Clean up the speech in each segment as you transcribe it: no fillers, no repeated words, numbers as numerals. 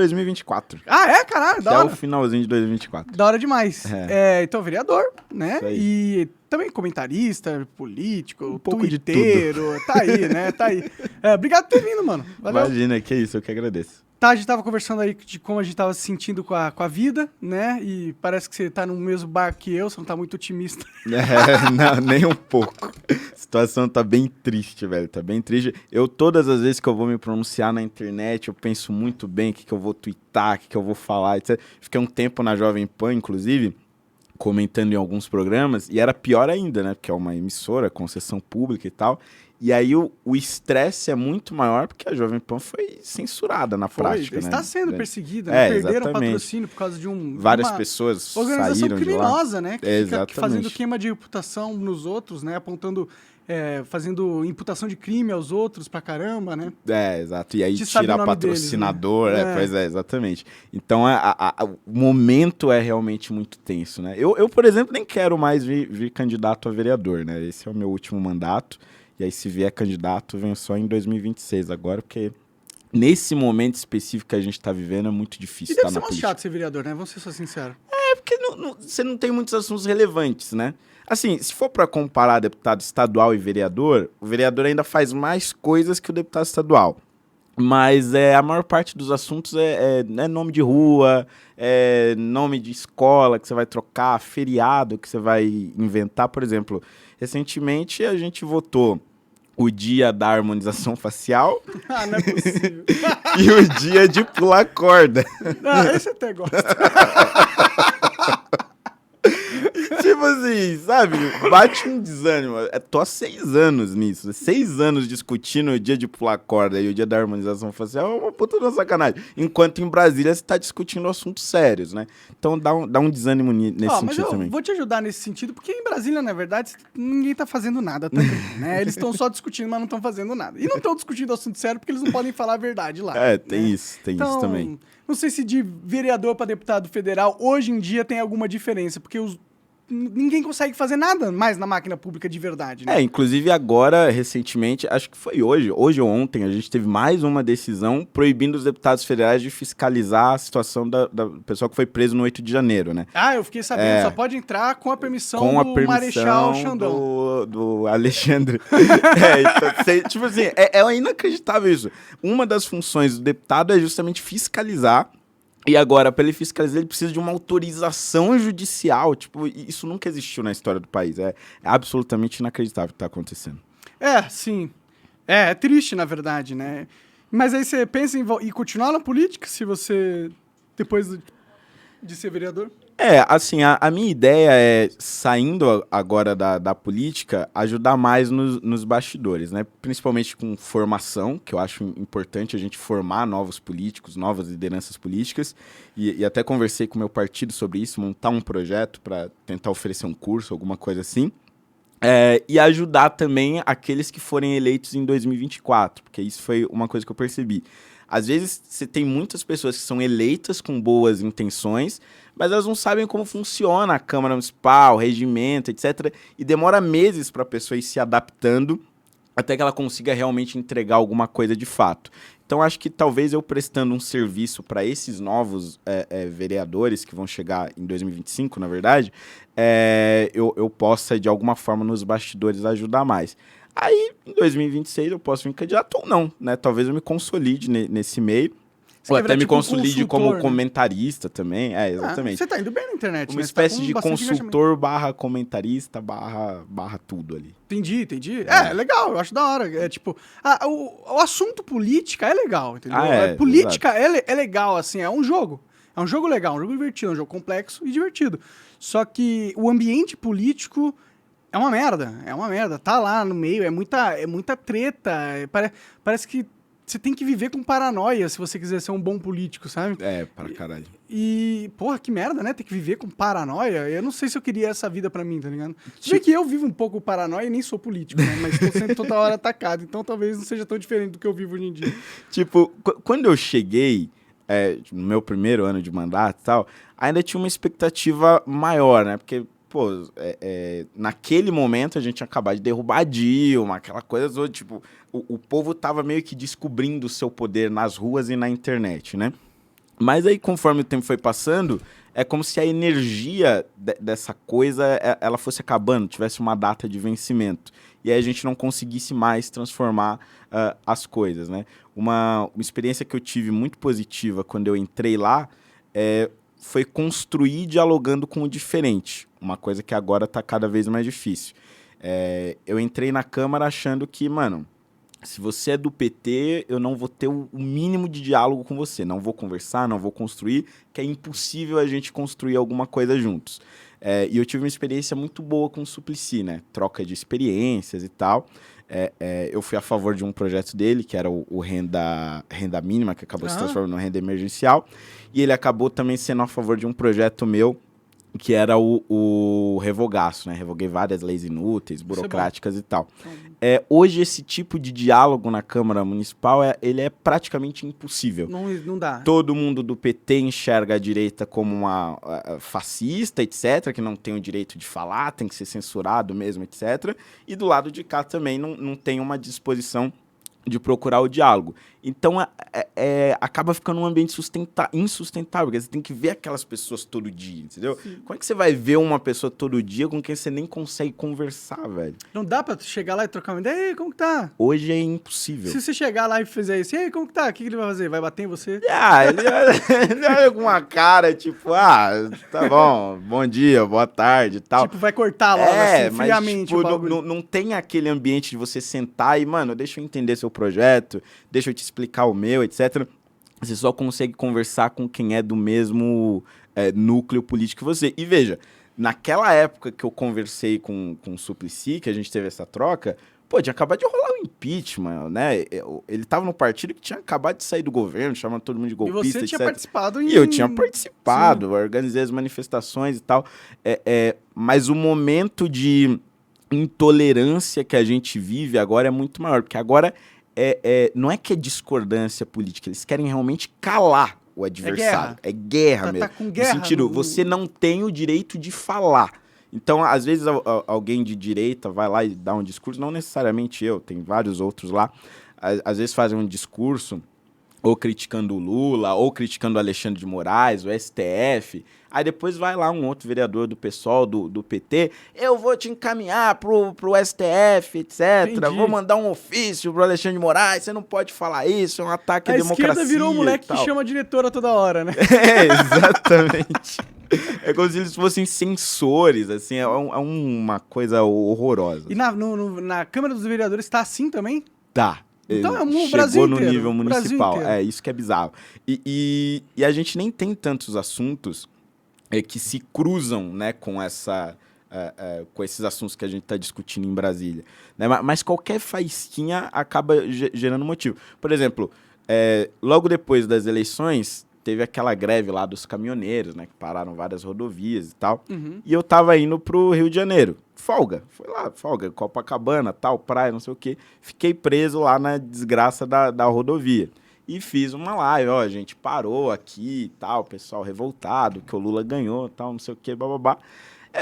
2024. Ah, é? Caralho, da Até hora. o finalzinho de 2024. Da hora demais. É. Então, vereador, né? Isso aí. E também comentarista, político, Um pouco de tuiteiro. Tá aí, né? Tá aí. Obrigado por ter vindo, mano. Valeu. Imagina, que isso, eu que agradeço. Tá, a gente tava conversando aí de como a gente tava se sentindo com a vida, né? E parece que você tá no mesmo bar que eu, você não tá muito otimista. Não, nem um pouco. A situação tá bem triste, velho. Tá bem triste. Todas as vezes que eu vou me pronunciar na internet, eu penso muito bem o que eu vou twittar, o que eu vou falar, etc. Fiquei um tempo na Jovem Pan, inclusive, comentando em alguns programas, e era pior ainda, né? Porque é uma emissora, concessão pública e tal. E aí o estresse é muito maior porque a Jovem Pan foi censurada na prática, né? Está sendo perseguida, né? Perderam exatamente. Patrocínio por causa de Várias pessoas organização saíram criminosa, de lá. né? Que Exatamente. fica fazendo queima de reputação nos outros, né? Apontando, fazendo imputação de crime aos outros pra caramba, né? Exato. E aí Te sabe o tira nome patrocinador, deles, né? Pois é, exatamente. Então o momento é realmente muito tenso, né? Eu, por exemplo, nem quero mais vir candidato a vereador, né? Esse é o meu último mandato. E aí, se vier candidato, venho só em 2026 agora, porque nesse momento específico que a gente tá vivendo é muito difícil E deve estar ser na mais política. chato ser vereador, né? Vamos ser só sinceros. Porque você não tem muitos assuntos relevantes, né? Assim, se for para comparar deputado estadual e vereador, o vereador ainda faz mais coisas que o deputado estadual. Mas a maior parte dos assuntos é nome de rua, nome de escola que você vai trocar, feriado que você vai inventar. Por exemplo, recentemente a gente votou o dia da harmonização facial Ah, não é possível. e o dia de pular corda. Ah, esse eu até gosto. Tipo assim, sabe? Bate um desânimo. Tô há 6 anos nisso. 6 anos discutindo o dia de pular corda e o dia da harmonização facial é uma puta de uma sacanagem. Enquanto em Brasília você tá discutindo assuntos sérios, né? Então dá um desânimo nesse Mas sentido eu também. vou te ajudar nesse sentido, porque em Brasília, na verdade, ninguém tá fazendo nada também, né? Eles estão só discutindo, mas não estão fazendo nada. E não estão discutindo assunto sério porque eles não podem falar a verdade lá. Tem né? isso Então, também. Não sei se de vereador para deputado federal, hoje em dia tem alguma diferença, porque ninguém consegue fazer nada mais na máquina pública de verdade, né? Inclusive agora, recentemente, acho que foi hoje ou ontem, a gente teve mais uma decisão proibindo os deputados federais de fiscalizar a situação da pessoa que foi preso no 8 de janeiro, né? Eu fiquei sabendo, só pode entrar com a permissão do permissão Marechal Xandão. do Alexandre. Então, tipo assim, é inacreditável isso. Uma das funções do deputado é justamente fiscalizar. E agora, para ele fiscalizar, ele precisa de uma autorização judicial. Tipo, isso nunca existiu na história do país. É absolutamente inacreditável o que está acontecendo. Sim. É triste, na verdade, né? Mas aí você pensa em continuar na política, se você, depois de ser vereador? Assim, a minha ideia é, saindo agora da política, ajudar mais nos bastidores, né? Principalmente com formação, que eu acho importante a gente formar novos políticos, novas lideranças políticas, e até conversei com o meu partido sobre isso, montar um projeto para tentar oferecer um curso, alguma coisa assim. E ajudar também aqueles que forem eleitos em 2024, porque isso foi uma coisa que eu percebi. Às vezes, você tem muitas pessoas que são eleitas com boas intenções, mas elas não sabem como funciona a Câmara Municipal, o regimento, etc. E demora meses para a pessoa ir se adaptando até que ela consiga realmente entregar alguma coisa de fato. Então, acho que talvez eu prestando um serviço para esses novos vereadores que vão chegar em 2025, na verdade, eu possa, de alguma forma, nos bastidores ajudar mais. Aí, em 2026, eu posso vir candidato ou não, né? Talvez eu me consolide nesse meio. Ou até me consolide como comentarista também. Exatamente. Você tá indo bem na internet, Uma né? espécie de consultor barra comentarista barra tudo ali. Entendi. É legal, eu acho da hora. O assunto política é legal, entendeu? Política é legal, assim, é um jogo. É um jogo legal, um jogo divertido, um jogo complexo e divertido. Só que o ambiente político é uma merda. Tá lá no meio, é muita treta. Parece que você tem que viver com paranoia se você quiser ser um bom político, sabe? Para caralho. Porra, que merda, né? Ter que viver com paranoia. Eu não sei se eu queria essa vida pra mim, tá ligado? Se bem que eu vivo um pouco paranoia e nem sou político, né? Mas tô sendo toda hora atacado. Então talvez não seja tão diferente do que eu vivo hoje em dia. Tipo, quando eu cheguei, no meu primeiro ano de mandato e tal, ainda tinha uma expectativa maior, né? Porque, naquele momento a gente tinha acabado de derrubar a Dilma, aquela coisa toda, tipo, o povo tava meio que descobrindo o seu poder nas ruas e na internet, né? Mas aí, conforme o tempo foi passando, é como se a energia dessa coisa ela fosse acabando, tivesse uma data de vencimento. E aí a gente não conseguisse mais transformar as coisas, né? Uma experiência que eu tive muito positiva quando eu entrei lá foi construir dialogando com o diferente. Uma coisa que agora está cada vez mais difícil. Eu entrei na Câmara achando que, mano, se você é do PT, eu não vou ter o mínimo de diálogo com você. Não vou conversar, não vou construir, que é impossível a gente construir alguma coisa juntos. E eu tive uma experiência muito boa com o Suplicy, né? Troca de experiências e tal. Eu fui a favor de um projeto dele, que era o renda mínima, que acabou se transformando em renda emergencial. E ele acabou também sendo a favor de um projeto meu, que era o revogaço, né? Revoguei várias leis inúteis, burocráticas e tal. Hoje, esse tipo de diálogo na Câmara Municipal, ele é praticamente impossível. Não dá. Todo mundo do PT enxerga a direita como uma fascista, etc., que não tem o direito de falar, tem que ser censurado mesmo, etc. E do lado de cá também não tem uma disposição de procurar o diálogo. Então, acaba ficando um ambiente insustentável, porque você tem que ver aquelas pessoas todo dia, entendeu? Sim. Como é que você vai ver uma pessoa todo dia com quem você nem consegue conversar, velho? Não dá pra chegar lá e trocar uma ideia? E aí, como que tá? Hoje é impossível. Se você chegar lá e fizer isso, e aí, como que tá? O que ele vai fazer? Vai bater em você? Ele olha com uma cara, tipo, tá bom, bom dia, boa tarde e tal. Tipo, vai cortar logo, assim, mas, friamente. Tipo, não tem aquele ambiente de você sentar e, mano, deixa eu entender seu projeto, deixa eu te explicar o meu, etc. Você só consegue conversar com quem é do mesmo núcleo político que você. E veja, naquela época que eu conversei com o Suplicy, que a gente teve essa troca, tinha acabado de rolar o impeachment, né? Ele tava no partido que tinha acabado de sair do governo, chamando todo mundo de golpista, E você tinha etc. participado E eu tinha participado, sim, organizei as manifestações e tal. Mas o momento de intolerância que a gente vive agora é muito maior, porque agora não é que é discordância política, eles querem realmente calar o adversário. É guerra mesmo. Tá com guerra. No sentido, você não tem o direito de falar. Então, às vezes, alguém de direita vai lá e dá um discurso, não necessariamente eu, tem vários outros lá, às vezes fazem um discurso ou criticando o Lula, ou criticando o Alexandre de Moraes, o STF. Aí depois vai lá um outro vereador do PSOL, do PT, eu vou te encaminhar pro STF, etc. Entendi. Vou mandar um ofício pro Alexandre de Moraes, você não pode falar isso, é um ataque à democracia. A esquerda virou um moleque que chama a diretora toda hora, né? Exatamente. É como se eles fossem censores, assim, é uma coisa horrorosa. E na Câmara dos Vereadores tá assim também? Tá. Então é o Brasil no inteiro, nível municipal. Isso que é bizarro. E a gente nem tem tantos assuntos que se cruzam, né, com esses assuntos que a gente está discutindo em Brasília. Né? Mas qualquer faísquinha acaba gerando motivo. Por exemplo, logo depois das eleições, teve aquela greve lá dos caminhoneiros, né, que pararam várias rodovias e tal. Uhum. E eu tava indo pro Rio de Janeiro. Folga. Foi lá, folga, Copacabana, tal, praia, não sei o quê. Fiquei preso lá na desgraça da rodovia. E fiz uma live, a gente parou aqui e tal, pessoal revoltado, que o Lula ganhou, tal, não sei o quê, bababá.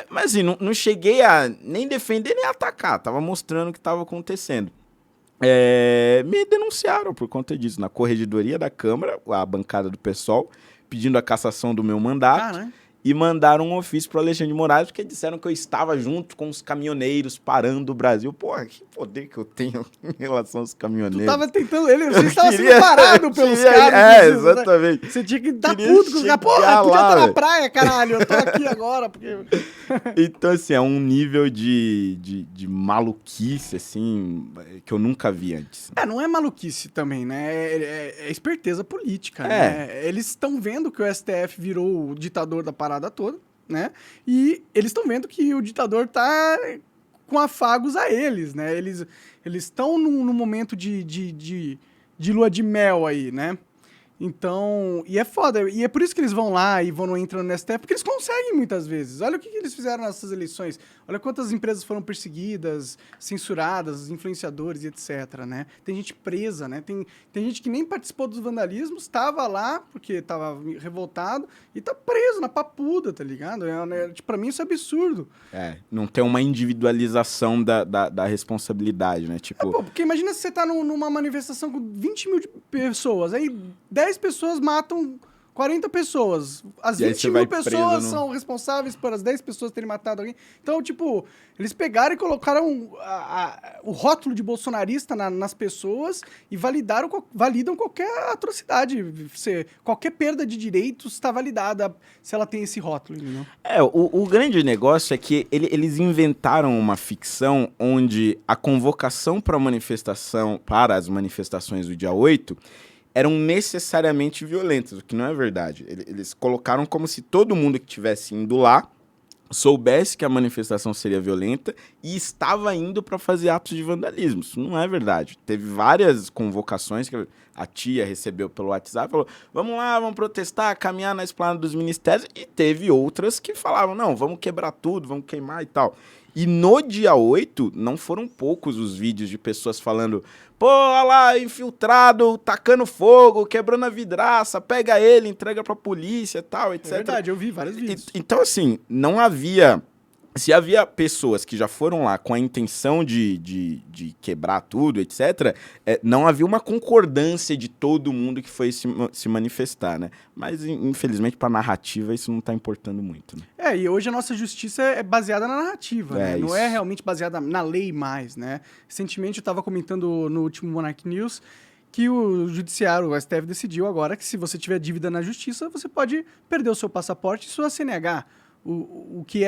Mas assim, não cheguei a nem defender nem atacar, tava mostrando o que tava acontecendo. Me denunciaram por conta disso, na corregedoria da Câmara, a bancada do PSOL, pedindo a cassação do meu mandato. E mandaram um ofício pro Alexandre de Moraes, porque disseram que eu estava junto com os caminhoneiros parando o Brasil. Porra, que poder que eu tenho em relação aos caminhoneiros. Tu tava tentando... Você estava sendo parado pelos caras. Exatamente. Você tinha que dar puto com os caras. Porra, podia estar na praia, caralho. Eu tô aqui agora, porque... Então, assim, é um nível de maluquice, assim, que eu nunca vi antes. Não é maluquice também, né? É esperteza política, né? Eles estão vendo que o STF virou o ditador da parada toda, né? E eles estão vendo que o ditador tá com afagos a eles, né? Eles estão num momento de lua de mel aí, né? Então, e é foda, e é por isso que eles vão lá e entram no STF, porque eles conseguem muitas vezes. Olha o que eles fizeram nessas eleições, olha quantas empresas foram perseguidas, censuradas, influenciadores e etc, né? Tem gente presa, né? Tem gente que nem participou dos vandalismos, estava lá porque estava revoltado e tá preso na papuda, tá ligado? Pra mim isso é absurdo. Não tem uma individualização da responsabilidade, né? Tipo... porque imagina se você tá numa manifestação com 20 mil pessoas, aí 10 pessoas matam 40 pessoas. As 20 mil pessoas são responsáveis por as 10 pessoas terem matado alguém. Então, tipo, eles pegaram e colocaram o rótulo de bolsonarista nas pessoas e validam qualquer atrocidade. Qualquer perda de direitos está validada se ela tem esse rótulo. Entendeu? O grande negócio é que eles inventaram uma ficção onde a convocação para as manifestações do dia 8 eram necessariamente violentas, o que não é verdade. Eles colocaram como se todo mundo que estivesse indo lá soubesse que a manifestação seria violenta e estava indo para fazer atos de vandalismo. Isso não é verdade. Teve várias convocações que a tia recebeu pelo WhatsApp, falou, vamos lá, vamos protestar, caminhar na esplanada dos ministérios, e teve outras que falavam, não, vamos quebrar tudo, vamos queimar e tal. E no dia 8, não foram poucos os vídeos de pessoas falando, pô, olha lá, infiltrado, tacando fogo, quebrando a vidraça, pega ele, entrega pra polícia e tal, etc. É verdade, eu vi vários vídeos. Então, assim, não havia... Se havia pessoas que já foram lá com a intenção de quebrar tudo, etc., não havia uma concordância de todo mundo que foi se manifestar, né? Mas, infelizmente, para a narrativa, isso não está importando muito. Né? E hoje a nossa justiça é baseada na narrativa, né? Não é realmente baseada na lei mais, né? Recentemente eu estava comentando no último Monarch News que o judiciário, o STF, decidiu agora que se você tiver dívida na justiça, você pode perder o seu passaporte e sua CNH. O que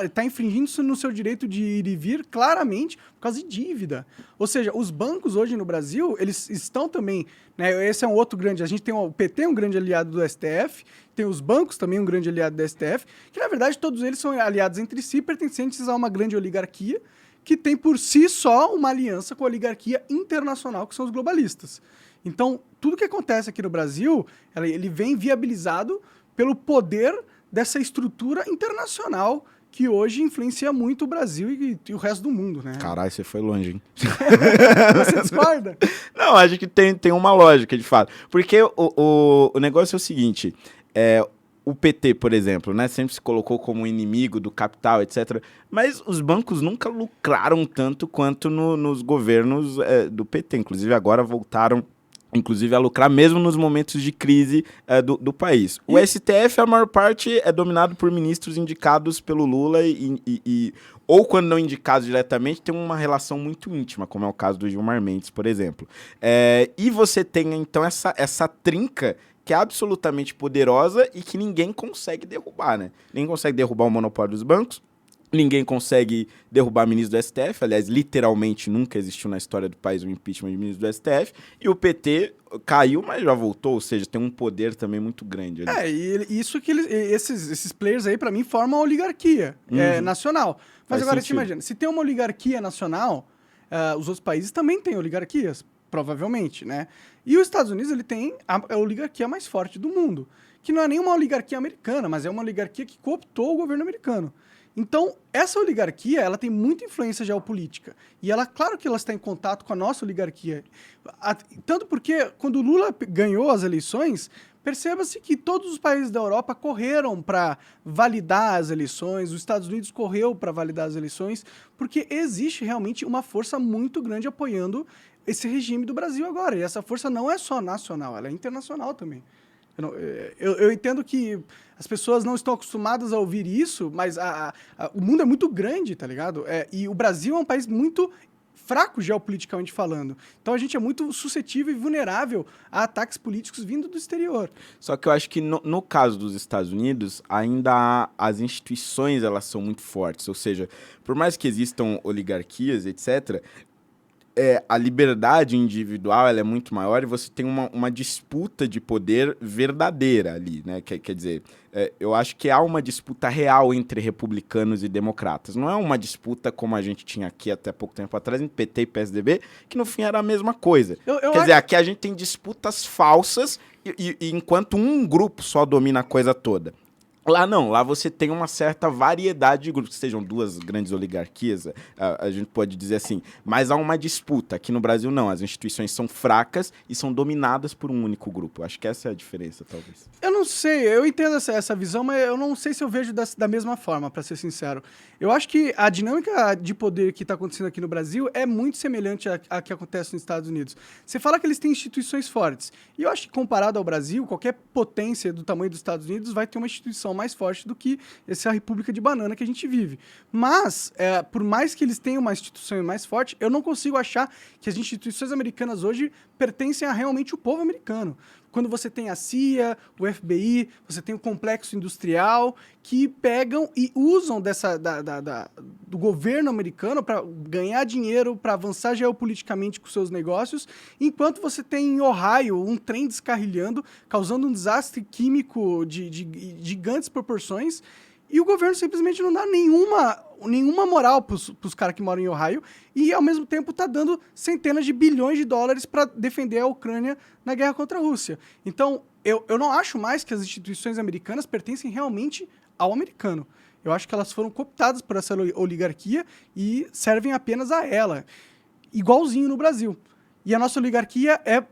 está infringindo no seu direito de ir e vir claramente por causa de dívida. Ou seja, os bancos hoje no Brasil, eles estão também, né, esse é um outro grande, a gente tem o PT, um grande aliado do STF, tem os bancos também, um grande aliado do STF, que na verdade todos eles são aliados entre si, pertencentes a uma grande oligarquia, que tem por si só uma aliança com a oligarquia internacional, que são os globalistas. Então, tudo que acontece aqui no Brasil, ele vem viabilizado pelo poder dessa estrutura internacional que hoje influencia muito o Brasil e o resto do mundo, né? Caralho, você foi longe, hein? Você discorda? Não, acho que tem uma lógica, de fato. Porque o negócio é o seguinte, o PT, por exemplo, né, sempre se colocou como inimigo do capital, etc. Mas os bancos nunca lucraram tanto quanto nos governos do PT. Inclusive, agora voltaram a lucrar mesmo nos momentos de crise do país. O STF, a maior parte, é dominado por ministros indicados pelo Lula ou quando não indicados diretamente, tem uma relação muito íntima, como é o caso do Gilmar Mendes, por exemplo. E você tem, então, essa trinca que é absolutamente poderosa e que ninguém consegue derrubar, né? Ninguém consegue derrubar o monopólio dos bancos, ninguém consegue derrubar ministro do STF, aliás, literalmente nunca existiu na história do país um impeachment de ministro do STF, e o PT caiu, mas já voltou, ou seja, tem um poder também muito grande ali. E isso que esses players aí, pra mim, formam a oligarquia nacional. Mas agora, você imagina, se tem uma oligarquia nacional, os outros países também têm oligarquias, provavelmente, né? E os Estados Unidos, ele tem a oligarquia mais forte do mundo, que não é nem uma oligarquia americana, mas é uma oligarquia que cooptou o governo americano. Então, essa oligarquia, ela tem muita influência geopolítica. E ela, claro que ela está em contato com a nossa oligarquia. Tanto porque, quando o Lula ganhou as eleições, perceba-se que todos os países da Europa correram para validar as eleições, os Estados Unidos correu para validar as eleições, porque existe realmente uma força muito grande apoiando esse regime do Brasil agora. E essa força não é só nacional, ela é internacional também. Eu entendo que as pessoas não estão acostumadas a ouvir isso, mas o mundo é muito grande, tá ligado? E o Brasil é um país muito fraco geopoliticamente falando. Então a gente é muito suscetível e vulnerável a ataques políticos vindo do exterior. Só que eu acho que no caso dos Estados Unidos, ainda as instituições elas são muito fortes. Ou seja, por mais que existam oligarquias, etc., a liberdade individual ela é muito maior e você tem uma disputa de poder verdadeira ali, né? Quer dizer, eu acho que há uma disputa real entre republicanos e democratas. Não é uma disputa como a gente tinha aqui até pouco tempo atrás, em PT e PSDB, que no fim era a mesma coisa. Quer dizer, aqui a gente tem disputas falsas e enquanto um grupo só domina a coisa toda. Lá não, lá você tem uma certa variedade de grupos, que sejam duas grandes oligarquias, a gente pode dizer assim, mas há uma disputa. Aqui no Brasil não, as instituições são fracas e são dominadas por um único grupo. Acho que essa é a diferença, talvez. Eu não sei, eu entendo essa visão, mas eu não sei se eu vejo da mesma forma, para ser sincero. Eu acho que a dinâmica de poder que está acontecendo aqui no Brasil é muito semelhante à que acontece nos Estados Unidos. Você fala que eles têm instituições fortes, e eu acho que comparado ao Brasil, qualquer potência do tamanho dos Estados Unidos vai ter uma instituição mais forte do que essa república de banana que a gente vive. Mas, por mais que eles tenham uma instituição mais forte, eu não consigo achar que as instituições americanas hoje pertencem a realmente o povo americano. Quando você tem a CIA, o FBI, você tem o complexo industrial, que pegam e usam do governo americano para ganhar dinheiro, para avançar geopoliticamente com seus negócios, enquanto você tem em Ohio um trem descarrilhando, causando um desastre químico de gigantes proporções, e o governo simplesmente não dá nenhuma moral para os caras que moram em Ohio e, ao mesmo tempo, está dando centenas de bilhões de dólares para defender a Ucrânia na guerra contra a Rússia. Então, eu não acho mais que as instituições americanas pertencem realmente ao americano. Eu acho que elas foram cooptadas por essa oligarquia e servem apenas a ela, igualzinho no Brasil. E a nossa oligarquia é,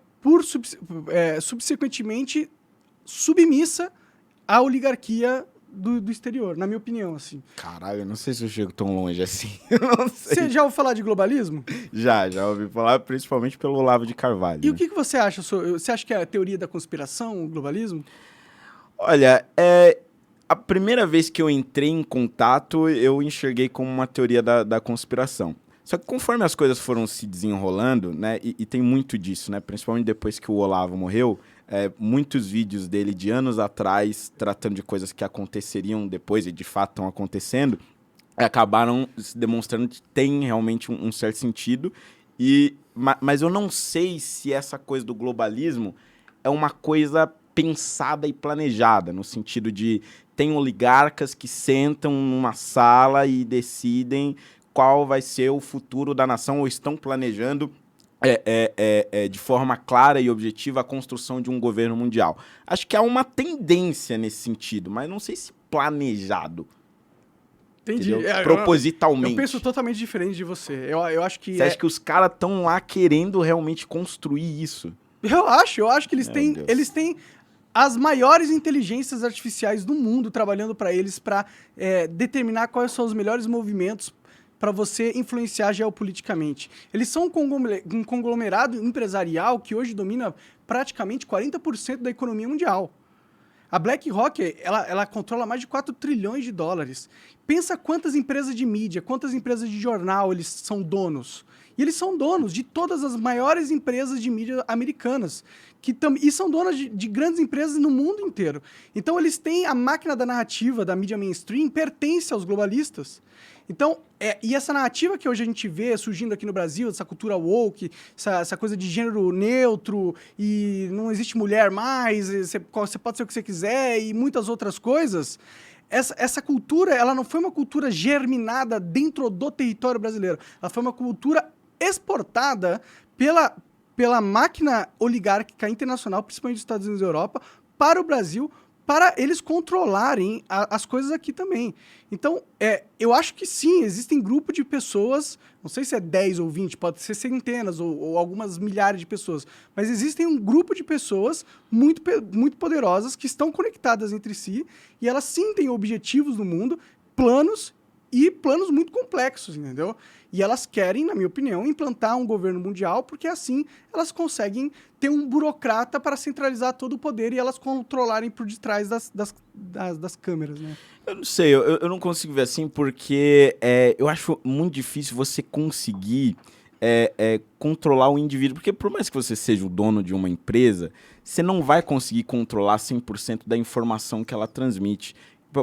subsequentemente, submissa à oligarquia do exterior, na minha opinião, assim. Caralho, eu não sei se eu chego tão longe assim. Eu não sei. Você já ouviu falar de globalismo? Já ouvi falar, principalmente pelo Olavo de Carvalho. E o que você acha? Você acha que é a teoria da conspiração, o globalismo? Olha, a primeira vez que eu entrei em contato, eu enxerguei como uma teoria da conspiração. Só que conforme as coisas foram se desenrolando, né, e tem muito disso, né, principalmente depois que o Olavo morreu, muitos vídeos dele de anos atrás, tratando de coisas que aconteceriam depois e de fato estão acontecendo, acabaram se demonstrando que tem realmente um certo sentido. Mas eu não sei se essa coisa do globalismo é uma coisa pensada e planejada, no sentido de tem oligarcas que sentam numa sala e decidem qual vai ser o futuro da nação, ou estão planejando de forma clara e objetiva a construção de um governo mundial. Acho que há uma tendência nesse sentido, mas não sei se planejado. Entendi. Propositalmente. Eu penso totalmente diferente de você. Eu acho que... Você acha que os caras estão lá querendo realmente construir isso? Eu acho que eles têm as maiores inteligências artificiais do mundo trabalhando para eles, para determinar quais são os melhores movimentos para você influenciar geopoliticamente. Eles são um conglomerado empresarial que hoje domina praticamente 40% da economia mundial. A BlackRock, ela controla mais de 4 trilhões de dólares. Pensa quantas empresas de mídia, quantas empresas de jornal eles são donos. E eles são donos de todas as maiores empresas de mídia americanas, e são donas de grandes empresas no mundo inteiro. Então, eles têm a máquina da narrativa da mídia mainstream, pertence aos globalistas. Então, e essa narrativa que hoje a gente vê surgindo aqui no Brasil, essa cultura woke, essa coisa de gênero neutro, e não existe mulher mais, você pode ser o que você quiser, e muitas outras coisas, essa cultura, ela não foi uma cultura germinada dentro do território brasileiro, ela foi uma cultura exportada pela máquina oligárquica internacional, principalmente dos Estados Unidos e Europa, para o Brasil, para eles controlarem as coisas aqui também. Então, eu acho que sim, existem grupos de pessoas, não sei se é 10 ou 20, pode ser centenas ou algumas milhares de pessoas, mas existem um grupo de pessoas muito, muito poderosas que estão conectadas entre si e elas sim têm objetivos no mundo, planos muito complexos, entendeu? E elas querem, na minha opinião, implantar um governo mundial, porque assim elas conseguem ter um burocrata para centralizar todo o poder e elas controlarem por detrás das câmeras, né? Eu não sei, eu não consigo ver assim, porque eu acho muito difícil você conseguir controlar o indivíduo, porque por mais que você seja o dono de uma empresa, você não vai conseguir controlar 100% da informação que ela transmite.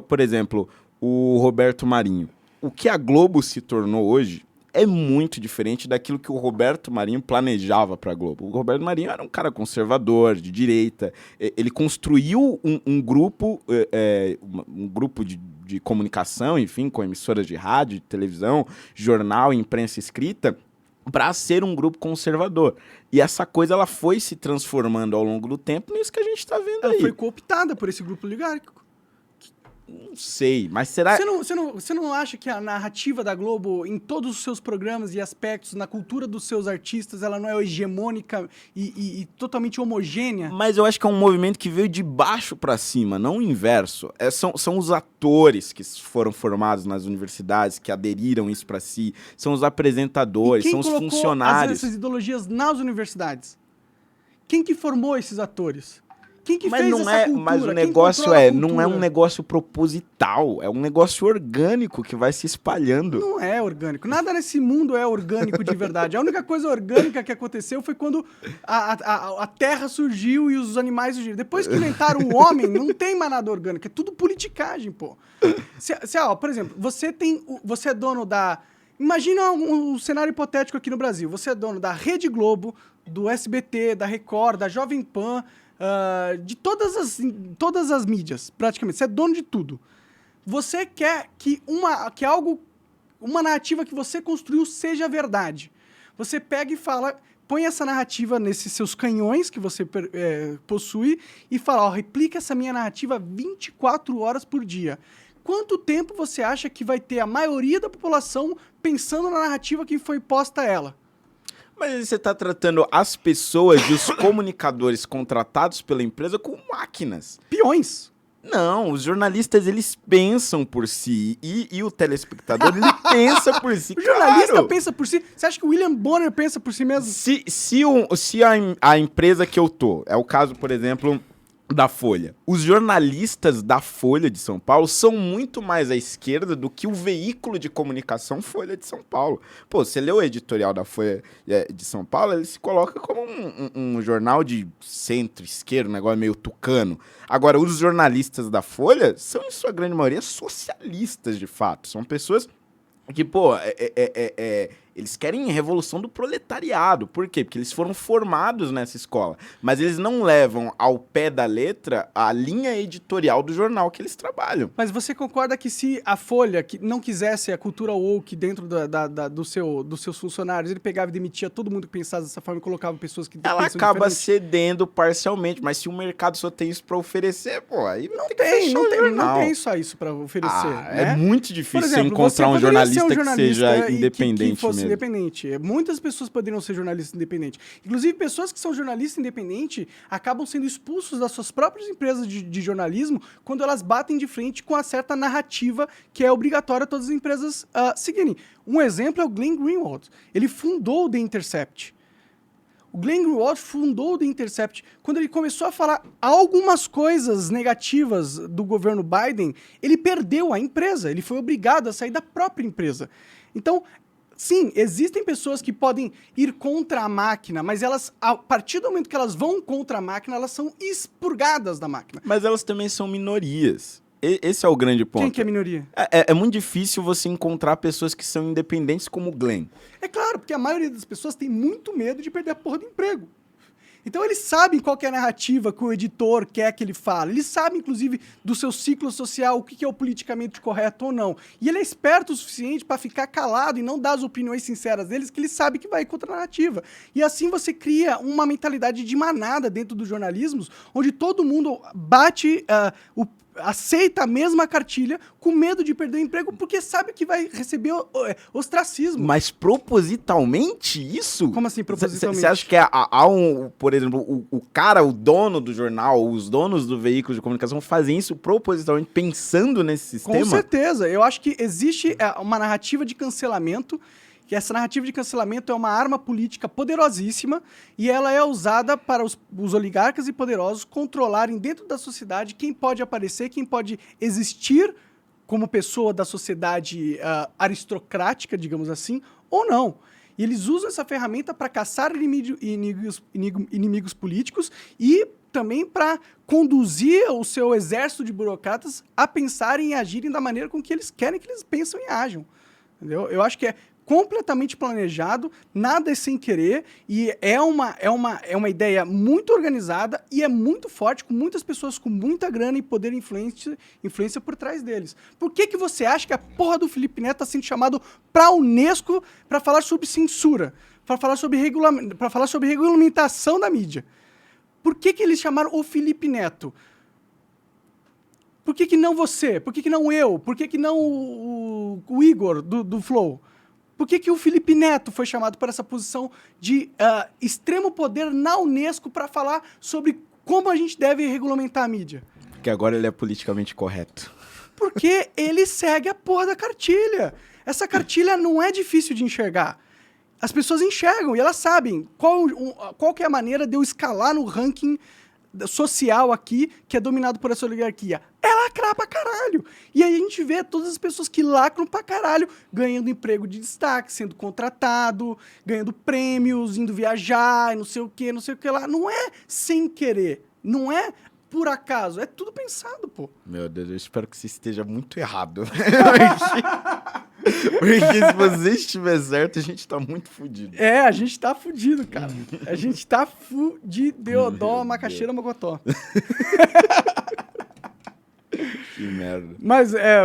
Por exemplo, o Roberto Marinho. O que a Globo se tornou hoje é muito diferente daquilo que o Roberto Marinho planejava para a Globo. O Roberto Marinho era um cara conservador, de direita. Ele construiu um grupo de comunicação, enfim, com emissoras de rádio, de televisão, jornal, imprensa escrita, para ser um grupo conservador. E essa coisa ela foi se transformando ao longo do tempo nisso que a gente está vendo aí. Ela foi cooptada por esse grupo oligárquico. Não sei, mas será... Você não acha que a narrativa da Globo, em todos os seus programas e aspectos, na cultura dos seus artistas, ela não é hegemônica e totalmente homogênea? Mas eu acho que é um movimento que veio de baixo para cima, não o inverso. São os atores que foram formados nas universidades, que aderiram isso para si, são os apresentadores, são os funcionários. Essas ideologias nas universidades? Quem que formou esses atores? Quem que fez essa cultura? Mas o negócio não é um negócio proposital, é um negócio orgânico que vai se espalhando. Não é orgânico. Nada nesse mundo é orgânico de verdade. A única coisa orgânica que aconteceu foi quando a Terra surgiu e os animais surgiram. Depois que inventaram o homem, não tem mais nada orgânico. É tudo politicagem, pô. Por exemplo, você é dono da... Imagina um cenário hipotético aqui no Brasil. Você é dono da Rede Globo, do SBT, da Record, da Jovem Pan... de todas as mídias, praticamente. Você é dono de tudo. Você quer que uma narrativa que você construiu seja verdade. Você pega e põe essa narrativa nesses seus canhões que você possui e fala, replica essa minha narrativa 24 horas por dia. Quanto tempo você acha que vai ter a maioria da população pensando na narrativa que foi posta a ela? Mas você está tratando as pessoas e os comunicadores contratados pela empresa como máquinas. Peões. Não, os jornalistas, eles pensam por si. E o telespectador, ele pensa por si. O jornalista pensa por si. Você acha que o William Bonner pensa por si mesmo? Se a empresa que eu tô, é o caso, por exemplo... da Folha. Os jornalistas da Folha de São Paulo são muito mais à esquerda do que o veículo de comunicação Folha de São Paulo. Pô, você lê o editorial da Folha de São Paulo, ele se coloca como um jornal de centro-esquerda, um negócio meio tucano. Agora, os jornalistas da Folha são, em sua grande maioria, socialistas, de fato. São pessoas que, pô, eles querem a revolução do proletariado. Por quê? Porque eles foram formados nessa escola. Mas eles não levam ao pé da letra a linha editorial do jornal que eles trabalham. Mas você concorda que se a Folha não quisesse a cultura woke dentro dos seus funcionários, ele pegava e demitia todo mundo que pensasse dessa forma e colocava pessoas que ela acaba cedendo parcialmente, mas se o mercado só tem isso para oferecer, pô, aí não tem só isso para oferecer. É muito difícil você encontrar um jornalista que seja independente mesmo. Independente. Muitas pessoas poderiam ser jornalistas independentes. Inclusive, pessoas que são jornalistas independentes acabam sendo expulsos das suas próprias empresas de jornalismo quando elas batem de frente com a certa narrativa que é obrigatória todas as empresas seguirem. Um exemplo é o Glenn Greenwald. Ele fundou o The Intercept. O Glenn Greenwald fundou o The Intercept. Quando ele começou a falar algumas coisas negativas do governo Biden, ele perdeu a empresa. Ele foi obrigado a sair da própria empresa. Então, sim, existem pessoas que podem ir contra a máquina, mas elas, a partir do momento que elas vão contra a máquina, elas são expurgadas da máquina. Mas elas também são minorias. Esse é o grande ponto. Quem que é minoria? É muito difícil você encontrar pessoas que são independentes como o Glenn. É claro, porque a maioria das pessoas tem muito medo de perder a porra do emprego. Então eles sabem qual que é a narrativa que o editor quer que ele fale. Eles sabem, inclusive, do seu ciclo social, o que é o politicamente correto ou não. E ele é esperto o suficiente para ficar calado e não dar as opiniões sinceras deles, que ele sabe que vai contra a narrativa. E assim você cria uma mentalidade de manada dentro dos jornalismos, onde todo mundo aceita a mesma cartilha com medo de perder o emprego porque sabe que vai receber ostracismo. Mas propositalmente isso? Como assim propositalmente? Você acha que por exemplo, o dono do jornal, os donos do veículo de comunicação fazem isso propositalmente pensando nesse sistema? Com certeza. Eu acho que existe uma narrativa de cancelamento, que essa narrativa de cancelamento é uma arma política poderosíssima e ela é usada para os oligarcas e poderosos controlarem dentro da sociedade quem pode aparecer, quem pode existir como pessoa da sociedade aristocrática, digamos assim, ou não. E eles usam essa ferramenta para caçar inimigos políticos e também para conduzir o seu exército de burocratas a pensarem e agirem da maneira com que eles querem que eles pensam e ajam. Entendeu? Eu acho que é completamente planejado, nada é sem querer, e é uma ideia muito organizada e é muito forte, com muitas pessoas com muita grana e poder e influência por trás deles. Por que você acha que a porra do Felipe Neto está sendo chamado para a Unesco para falar sobre censura, para falar sobre regulamentação da mídia? Por que eles chamaram o Felipe Neto? Por que não você? Por que não eu? Por que não o Igor do Flow? Por que o Felipe Neto foi chamado para essa posição de extremo poder na Unesco para falar sobre como a gente deve regulamentar a mídia? Porque agora ele é politicamente correto. Porque ele segue a porra da cartilha. Essa cartilha não é difícil de enxergar. As pessoas enxergam e elas sabem qual que é a maneira de eu escalar no ranking social aqui, que é dominado por essa oligarquia. É lacrar pra caralho. E aí a gente vê todas as pessoas que lacram pra caralho, ganhando emprego de destaque, sendo contratado, ganhando prêmios, indo viajar, não sei o que lá. Não é sem querer. Não é por acaso. É tudo pensado, pô. Meu Deus, eu espero que você esteja muito errado. Porque se você estiver certo, a gente tá muito fudido. É, a gente tá fudido, cara. A gente tá fudido. Deodó, macaxeira, mocotó. Que merda.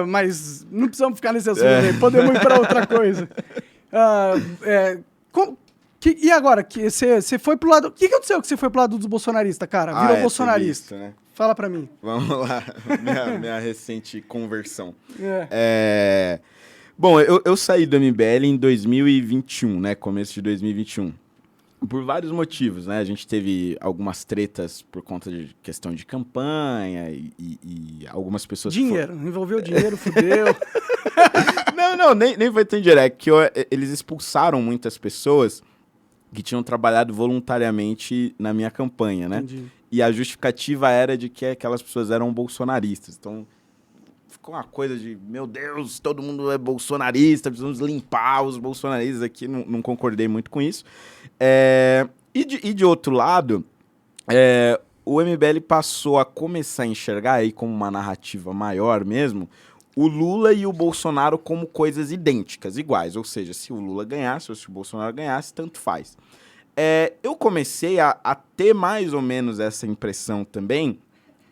Mas não precisamos ficar nesse assunto aí. Podemos ir pra outra coisa. E agora? Você foi pro lado... O que aconteceu que você foi pro lado dos bolsonaristas, cara? Virou bolsonarista. Visto, né? Fala pra mim. Vamos lá. Minha recente conversão. Bom, eu saí do MBL em 2021, né? Começo de 2021. Por vários motivos, né? A gente teve algumas tretas por conta de questão de campanha e algumas pessoas... Dinheiro. Envolveu dinheiro, fudeu. Não, nem foi tão direto. Que eles expulsaram muitas pessoas que tinham trabalhado voluntariamente na minha campanha, né? Entendi. E a justificativa era de que aquelas pessoas eram bolsonaristas. Então... ficou uma coisa de, meu Deus, todo mundo é bolsonarista, precisamos limpar os bolsonaristas aqui, não concordei muito com isso. E de outro lado, o MBL passou a começar a enxergar aí como uma narrativa maior mesmo, o Lula e o Bolsonaro como coisas idênticas, iguais, ou seja, se o Lula ganhasse ou se o Bolsonaro ganhasse, tanto faz. Eu comecei a ter mais ou menos essa impressão também,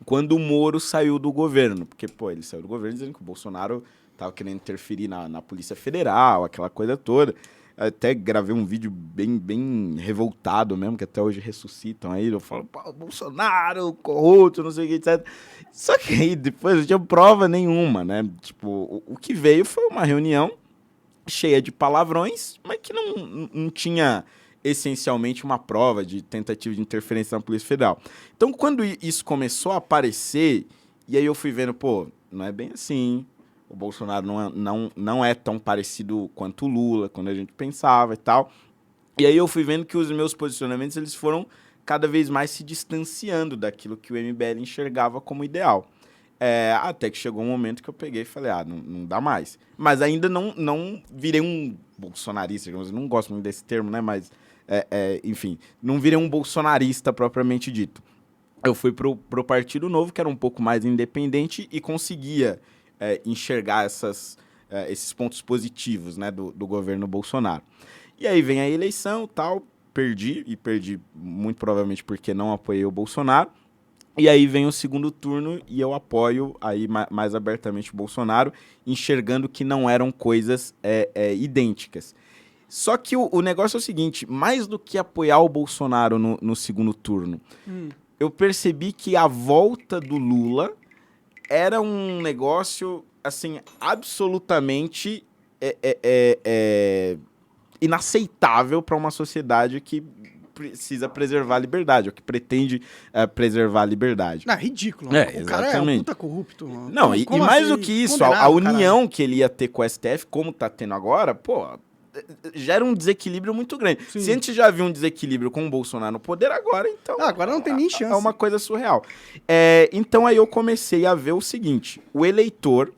quando o Moro saiu do governo. Porque, ele saiu do governo dizendo que o Bolsonaro estava querendo interferir na Polícia Federal, aquela coisa toda. Até gravei um vídeo bem revoltado mesmo, que até hoje ressuscitam aí. Eu falo, Bolsonaro, corrupto, não sei o que, etc. Só que aí depois não tinha prova nenhuma, né? Tipo, o que veio foi uma reunião cheia de palavrões, mas que não tinha... essencialmente uma prova de tentativa de interferência na Polícia Federal. Então, quando isso começou a aparecer, e aí eu fui vendo, não é bem assim, o Bolsonaro não é tão parecido quanto o Lula, quando a gente pensava e tal. E aí eu fui vendo que os meus posicionamentos eles foram cada vez mais se distanciando daquilo que o MBL enxergava como ideal. Até que chegou um momento que eu peguei e falei, não dá mais. Mas ainda não virei um bolsonarista, digamos, eu não gosto muito desse termo, né, mas... enfim, não virei um bolsonarista propriamente dito. Eu fui pro Partido Novo, que era um pouco mais independente e conseguia enxergar esses pontos positivos, né, do governo Bolsonaro. E aí vem a eleição, tal, perdi muito provavelmente porque não apoiei o Bolsonaro. E aí vem o segundo turno e eu apoio aí mais abertamente o Bolsonaro, enxergando que não eram coisas idênticas. Só que o negócio é o seguinte, mais do que apoiar o Bolsonaro no segundo turno, eu percebi que a volta do Lula era um negócio, assim, absolutamente inaceitável para uma sociedade que precisa preservar a liberdade, ou que pretende preservar a liberdade. Ridículo. O cara é um puta corrupto. Não, e mais do que isso, a união que ele ia ter com o STF, como tá tendo agora, gera um desequilíbrio muito grande. Sim. Se antes já havia um desequilíbrio com o Bolsonaro no poder, agora então... agora não tem nem chance. É uma coisa surreal. Então aí eu comecei a ver o seguinte, o eleitor,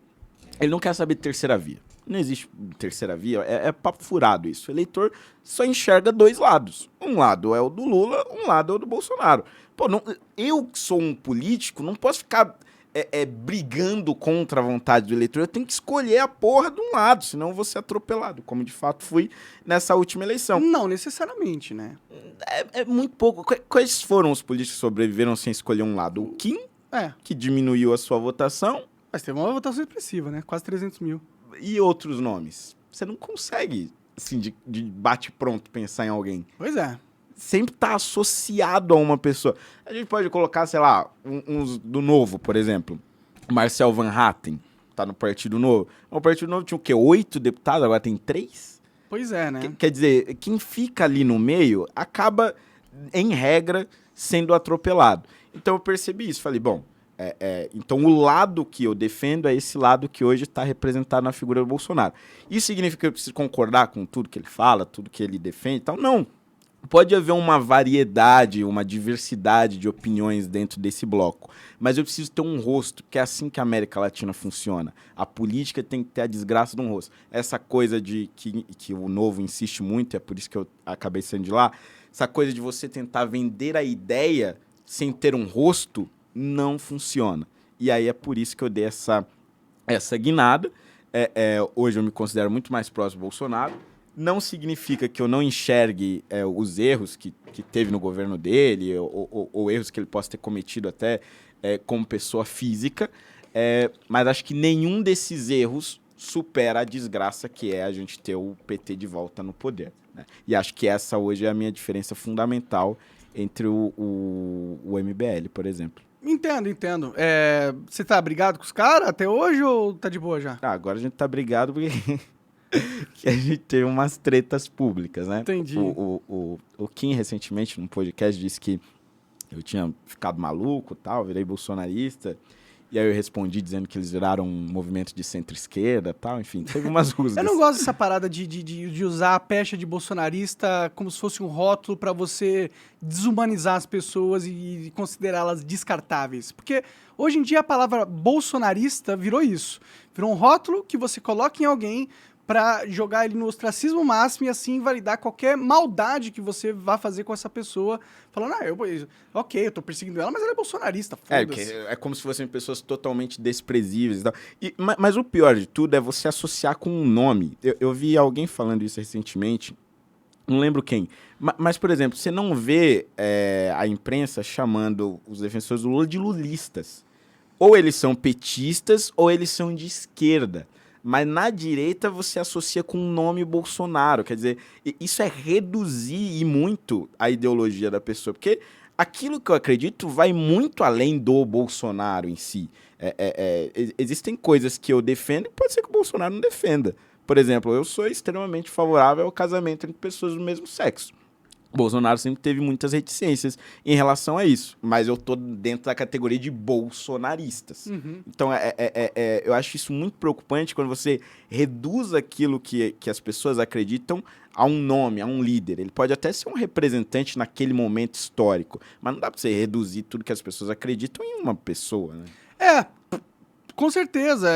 ele não quer saber de terceira via. Não existe terceira via, é papo furado isso. O eleitor só enxerga dois lados. Um lado é o do Lula, um lado é o do Bolsonaro. Eu que sou um político, não posso ficar... brigando contra a vontade do eleitor, eu tenho que escolher a porra de um lado, senão eu vou ser atropelado, como de fato fui nessa última eleição. Não necessariamente, né? É muito pouco. Quais foram os políticos que sobreviveram sem escolher um lado? O Kim, que diminuiu a sua votação. Mas teve uma votação expressiva, né? Quase 300 mil. E outros nomes. Você não consegue, assim, de bate-pronto pensar em alguém. Pois é. Sempre está associado a uma pessoa. A gente pode colocar, sei lá, uns do Novo, por exemplo. Marcel Van Hatten tá no Partido Novo. O Partido Novo tinha o quê? 8 deputados, agora tem 3? Pois é, né? Quer dizer, quem fica ali no meio acaba, em regra, sendo atropelado. Então eu percebi isso, falei, bom, então o lado que eu defendo é esse lado que hoje está representado na figura do Bolsonaro. Isso significa que eu preciso concordar com tudo que ele fala, tudo que ele defende e tal? Não. Pode haver uma variedade, uma diversidade de opiniões dentro desse bloco, mas eu preciso ter um rosto, que é assim que a América Latina funciona. A política tem que ter a desgraça de um rosto. Essa coisa de que o Novo insiste muito, é por isso que eu acabei saindo de lá, essa coisa de você tentar vender a ideia sem ter um rosto, não funciona. E aí é por isso que eu dei essa guinada. Hoje eu me considero muito mais próximo do Bolsonaro. Não significa que eu não enxergue os erros que teve no governo dele, ou erros que ele possa ter cometido até como pessoa física, mas acho que nenhum desses erros supera a desgraça que é a gente ter o PT de volta no poder, né? E acho que essa hoje é a minha diferença fundamental entre o MBL, por exemplo. Entendo. Você tá brigado com os caras até hoje ou tá de boa já? Agora a gente tá brigado porque... que a gente teve umas tretas públicas, né? Entendi. O Kim, recentemente, num podcast, disse que eu tinha ficado maluco, tal, virei bolsonarista, e aí eu respondi dizendo que eles viraram um movimento de centro-esquerda, tal, enfim, teve umas rusgas. Eu não gosto dessa parada de usar a pecha de bolsonarista como se fosse um rótulo para você desumanizar as pessoas e considerá-las descartáveis, porque hoje em dia a palavra bolsonarista virou isso, virou um rótulo que você coloca em alguém para jogar ele no ostracismo máximo e assim invalidar qualquer maldade que você vá fazer com essa pessoa, falando, eu tô perseguindo ela, mas ela é bolsonarista, foda-se. É como se fossem pessoas totalmente desprezíveis e tal. Mas o pior de tudo é você associar com um nome. Eu vi alguém falando isso recentemente, não lembro quem, mas, por exemplo, você não vê a imprensa chamando os defensores do Lula de lulistas. Ou eles são petistas ou eles são de esquerda. Mas na direita você associa com o nome Bolsonaro. Quer dizer, isso é reduzir e muito a ideologia da pessoa. Porque aquilo que eu acredito vai muito além do Bolsonaro em si. Existem coisas que eu defendo e pode ser que o Bolsonaro não defenda. Por exemplo, eu sou extremamente favorável ao casamento entre pessoas do mesmo sexo. O Bolsonaro sempre teve muitas reticências em relação a isso, mas eu tô dentro da categoria de bolsonaristas. Uhum. Então, eu acho isso muito preocupante quando você reduz aquilo que as pessoas acreditam a um nome, a um líder. Ele pode até ser um representante naquele momento histórico, mas não dá para você reduzir tudo que as pessoas acreditam em uma pessoa, né? Com certeza.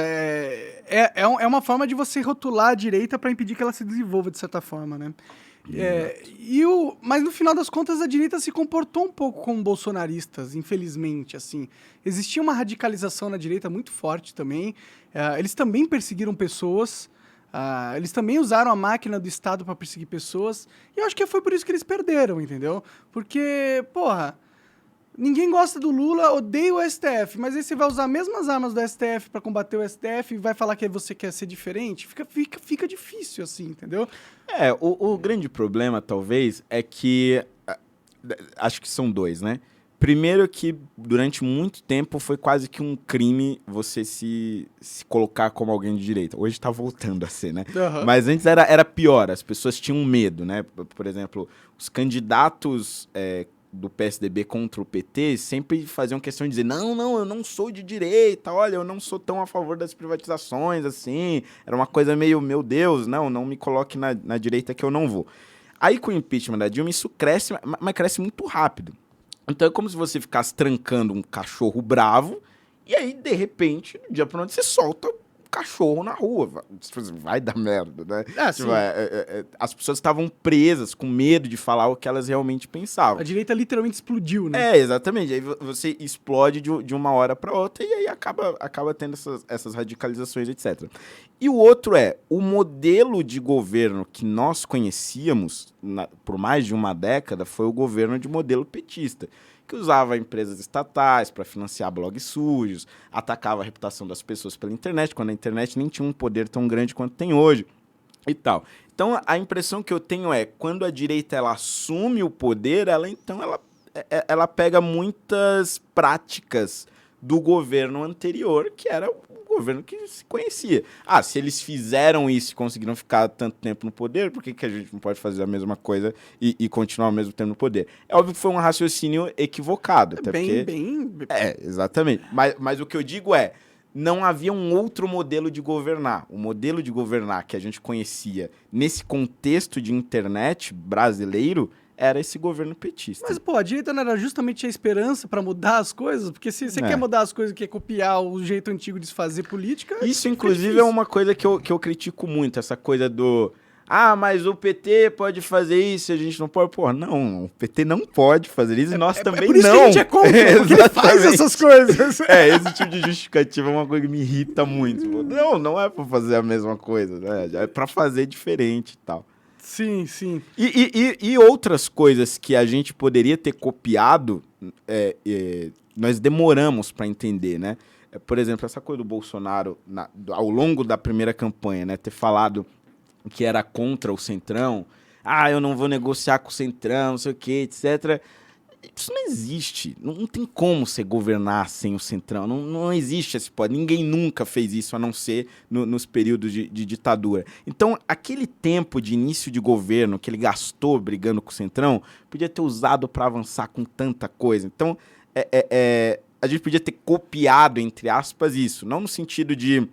É uma forma de você rotular a direita para impedir que ela se desenvolva de certa forma, né? Mas no final das contas a direita se comportou um pouco como bolsonaristas, infelizmente, assim. Existia uma radicalização na direita muito forte também. Eles também perseguiram pessoas, eles também usaram a máquina do Estado para perseguir pessoas, e eu acho que foi por isso que eles perderam, entendeu? Porque, ninguém gosta do Lula, odeia o STF, mas aí você vai usar as mesmas armas do STF para combater o STF e vai falar que você quer ser diferente? Fica difícil, assim, entendeu? O grande problema, talvez, é que... Acho que são dois, né? Primeiro que, durante muito tempo, foi quase que um crime você se colocar como alguém de direita. Hoje tá voltando a ser, né? Uhum. Mas antes era pior, as pessoas tinham medo, né? Por exemplo, os candidatos... do PSDB contra o PT sempre faziam questão de dizer não, eu não sou de direita, olha, eu não sou tão a favor das privatizações, assim. Era uma coisa meio, meu Deus, não me coloque na direita que eu não vou. Aí com o impeachment da Dilma isso cresce, mas cresce muito rápido. Então é como se você ficasse trancando um cachorro bravo e aí, de repente, no dia pra noite, você solta cachorro na rua. Vai dar merda, né? As pessoas estavam presas, com medo de falar o que elas realmente pensavam. A direita literalmente explodiu, né? Exatamente. Aí você explode de uma hora para outra e aí acaba tendo essas radicalizações, etc. E o outro o modelo de governo que nós conhecíamos por mais de uma década foi o governo de modelo petista, que usava empresas estatais para financiar blogs sujos, atacava a reputação das pessoas pela internet, quando a internet nem tinha um poder tão grande quanto tem hoje e tal. Então, a impressão que eu tenho quando a direita ela assume o poder, ela pega muitas práticas do governo anterior, que era o governo que se conhecia. Ah, se eles fizeram isso e conseguiram ficar tanto tempo no poder, por que a gente não pode fazer a mesma coisa e continuar ao mesmo tempo no poder? É óbvio que foi um raciocínio equivocado. Até bem... exatamente. Mas o que eu digo é, não havia um outro modelo de governar. O modelo de governar que a gente conhecia nesse contexto de internet brasileiro era esse governo petista. Mas, pô, a direita não era justamente a esperança para mudar as coisas? Porque se você quer mudar as coisas, quer copiar o jeito antigo de se fazer política... Isso, inclusive, é uma coisa que eu critico muito, essa coisa do... Ah, mas o PT pode fazer isso, a gente não pode... Pô, não, o PT não pode fazer isso e nós também não. Por isso que a gente é contra, porque ele faz essas coisas. Esse tipo de justificativa é uma coisa que me irrita muito. Não é pra fazer a mesma coisa, né? É pra fazer diferente e tal. Sim, sim. E outras coisas que a gente poderia ter copiado, nós demoramos para entender, né? Por exemplo, essa coisa do Bolsonaro, ao longo da primeira campanha, né? Ter falado que era contra o Centrão. Ah, eu não vou negociar com o Centrão, não sei o quê, etc. Isso não existe. Não tem como você governar sem o Centrão. Não existe esse poder. Ninguém nunca fez isso, a não ser nos períodos de ditadura. Então, aquele tempo de início de governo que ele gastou brigando com o Centrão, podia ter usado para avançar com tanta coisa. Então, a gente podia ter copiado, entre aspas, isso. Não no sentido de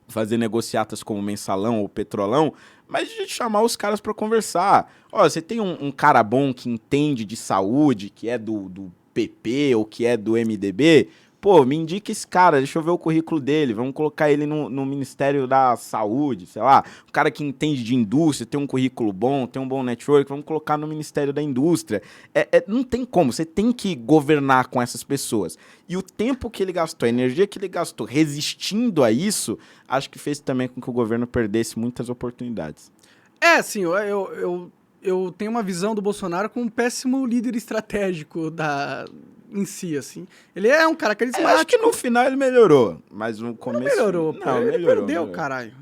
fazer negociatas como Mensalão ou Petrolão, mas de chamar os caras para conversar. Ó, você tem um cara bom que entende de saúde, que é do PP ou que é do MDB, pô, me indica esse cara, deixa eu ver o currículo dele, vamos colocar ele no Ministério da Saúde, sei lá. Um cara que entende de indústria, tem um currículo bom, tem um bom network, vamos colocar no Ministério da Indústria. Não tem como, você tem que governar com essas pessoas. E o tempo que ele gastou, a energia que ele gastou resistindo a isso, acho que fez também com que o governo perdesse muitas oportunidades. Sim, eu tenho uma visão do Bolsonaro como um péssimo líder estratégico em si, assim. Ele é um cara carismático. Acho que no final ele melhorou, mas no começo... Não melhorou, pô. Ele perdeu, caralho.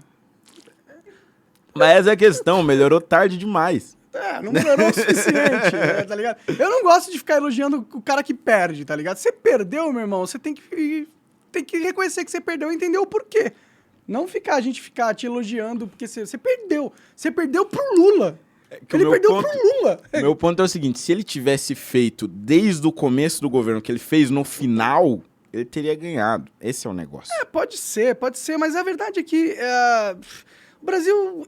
Mas essa é a questão, melhorou tarde demais. Não melhorou o suficiente, tá ligado? Eu não gosto de ficar elogiando o cara que perde, tá ligado? Você perdeu, meu irmão, você tem que reconhecer que você perdeu e entender o porquê. Não a gente ficar te elogiando porque você perdeu. Você perdeu pro Lula. Ele perdeu pro Lula. Meu ponto é o seguinte, se ele tivesse feito desde o começo do governo que ele fez no final, ele teria ganhado. Esse é o negócio. Pode ser, mas a verdade é que o Brasil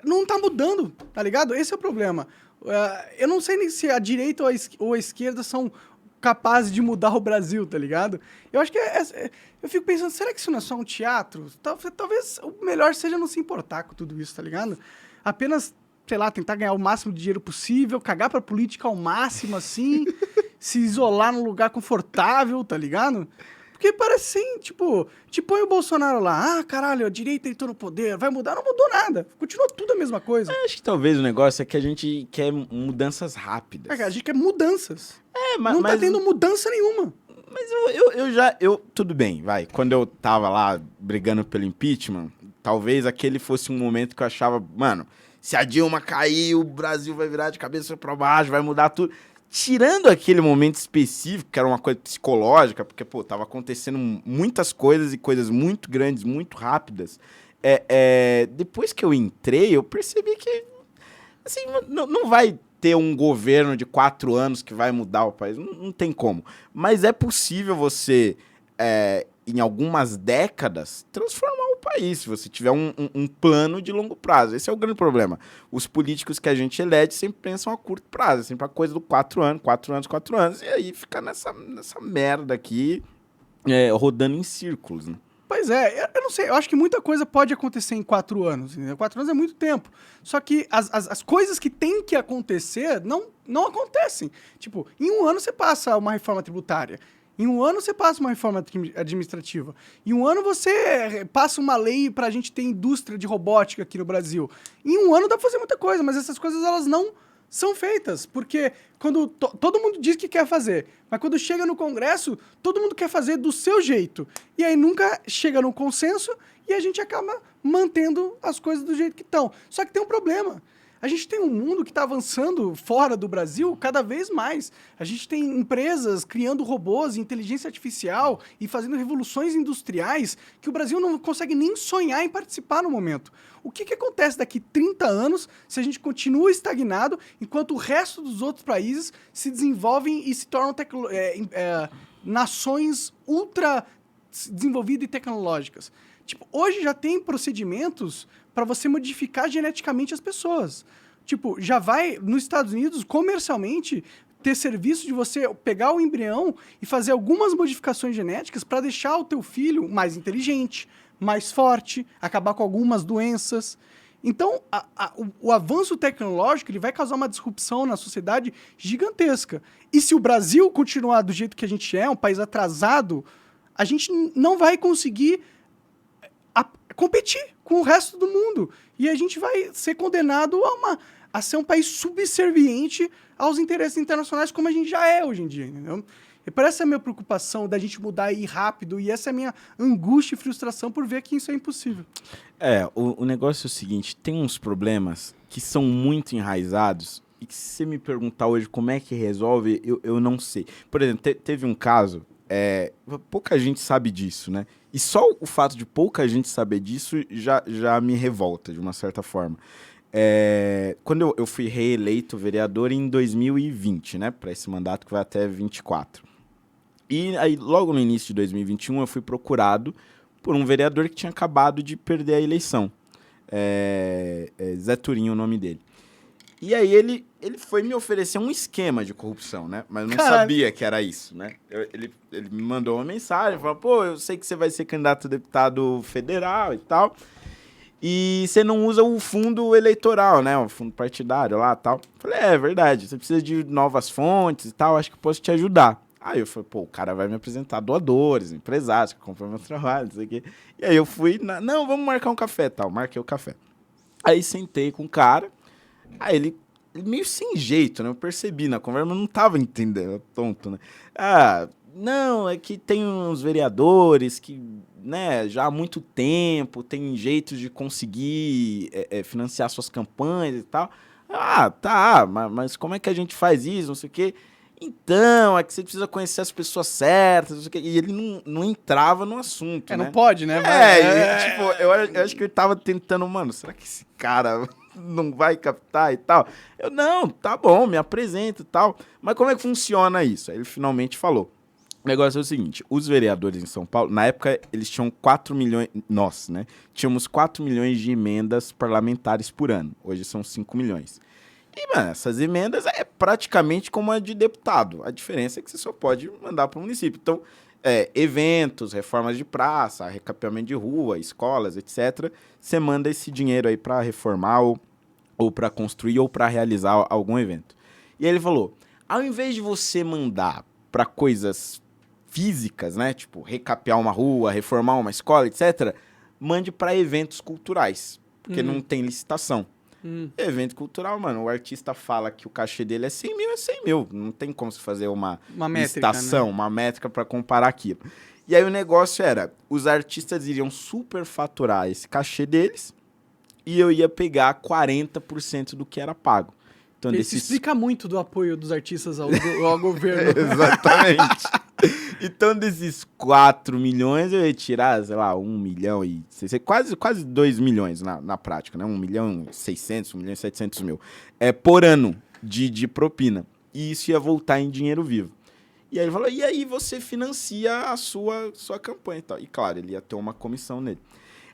não tá mudando, tá ligado? Esse é o problema. Eu não sei nem se a direita ou a esquerda são capazes de mudar o Brasil, tá ligado? Eu acho que eu fico pensando, será que isso não é só um teatro? Talvez o melhor seja não se importar com tudo isso, tá ligado? Apenas, sei lá, tentar ganhar o máximo de dinheiro possível, cagar pra política ao máximo, assim, se isolar num lugar confortável, tá ligado? Porque parece assim, tipo, te põe o Bolsonaro lá, caralho, a direita entrou no poder, vai mudar? Não mudou nada, continua tudo a mesma coisa. Acho que talvez o negócio é que a gente quer mudanças rápidas. A gente quer mudanças. Não tá tendo mudança nenhuma. Mas tudo bem, vai, quando eu tava lá brigando pelo impeachment, talvez aquele fosse um momento que eu achava, mano, se a Dilma cair, o Brasil vai virar de cabeça pra baixo, vai mudar tudo. Tirando aquele momento específico, que era uma coisa psicológica, porque, pô, tava acontecendo muitas coisas e coisas muito grandes, muito rápidas. Depois que eu entrei, eu percebi que, assim, não vai ter um governo de 4 anos que vai mudar o país. Não tem como. Mas é possível você, em algumas décadas, transformar o país, se você tiver um plano de longo prazo. Esse é o grande problema. Os políticos que a gente elege sempre pensam a curto prazo, sempre a coisa do 4 anos, e aí fica nessa merda aqui, rodando em círculos, né? Pois eu não sei, eu acho que muita coisa pode acontecer em 4 anos, entendeu? 4 anos é muito tempo. Só que as coisas que tem que acontecer não acontecem. Tipo, em 1 ano você passa uma reforma tributária. Em 1 ano você passa uma reforma administrativa. Em 1 ano você passa uma lei pra gente ter indústria de robótica aqui no Brasil. Em 1 ano dá pra fazer muita coisa, mas essas coisas elas não são feitas. Porque quando todo mundo diz que quer fazer, mas quando chega no Congresso, todo mundo quer fazer do seu jeito. E aí nunca chega no consenso e a gente acaba mantendo as coisas do jeito que estão. Só que tem um problema. A gente tem um mundo que está avançando fora do Brasil cada vez mais. A gente tem empresas criando robôs, inteligência artificial e fazendo revoluções industriais que o Brasil não consegue nem sonhar em participar no momento. O que acontece daqui 30 anos se a gente continua estagnado enquanto o resto dos outros países se desenvolvem e se tornam nações ultra desenvolvidas e tecnológicas? Tipo, hoje já tem procedimentos para você modificar geneticamente as pessoas. Tipo, já vai, nos Estados Unidos, comercialmente, ter serviço de você pegar o embrião e fazer algumas modificações genéticas para deixar o teu filho mais inteligente, mais forte, acabar com algumas doenças. Então, o avanço tecnológico ele vai causar uma disrupção na sociedade gigantesca. E se o Brasil continuar do jeito que a gente é, um país atrasado, a gente não vai conseguir competir com o resto do mundo. E a gente vai ser condenado a ser um país subserviente aos interesses internacionais, como a gente já é hoje em dia, entendeu? E por essa é a minha preocupação da gente mudar e ir rápido, e essa é a minha angústia e frustração por ver que isso é impossível. O negócio é o seguinte, tem uns problemas que são muito enraizados e que se você me perguntar hoje como é que resolve, eu não sei. Por exemplo, teve um caso, pouca gente sabe disso, né? E só o fato de pouca gente saber disso já me revolta, de uma certa forma. Quando eu fui reeleito vereador em 2020, né? Para esse mandato que vai até 24. E aí, logo no início de 2021, eu fui procurado por um vereador que tinha acabado de perder a eleição. Zé Turinho, o nome dele. E aí ele foi me oferecer um esquema de corrupção, né? Mas eu não sabia que era isso, né? Ele me mandou uma mensagem, falou, pô, eu sei que você vai ser candidato a deputado federal e tal, e você não usa o fundo eleitoral, né? O fundo partidário lá e tal. Falei, é verdade, você precisa de novas fontes e tal, acho que posso te ajudar. Aí eu falei, pô, o cara vai me apresentar doadores, empresários que compram meu trabalho, não sei o quê. E aí eu fui, não, vamos marcar um café e tal, marquei o café. Aí sentei com o cara, aí ele meio sem jeito, né? Eu percebi na conversa, mas não tava entendendo, tonto, né? Não, é que tem uns vereadores que, né, já há muito tempo tem jeitos de conseguir financiar suas campanhas e tal. Tá, mas como é que a gente faz isso, não sei o quê? Então, é que você precisa conhecer as pessoas certas, não sei o quê. E ele não entrava no assunto, né? Não pode, né? Tipo, eu acho que ele tava tentando, mano, será que esse cara não vai captar e tal? Eu, não, tá bom, me apresenta e tal. Mas como é que funciona isso? Aí ele finalmente falou. O negócio é o seguinte, os vereadores em São Paulo, na época eles tinham 4 milhões, nós, né? Tínhamos 4 milhões de emendas parlamentares por ano. Hoje são 5 milhões. E, mano, essas emendas é praticamente como a de deputado. A diferença é que você só pode mandar para o município. Então, eventos, reformas de praça, recapeamento de rua, escolas, etc. Você manda esse dinheiro aí para reformar ou para construir ou para realizar algum evento. E aí ele falou, ao invés de você mandar para coisas físicas, né? Tipo, recapear uma rua, reformar uma escola, etc. Mande para eventos culturais, porque não tem licitação. Evento cultural, mano, o artista fala que o cachê dele é 100 mil, é 100 mil. Não tem como se fazer uma licitação, né? Uma métrica para comparar aquilo. E aí o negócio era, os artistas iriam superfaturar esse cachê deles e eu ia pegar 40% do que era pago. Então, isso explica muito do apoio dos artistas ao governo. Exatamente. Então, desses 4 milhões, eu ia tirar, sei lá, 1 milhão e... Quase 2 milhões na prática, né? 1 milhão e 600, 1 milhão e 700 mil. Por ano de propina. E isso ia voltar em dinheiro vivo. E aí ele falou, e aí você financia a sua campanha e tal. E claro, ele ia ter uma comissão nele.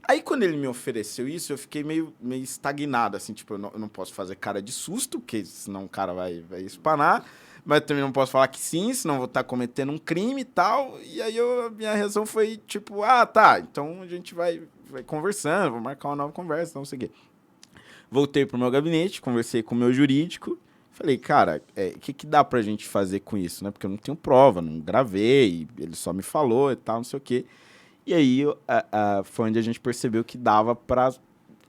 Aí, quando ele me ofereceu isso, eu fiquei meio estagnado, assim, tipo, eu não posso fazer cara de susto, porque senão o cara vai espanar, mas também não posso falar que sim, senão vou estar cometendo um crime e tal. E aí, a minha reação foi, tipo, tá, então a gente vai conversando, vou marcar uma nova conversa, não sei o quê. Voltei pro meu gabinete, conversei com o meu jurídico, falei, cara, o que dá pra gente fazer com isso, né? Porque eu não tenho prova, não gravei, ele só me falou e tal, não sei o quê. E aí foi onde a gente percebeu que dava para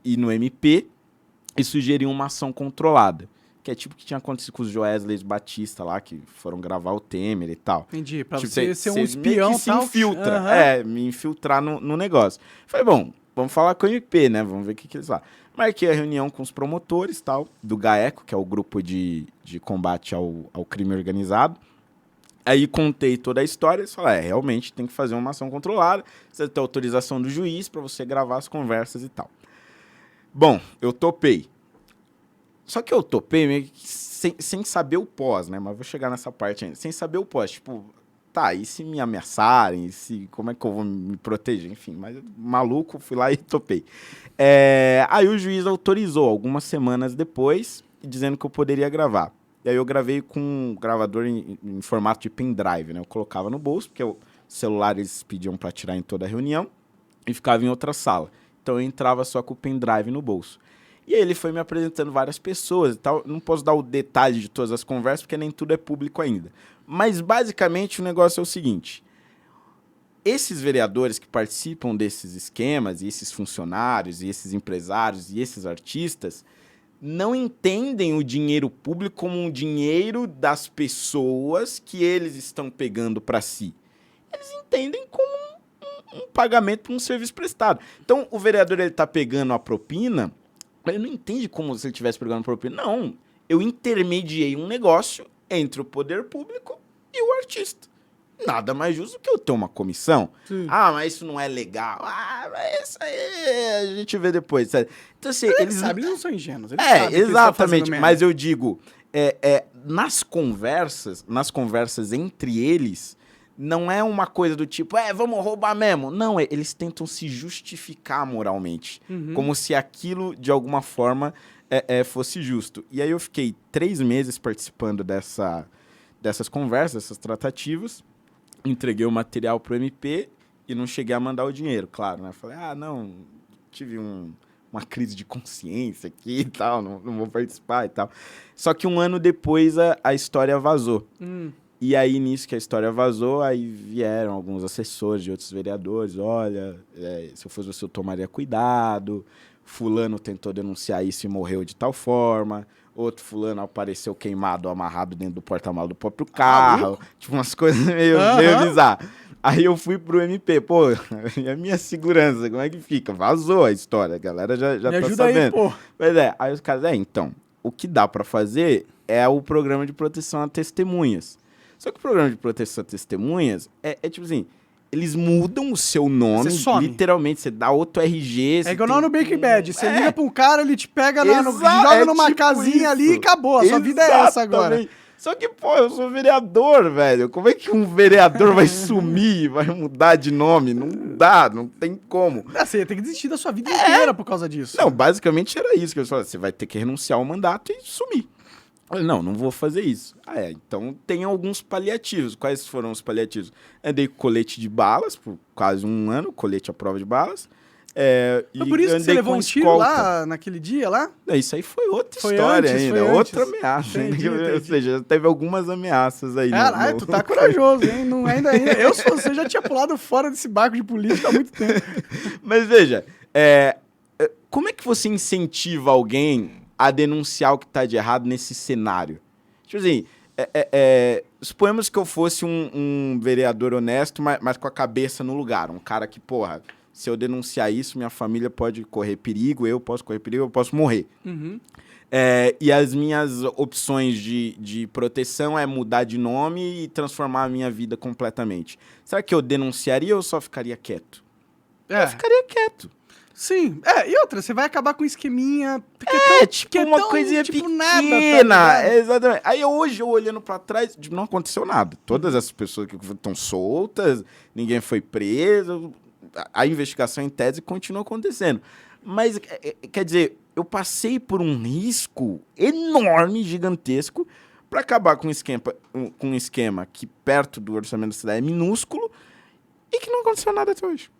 ir no MP e sugerir uma ação controlada. Que é tipo o que tinha acontecido com os Joesley Batista lá, que foram gravar o Temer e tal. Entendi, pra tipo, você ser um espião e tal. Se infiltra, me infiltrar no negócio. Falei, bom, vamos falar com o MP, né? Vamos ver o que eles falam. Marquei a reunião com os promotores, tal, do GAECO, que é o grupo de combate ao crime organizado. Aí contei toda a história e falei, realmente tem que fazer uma ação controlada, você tem autorização do juiz para você gravar as conversas e tal. Bom, eu topei. Só que eu topei meio que sem saber o pós, né? Mas vou chegar nessa parte ainda. Sem saber o pós, tipo, tá, e se me ameaçarem? Como é que eu vou me proteger? Enfim, mas maluco, fui lá e topei. Aí o juiz autorizou, algumas semanas depois, dizendo que eu poderia gravar. E aí eu gravei com um gravador em formato de pendrive, né? Eu colocava no bolso, porque o celular eles pediam para tirar em toda a reunião, e ficava em outra sala. Então eu entrava só com o pendrive no bolso. E aí ele foi me apresentando várias pessoas e tal. Não posso dar o detalhe de todas as conversas, porque nem tudo é público ainda. Mas, basicamente, o negócio é o seguinte. Esses vereadores que participam desses esquemas, e esses funcionários, e esses empresários, e esses artistas, não entendem o dinheiro público como um dinheiro das pessoas que eles estão pegando para si. Eles entendem como um pagamento por um serviço prestado. Então, o vereador ele está pegando a propina... Ele não entende como se ele estivesse pegando propina. Não, eu intermediei um negócio entre o poder público e o artista. Nada mais justo que eu ter uma comissão. Sim. Ah, mas isso não é legal. Ah, mas isso aí a gente vê depois. Sabe? Então, assim, eles não são ingênuos. Eles sabem exatamente. Mas eu digo, nas conversas entre eles, não é uma coisa do tipo, vamos roubar mesmo. Não, eles tentam se justificar moralmente. Como se aquilo, de alguma forma, fosse justo. E aí eu fiquei 3 meses participando dessas conversas, dessas tratativas. Entreguei o material pro MP e não cheguei a mandar o dinheiro, claro, né? Falei, não, tive uma crise de consciência aqui e tal, não vou participar e tal. Só que 1 ano depois a história vazou. E aí, nisso que a história vazou, aí vieram alguns assessores de outros vereadores, olha, se eu fosse você, eu tomaria cuidado, fulano tentou denunciar isso e morreu de tal forma, outro fulano apareceu queimado, amarrado dentro do porta-malas do próprio carro, tipo umas coisas meio bizarras. Aí eu fui pro MP, pô, e a minha segurança, como é que fica? Vazou a história, a galera já tá sabendo. Aí, pô. Mas aí os caras, então, o que dá pra fazer é o programa de proteção a testemunhas. Só que o programa de proteção a testemunhas é tipo assim, eles mudam o seu nome, literalmente, você dá outro RG... É igual no Breaking Bad, você liga pra um cara, ele te pega, joga numa tipo casinha isso. Ali e acabou, a sua vida é essa agora. Só que, pô, eu sou vereador, velho, como é que um vereador vai sumir, vai mudar de nome? Não dá, não tem como. Você tem que desistir da sua vida inteira por causa disso. Não, basicamente era isso que eu falei, você vai ter que renunciar ao mandato e sumir. Não vou fazer isso. Então tem alguns paliativos. Quais foram os paliativos? Andei com colete de balas por quase 1 ano, colete à prova de balas. Foi por isso que você levou um tiro lá, naquele dia lá? Isso aí foi outra história ainda, outra ameaça. Entendi. Ou seja, teve algumas ameaças aí. Caralho, tu tá corajoso, hein? Não, ainda. Eu, se você, já tinha pulado fora desse barco de política há muito tempo. Mas veja, como é que você incentiva alguém a denunciar o que tá de errado nesse cenário? Tipo assim, suponhamos que eu fosse um vereador honesto, mas com a cabeça no lugar. Um cara que, porra, se eu denunciar isso, minha família pode correr perigo, eu posso correr perigo, eu posso morrer. E as minhas opções de proteção é mudar de nome e transformar a minha vida completamente. Será que eu denunciaria ou só ficaria quieto? Eu ficaria quieto. Sim, e outra, você vai acabar com um esqueminha... uma coisinha pequena. Nada, exatamente. Aí hoje, eu olhando pra trás, não aconteceu nada. Todas essas pessoas que estão soltas, ninguém foi preso, a investigação em tese continua acontecendo. Mas, quer dizer, eu passei por um risco enorme, gigantesco, para acabar com um esquema que perto do orçamento da cidade é minúsculo e que não aconteceu nada até hoje.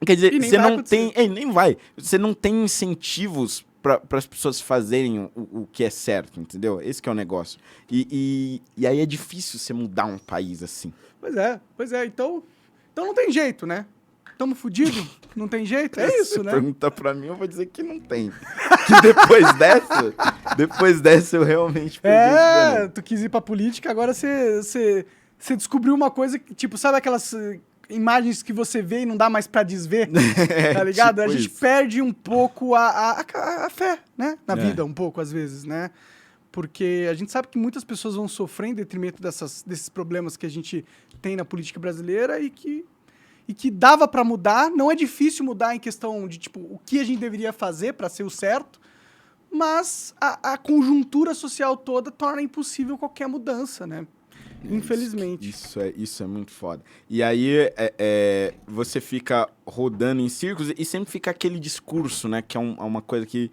Quer dizer, você não tem... nem vai. Você não tem incentivos para as pessoas fazerem o que é certo, entendeu? Esse que é o negócio. E aí é difícil você mudar um país assim. Pois é. Então não tem jeito, né? Tamo fudido? Não tem jeito? É isso, né? Pergunta pra mim, eu vou dizer que não tem. Que depois dessa eu realmente... Tu quis ir pra política, agora você descobriu uma coisa que, tipo, sabe imagens que você vê e não dá mais pra desver, tá ligado? Tipo a gente isso. perde um pouco a fé, né? Na vida, um pouco, às vezes, né? Porque a gente sabe que muitas pessoas vão sofrer em detrimento desses problemas que a gente tem na política brasileira e que dava pra mudar. Não é difícil mudar em questão de, tipo, o que a gente deveria fazer pra ser o certo, mas a conjuntura social toda torna impossível qualquer mudança, né? Infelizmente. Isso é muito foda. E aí você fica rodando em círculos e sempre fica aquele discurso, né? Que é uma coisa que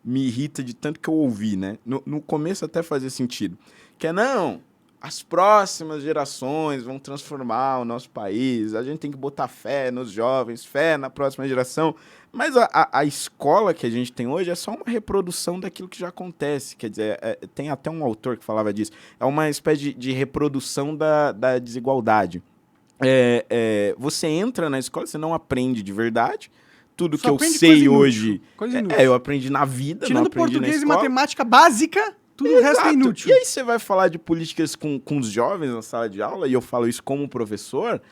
me irrita de tanto que eu ouvi, né? No começo até fazia sentido. Que não, as próximas gerações vão transformar o nosso país, a gente tem que botar fé nos jovens, fé na próxima geração. Mas a escola que a gente tem hoje é só uma reprodução daquilo que já acontece. Quer dizer, tem até um autor que falava disso. É uma espécie de reprodução da desigualdade. Você entra na escola, você não aprende de verdade. Tudo Só que eu aprende sei hoje, coisa inútil. eu aprendi na vida, não Tirando aprendi na português e escola. matemática básica, tudo o resto é inútil. E aí você vai falar de políticas com os jovens na sala de aula, e eu falo isso como professor,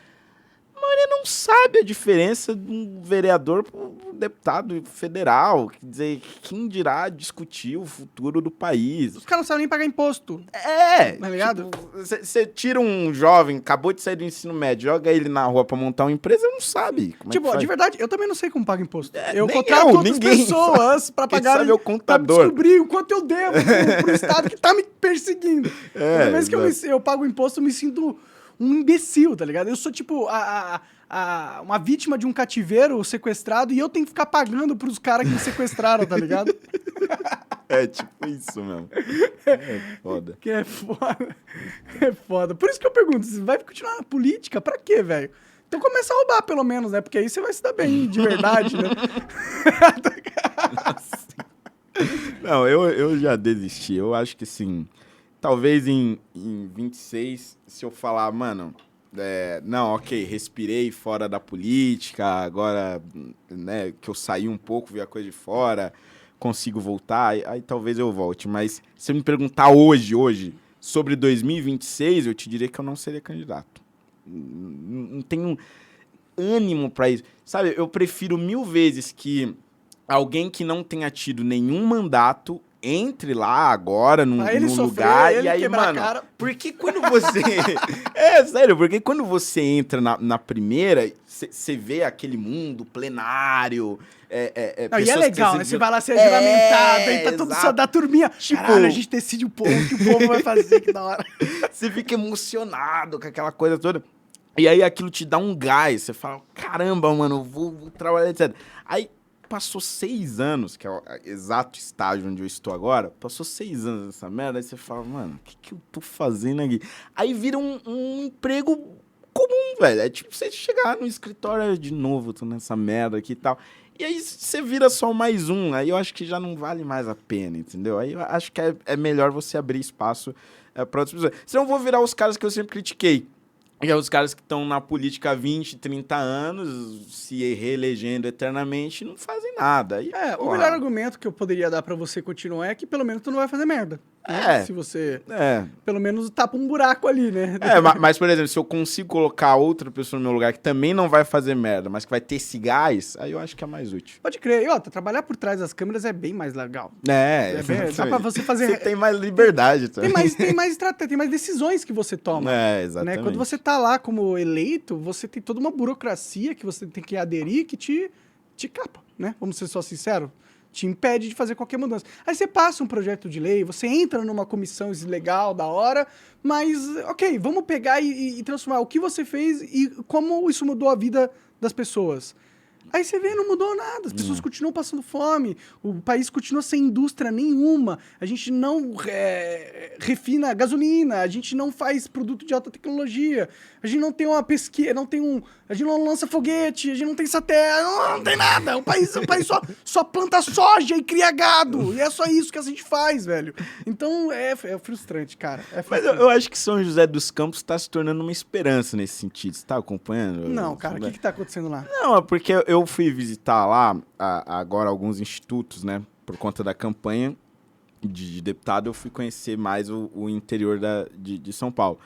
ele não sabe a diferença de um vereador para um deputado federal. Quer dizer, quem dirá discutir o futuro do país? Os caras não sabem nem pagar imposto. Tá ligado? Você tira um jovem, acabou de sair do ensino médio, joga ele na rua para montar uma empresa, ele não sabe. De verdade, eu também não sei como paga imposto. Eu nem contrato eu, outras ninguém pessoas pra Quem pagar. sabe é o Pra contador. descobrir o quanto eu devo pro Estado que tá me perseguindo. Toda vez que exato. eu pago imposto, eu me sinto um imbecil, tá ligado? Eu sou tipo uma vítima de um cativeiro sequestrado e eu tenho que ficar pagando pros caras que me sequestraram, tá ligado? É tipo isso mesmo. É foda. Que é foda. É foda. Por isso que eu pergunto, você vai continuar na política? Pra quê, velho? Então começa a roubar, pelo menos, né? Porque aí você vai se dar bem, de verdade, né? Não, eu já desisti. Eu acho que, sim, talvez em 26, se eu falar, mano, não, ok, respirei fora da política, agora, né, que eu saí um pouco, vi a coisa de fora, consigo voltar, aí talvez eu volte. Mas se eu me perguntar hoje, sobre 2026, eu te diria que eu não seria candidato. Não tenho ânimo pra isso. Sabe, eu prefiro 1000 vezes que alguém que não tenha tido nenhum mandato entre lá agora num lugar e aí, mano, porque quando você sério, porque quando você entra na primeira, você vê aquele mundo plenário, não, e é legal, né? Você vai lá ser juramentado, aí tá todo só da turminha. Tipo, caralho, a gente decide o que o povo vai fazer, que da hora. Você fica emocionado com aquela coisa toda. E aí aquilo te dá um gás, você fala, caramba, mano, eu vou trabalhar, etc. Aí passou 6 anos, que é o exato estágio onde eu estou agora, passou 6 anos nessa merda, aí você fala, mano, o que eu tô fazendo aqui? Aí vira um emprego comum, velho. É tipo você chegar no escritório de novo, tô nessa merda aqui e tal. E aí você vira só mais um, aí eu acho que já não vale mais a pena, entendeu? Aí eu acho que é melhor você abrir espaço para outras pessoas. Senão eu vou virar os caras que eu sempre critiquei. Que é os caras que estão na política há 20, 30 anos, se reelegendo eternamente, não fazem nada. Aí, o melhor argumento que eu poderia dar pra você continuar é que pelo menos tu não vai fazer merda. Se você, pelo menos, tapa um buraco ali, né? Mas, por exemplo, se eu consigo colocar outra pessoa no meu lugar que também não vai fazer merda, mas que vai ter esse gás, aí eu acho que é mais útil. Pode crer. E, trabalhar por trás das câmeras é bem mais legal. Dá pra você fazer... Você tem mais liberdade também. Tem mais decisões que você toma. Exatamente. Né? Quando você tá lá como eleito, você tem toda uma burocracia que você tem que aderir que te capa, né? Vamos ser só sinceros. Te impede de fazer qualquer mudança. Aí você passa um projeto de lei, você entra numa comissão legal, da hora, mas, ok, vamos pegar e transformar o que você fez e como isso mudou a vida das pessoas. Aí você vê, não mudou nada, as pessoas continuam passando fome, o país continua sem indústria nenhuma, a gente não refina gasolina, a gente não faz produto de alta tecnologia, a gente não tem uma pesquisa, a gente não lança foguete, a gente não tem satélite, não tem nada, o país só planta soja e cria gado, e é só isso que a gente faz, velho. Então é frustrante, cara. Mas eu acho que São José dos Campos está se tornando uma esperança nesse sentido, você tá acompanhando? Não, cara, o que tá acontecendo lá? Não, é porque eu fui visitar lá agora alguns institutos, né? Por conta da campanha de deputado, eu fui conhecer mais o interior de São Paulo.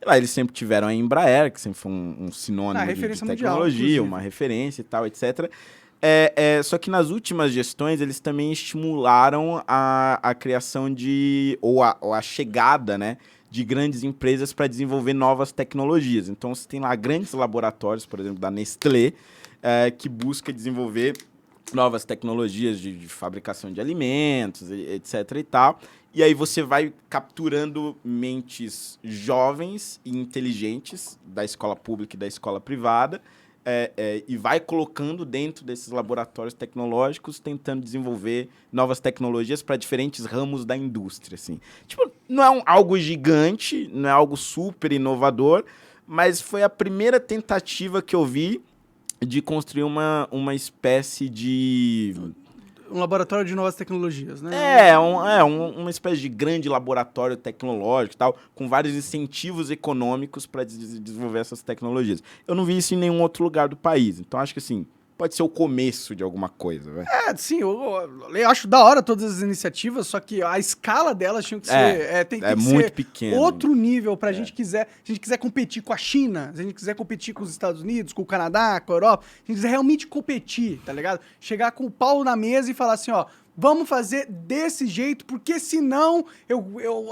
lá, eles sempre tiveram a Embraer, que sempre foi um sinônimo de tecnologia, mundial, uma referência e tal, etc. Só que nas últimas gestões, eles também estimularam a criação ou a chegada, né, de grandes empresas para desenvolver novas tecnologias. Então, você tem lá grandes laboratórios, por exemplo, da Nestlé, que busca desenvolver novas tecnologias de fabricação de alimentos, etc. e tal. E aí você vai capturando mentes jovens e inteligentes da escola pública e da escola privada, e vai colocando dentro desses laboratórios tecnológicos, tentando desenvolver novas tecnologias para diferentes ramos da indústria, assim. Tipo, não é algo gigante, não é algo super inovador, mas foi a primeira tentativa que eu vi de construir uma espécie de... Um laboratório de novas tecnologias, né? Uma espécie de grande laboratório tecnológico e tal, com vários incentivos econômicos para desenvolver essas tecnologias. Eu não vi isso em nenhum outro lugar do país, então acho que assim, pode ser o começo de alguma coisa, velho. Sim, eu acho da hora todas as iniciativas, só que a escala delas tinha que ser... tem que muito ser pequeno. Outro nível pra gente quiser... Se a gente quiser competir com a China, se a gente quiser competir com os Estados Unidos, com o Canadá, com a Europa, se a gente quiser realmente competir, tá ligado? Chegar com o pau na mesa e falar assim, ó, vamos fazer desse jeito, porque senão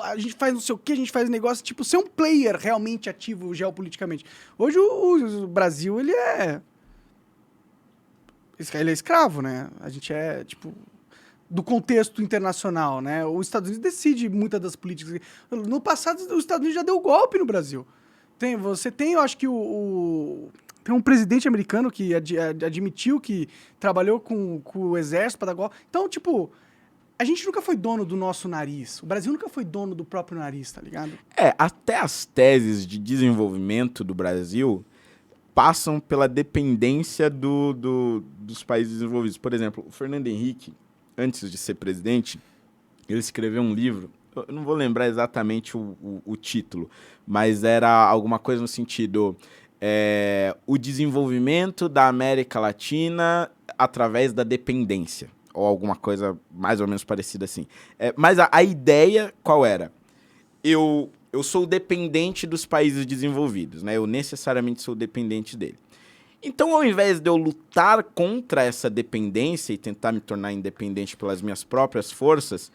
a gente faz não sei o que, a gente faz negócio, tipo, ser um player realmente ativo geopoliticamente. Hoje o Brasil, ele é escravo, né? A gente é, tipo, do contexto internacional, né? Os Estados Unidos decide muitas das políticas. No passado, os Estados Unidos já deu golpe no Brasil. Eu acho que tem um presidente americano que admitiu que trabalhou com o exército para dar golpe. Então, tipo, a gente nunca foi dono do nosso nariz. O Brasil nunca foi dono do próprio nariz, tá ligado? Até as teses de desenvolvimento do Brasil passam pela dependência dos países desenvolvidos. Por exemplo, o Fernando Henrique, antes de ser presidente, ele escreveu um livro, eu não vou lembrar exatamente o título, mas era alguma coisa no sentido... o desenvolvimento da América Latina através da dependência, ou alguma coisa mais ou menos parecida assim. Mas a ideia qual era? Eu sou dependente dos países desenvolvidos, né? Eu necessariamente sou dependente dele. Então, ao invés de eu lutar contra essa dependência e tentar me tornar independente pelas minhas próprias forças,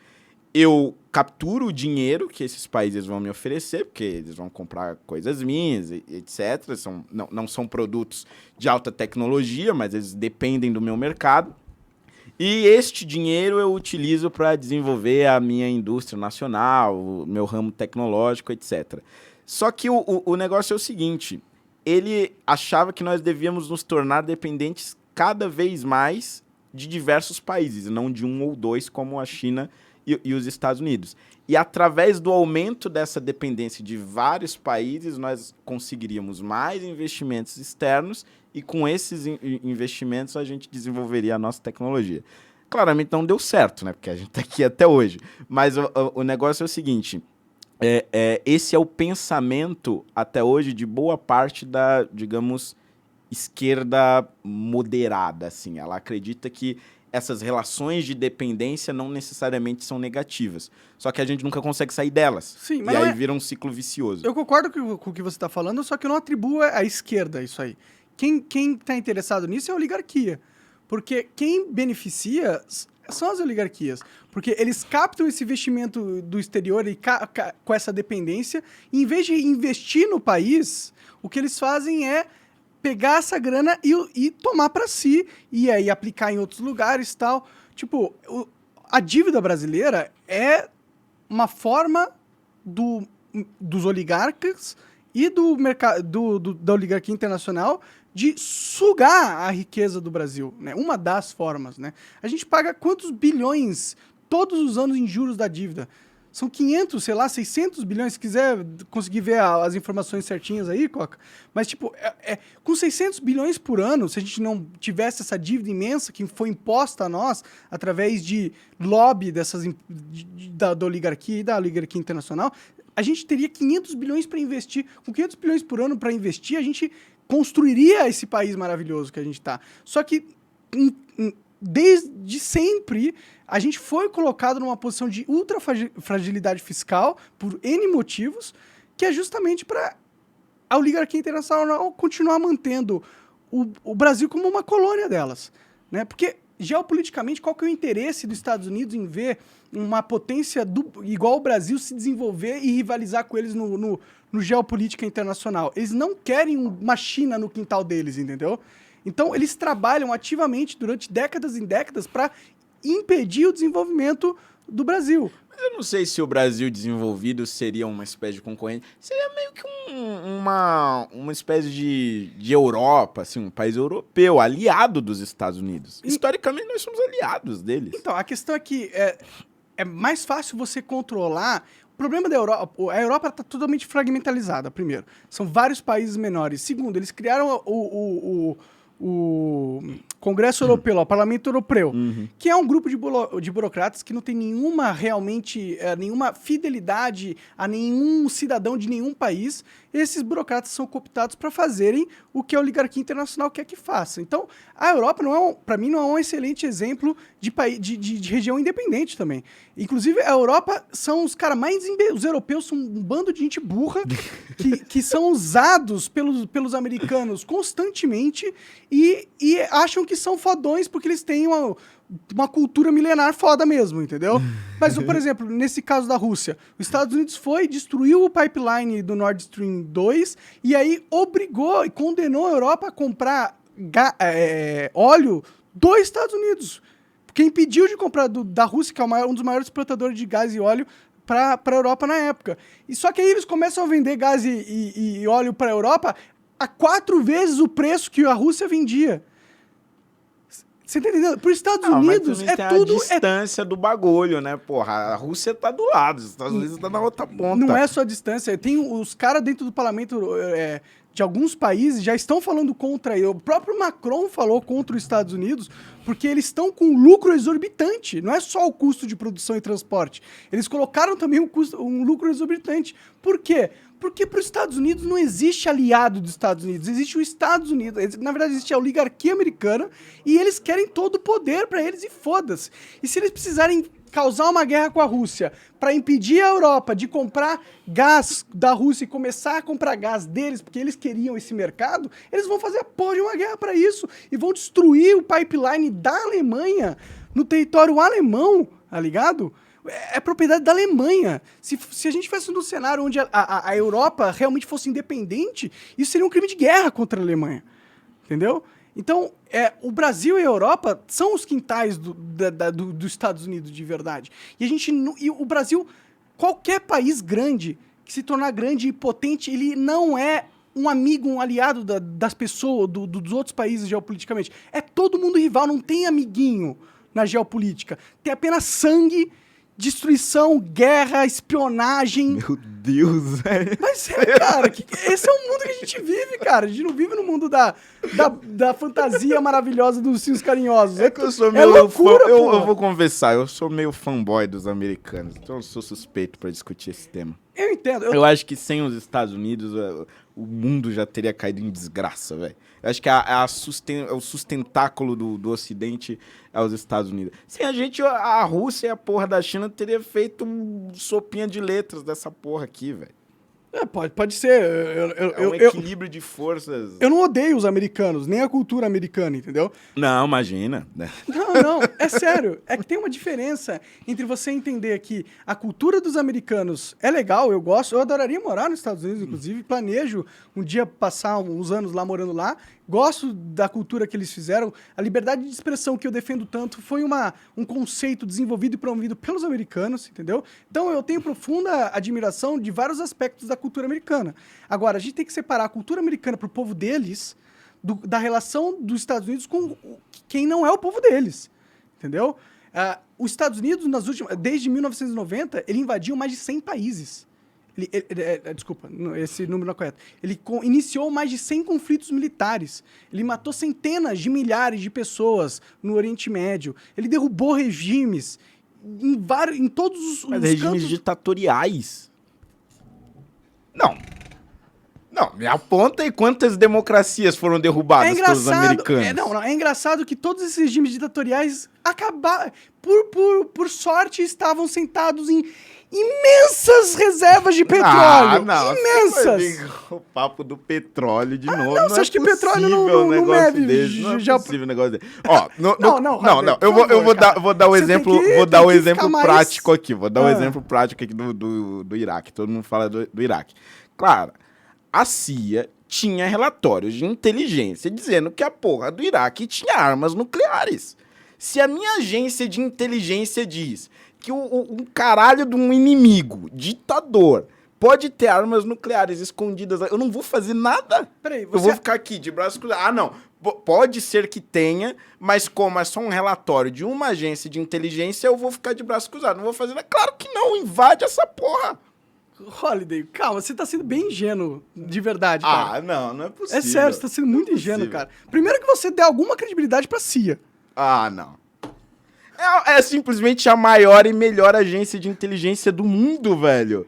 eu capturo o dinheiro que esses países vão me oferecer, porque eles vão comprar coisas minhas, etc. Não são produtos de alta tecnologia, mas eles dependem do meu mercado. E este dinheiro eu utilizo para desenvolver a minha indústria nacional, o meu ramo tecnológico, etc. Só que o negócio é o seguinte, ele achava que nós devíamos nos tornar dependentes cada vez mais de diversos países, não de um ou dois, como a China e os Estados Unidos. E através do aumento dessa dependência de vários países, nós conseguiríamos mais investimentos externos e com esses investimentos a gente desenvolveria a nossa tecnologia. Claramente não deu certo, né? Porque a gente está aqui até hoje. Mas o negócio é o seguinte, esse é o pensamento até hoje de boa parte da, digamos, esquerda moderada, assim. Ela acredita que essas relações de dependência não necessariamente são negativas. Só que a gente nunca consegue sair delas. Sim, mas e aí vira um ciclo vicioso. Eu concordo com o que você está falando, só que eu não atribuo à esquerda isso aí. Quem está interessado nisso é a oligarquia. Porque quem beneficia são as oligarquias. Porque eles captam esse investimento do exterior e com essa dependência, e em vez de investir no país, o que eles fazem é pegar essa grana e tomar para si, e aí aplicar em outros lugares e tal. Tipo, a dívida brasileira é uma forma dos oligarcas e da oligarquia internacional de sugar a riqueza do Brasil, né? Uma das formas, né? A gente paga quantos bilhões todos os anos em juros da dívida? São 500, sei lá, 600 bilhões, se quiser conseguir ver as informações certinhas aí, Coca. Mas, tipo, com 600 bilhões por ano, se a gente não tivesse essa dívida imensa que foi imposta a nós através de lobby da oligarquia e da oligarquia internacional, a gente teria 500 bilhões para investir. Com 500 bilhões por ano para investir, a gente construiria esse país maravilhoso que a gente está. Só que, desde sempre, a gente foi colocado numa posição de ultra fragilidade fiscal por N motivos, que é justamente para a oligarquia internacional continuar mantendo o Brasil como uma colônia delas, né? Porque, geopoliticamente, qual que é o interesse dos Estados Unidos em ver uma potência igual ao Brasil se desenvolver e rivalizar com eles no geopolítica internacional? Eles não querem uma China no quintal deles, entendeu? Então, eles trabalham ativamente durante décadas e décadas para impedir o desenvolvimento do Brasil. Mas eu não sei se o Brasil desenvolvido seria uma espécie de concorrente. Seria meio que uma espécie de Europa, assim, um país europeu, aliado dos Estados Unidos. Historicamente, nós somos aliados deles. Então, a questão é que é mais fácil você controlar. O problema da Europa, a Europa está totalmente fragmentalizada, primeiro. São vários países menores. Segundo, eles criaram o Congresso Europeu, o Parlamento Europeu, que é um grupo de burocratas que não tem nenhuma fidelidade a nenhum cidadão de nenhum país. Esses burocratas são cooptados para fazerem o que a oligarquia internacional quer que faça. Então, a Europa, para mim, não é um excelente exemplo de região independente também. Inclusive, a Europa são os caras mais... Os europeus são um bando de gente burra que são usados pelos americanos constantemente e acham que são fodões porque eles têm uma cultura milenar foda mesmo, entendeu? Mas, por exemplo, nesse caso da Rússia, os Estados Unidos destruiu o pipeline do Nord Stream 2 e aí obrigou e condenou a Europa a comprar óleo dos Estados Unidos. Porque impediu de comprar da Rússia, que é um dos maiores exportadores de gás e óleo para a Europa na época. E só que aí eles começam a vender gás e óleo para a Europa a 4 vezes o preço que a Rússia vendia. Você tá entendendo? Para os Estados Unidos mas tem tudo... a distância do bagulho, né? Porra, a Rússia tá do lado, os Estados Unidos tá na outra ponta. Não é só a distância. Tem os caras dentro do parlamento de alguns países já estão falando contra ele. O próprio Macron falou contra os Estados Unidos porque eles estão com lucro exorbitante. Não é só o custo de produção e transporte. Eles colocaram também um lucro exorbitante. Por quê? Porque para os Estados Unidos não existe aliado dos Estados Unidos, existe os Estados Unidos, na verdade existe a oligarquia americana e eles querem todo o poder para eles e foda-se. E se eles precisarem causar uma guerra com a Rússia para impedir a Europa de comprar gás da Rússia e começar a comprar gás deles, porque eles queriam esse mercado, eles vão fazer a porra de uma guerra para isso e vão destruir o pipeline da Alemanha no território alemão, tá ligado? É propriedade da Alemanha. Se a gente fosse num cenário onde a Europa realmente fosse independente, isso seria um crime de guerra contra a Alemanha. Entendeu? Então, o Brasil e a Europa são os quintais dos Estados Unidos de verdade. E o Brasil, qualquer país grande que se tornar grande e potente, ele não é um amigo, um aliado das pessoas, dos outros países geopoliticamente. É todo mundo rival, não tem amiguinho na geopolítica. Tem apenas sangue, destruição, guerra, espionagem. Meu Deus, velho. Mas cara, esse é o mundo que a gente vive, cara. A gente não vive no mundo da fantasia maravilhosa dos Ursinhos Carinhosos. É que eu sou meio loucura, eu vou confessar, eu sou meio fanboy dos americanos, então eu sou suspeito pra discutir esse tema. Eu entendo. Eu acho que sem os Estados Unidos, o mundo já teria caído em desgraça, velho. Eu acho que o sustentáculo do Ocidente é os Estados Unidos. Sem a gente, a Rússia e a porra da China teria feito sopinha de letras dessa porra aqui, velho. Pode ser. Um equilíbrio de forças. Eu não odeio os americanos, nem a cultura americana, entendeu? Não, imagina. Não, é sério. É que tem uma diferença entre você entender que a cultura dos americanos é legal, eu gosto, eu adoraria morar nos Estados Unidos, inclusive, planejo um dia passar uns anos lá morando lá, gosto da cultura que eles fizeram, a liberdade de expressão que eu defendo tanto foi um conceito desenvolvido e promovido pelos americanos, entendeu? Então eu tenho profunda admiração de vários aspectos da cultura americana. Agora, a gente tem que separar a cultura americana pro povo deles da relação dos Estados Unidos com quem não é o povo deles, entendeu? Os Estados Unidos, desde 1990, ele invadiu mais de 100 países. Desculpa, esse número não é correto. Ele iniciou mais de 100 conflitos militares. Ele matou centenas de milhares de pessoas no Oriente Médio. Ele derrubou regimes em todos os regimes cantos. Ditatoriais. Não, me aponta aí quantas democracias foram derrubadas pelos americanos. É engraçado que todos esses regimes ditatoriais acabaram, por sorte, estavam sentados imensas reservas de petróleo. Imensas. O papo do petróleo de novo. Não, você acha que petróleo não meve desse. Não é possível um negócio desse. Ó, não. Eu vou dar o exemplo, prático aqui. Vou dar um exemplo prático aqui do Iraque. Todo mundo fala do Iraque. Claro, a CIA tinha relatórios de inteligência dizendo que a porra do Iraque tinha armas nucleares. Se a minha agência de inteligência diz que um caralho de um inimigo, ditador, pode ter armas nucleares escondidas, eu não vou fazer nada. Peraí, eu vou ficar aqui de braços cruzados. Ah, não. Pode ser que tenha, mas como é só um relatório de uma agência de inteligência, eu vou ficar de braços cruzados. Não vou fazer nada. Claro que não. Invade essa porra. Holiday, calma, você tá sendo bem ingênuo, de verdade, cara. Ah, não é possível. É sério, você tá sendo muito ingênuo, cara. Primeiro que você dê alguma credibilidade pra CIA. Ah, não. É simplesmente a maior e melhor agência de inteligência do mundo, velho.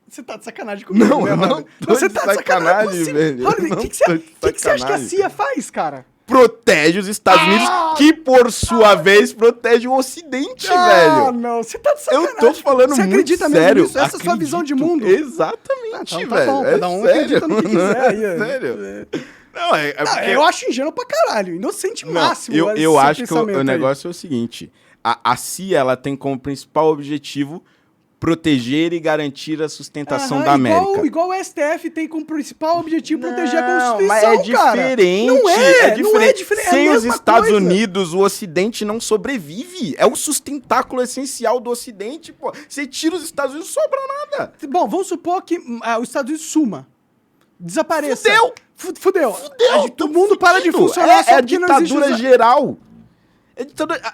Você tá de sacanagem comigo, não, né, não você tá de sacanagem, velho. O que você acha que a CIA faz, cara? Protege os Estados Unidos, que por sua vez protege o Ocidente, velho. Ah, não, você tá de sacanagem. Eu tô falando muito sério. Você acredita mesmo nisso? Essa é a sua visão de mundo? Exatamente, então, velho. Tá bom, cada um acredita no que quiser. Aí, sério. Não, porque... Eu acho ingênuo pra caralho. Inocente máximo. Eu acho que o negócio é o seguinte. A CIA, ela tem como principal objetivo proteger e garantir a sustentação da América. Igual o STF tem como principal objetivo proteger a Constituição, mas é diferente. Não é diferente. Sem os Estados Unidos, o Ocidente não sobrevive. É o sustentáculo essencial do Ocidente, pô. Você tira os Estados Unidos, não sobra nada. Bom, vamos supor que os Estados Unidos suma. Desapareça. Fudeu. O mundo para de funcionar só porque não existe... É a ditadura geral.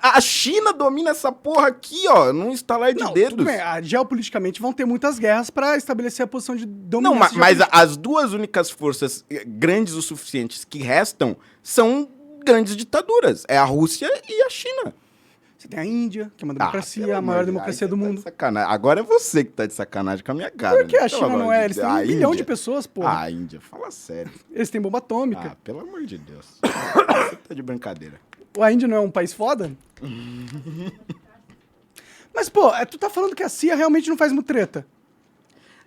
A China domina essa porra aqui, ó, num estalar de dedos. Tudo bem. Geopoliticamente vão ter muitas guerras pra estabelecer a posição de dominância. Não, mas as duas únicas forças grandes o suficientes que restam são grandes ditaduras. É a Rússia e a China. Você tem a Índia, que é uma democracia, a maior democracia do mundo. Sacanagem. Agora é você que tá de sacanagem com a minha cara. Por que a China não é? Eles têm 1 bilhão de pessoas, pô. A Índia, fala sério. Eles têm bomba atômica. Ah, pelo amor de Deus. Você tá de brincadeira. A Índia não é um país foda? Mas, pô, tu tá falando que a CIA realmente não faz mutreta?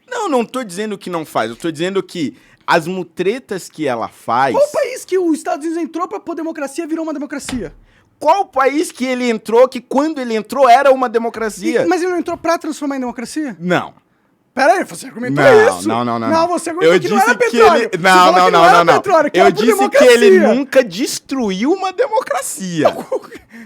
Não tô dizendo que não faz. Eu tô dizendo que as mutretas que ela faz... Qual país que os Estados Unidos entrou pra pôr democracia virou uma democracia? Qual país que ele entrou que quando ele entrou era uma democracia? Mas ele não entrou pra transformar em democracia? Não. Peraí, você argumentou isso. Não. Não, você argumentou que não era petróleo. Não. Eu disse que ele nunca destruiu uma democracia.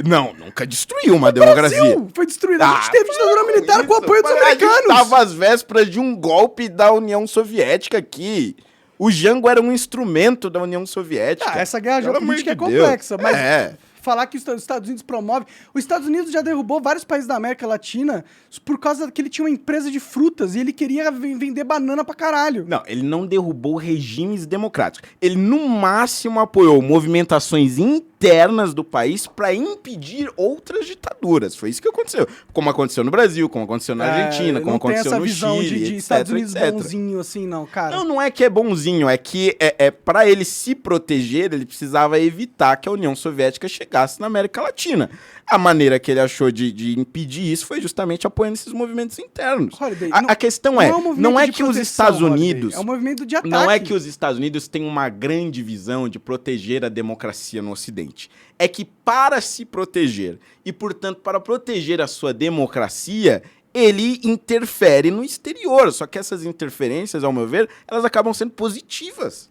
Não, nunca destruiu uma democracia. Brasil foi destruída. A gente teve ditadura militar com o apoio dos americanos. A gente tava às vésperas de um golpe da União Soviética aqui. O Jango era um instrumento da União Soviética. Essa guerra geopolítica é complexa, mas... Falar que os Estados Unidos promove... Os Estados Unidos já derrubou vários países da América Latina por causa que ele tinha uma empresa de frutas e ele queria vender banana pra caralho. Não, ele não derrubou regimes democráticos. Ele, no máximo, apoiou movimentações internas do país pra impedir outras ditaduras. Foi isso que aconteceu. Como aconteceu no Brasil, como aconteceu na Argentina, como aconteceu no Chile, não tem essa visão de Estados Unidos bonzinho assim, não, cara. Não é que é bonzinho, é que pra ele se proteger, ele precisava evitar que a União Soviética chegasse na América Latina. A maneira que ele achou de impedir isso foi justamente apoiando esses movimentos internos. Holiday, a questão não é que os Estados Unidos... É um movimento de ataque. Não é que os Estados Unidos têm uma grande visão de proteger a democracia no Ocidente. É que para se proteger e, portanto, para proteger a sua democracia, ele interfere no exterior. Só que essas interferências, ao meu ver, elas acabam sendo positivas.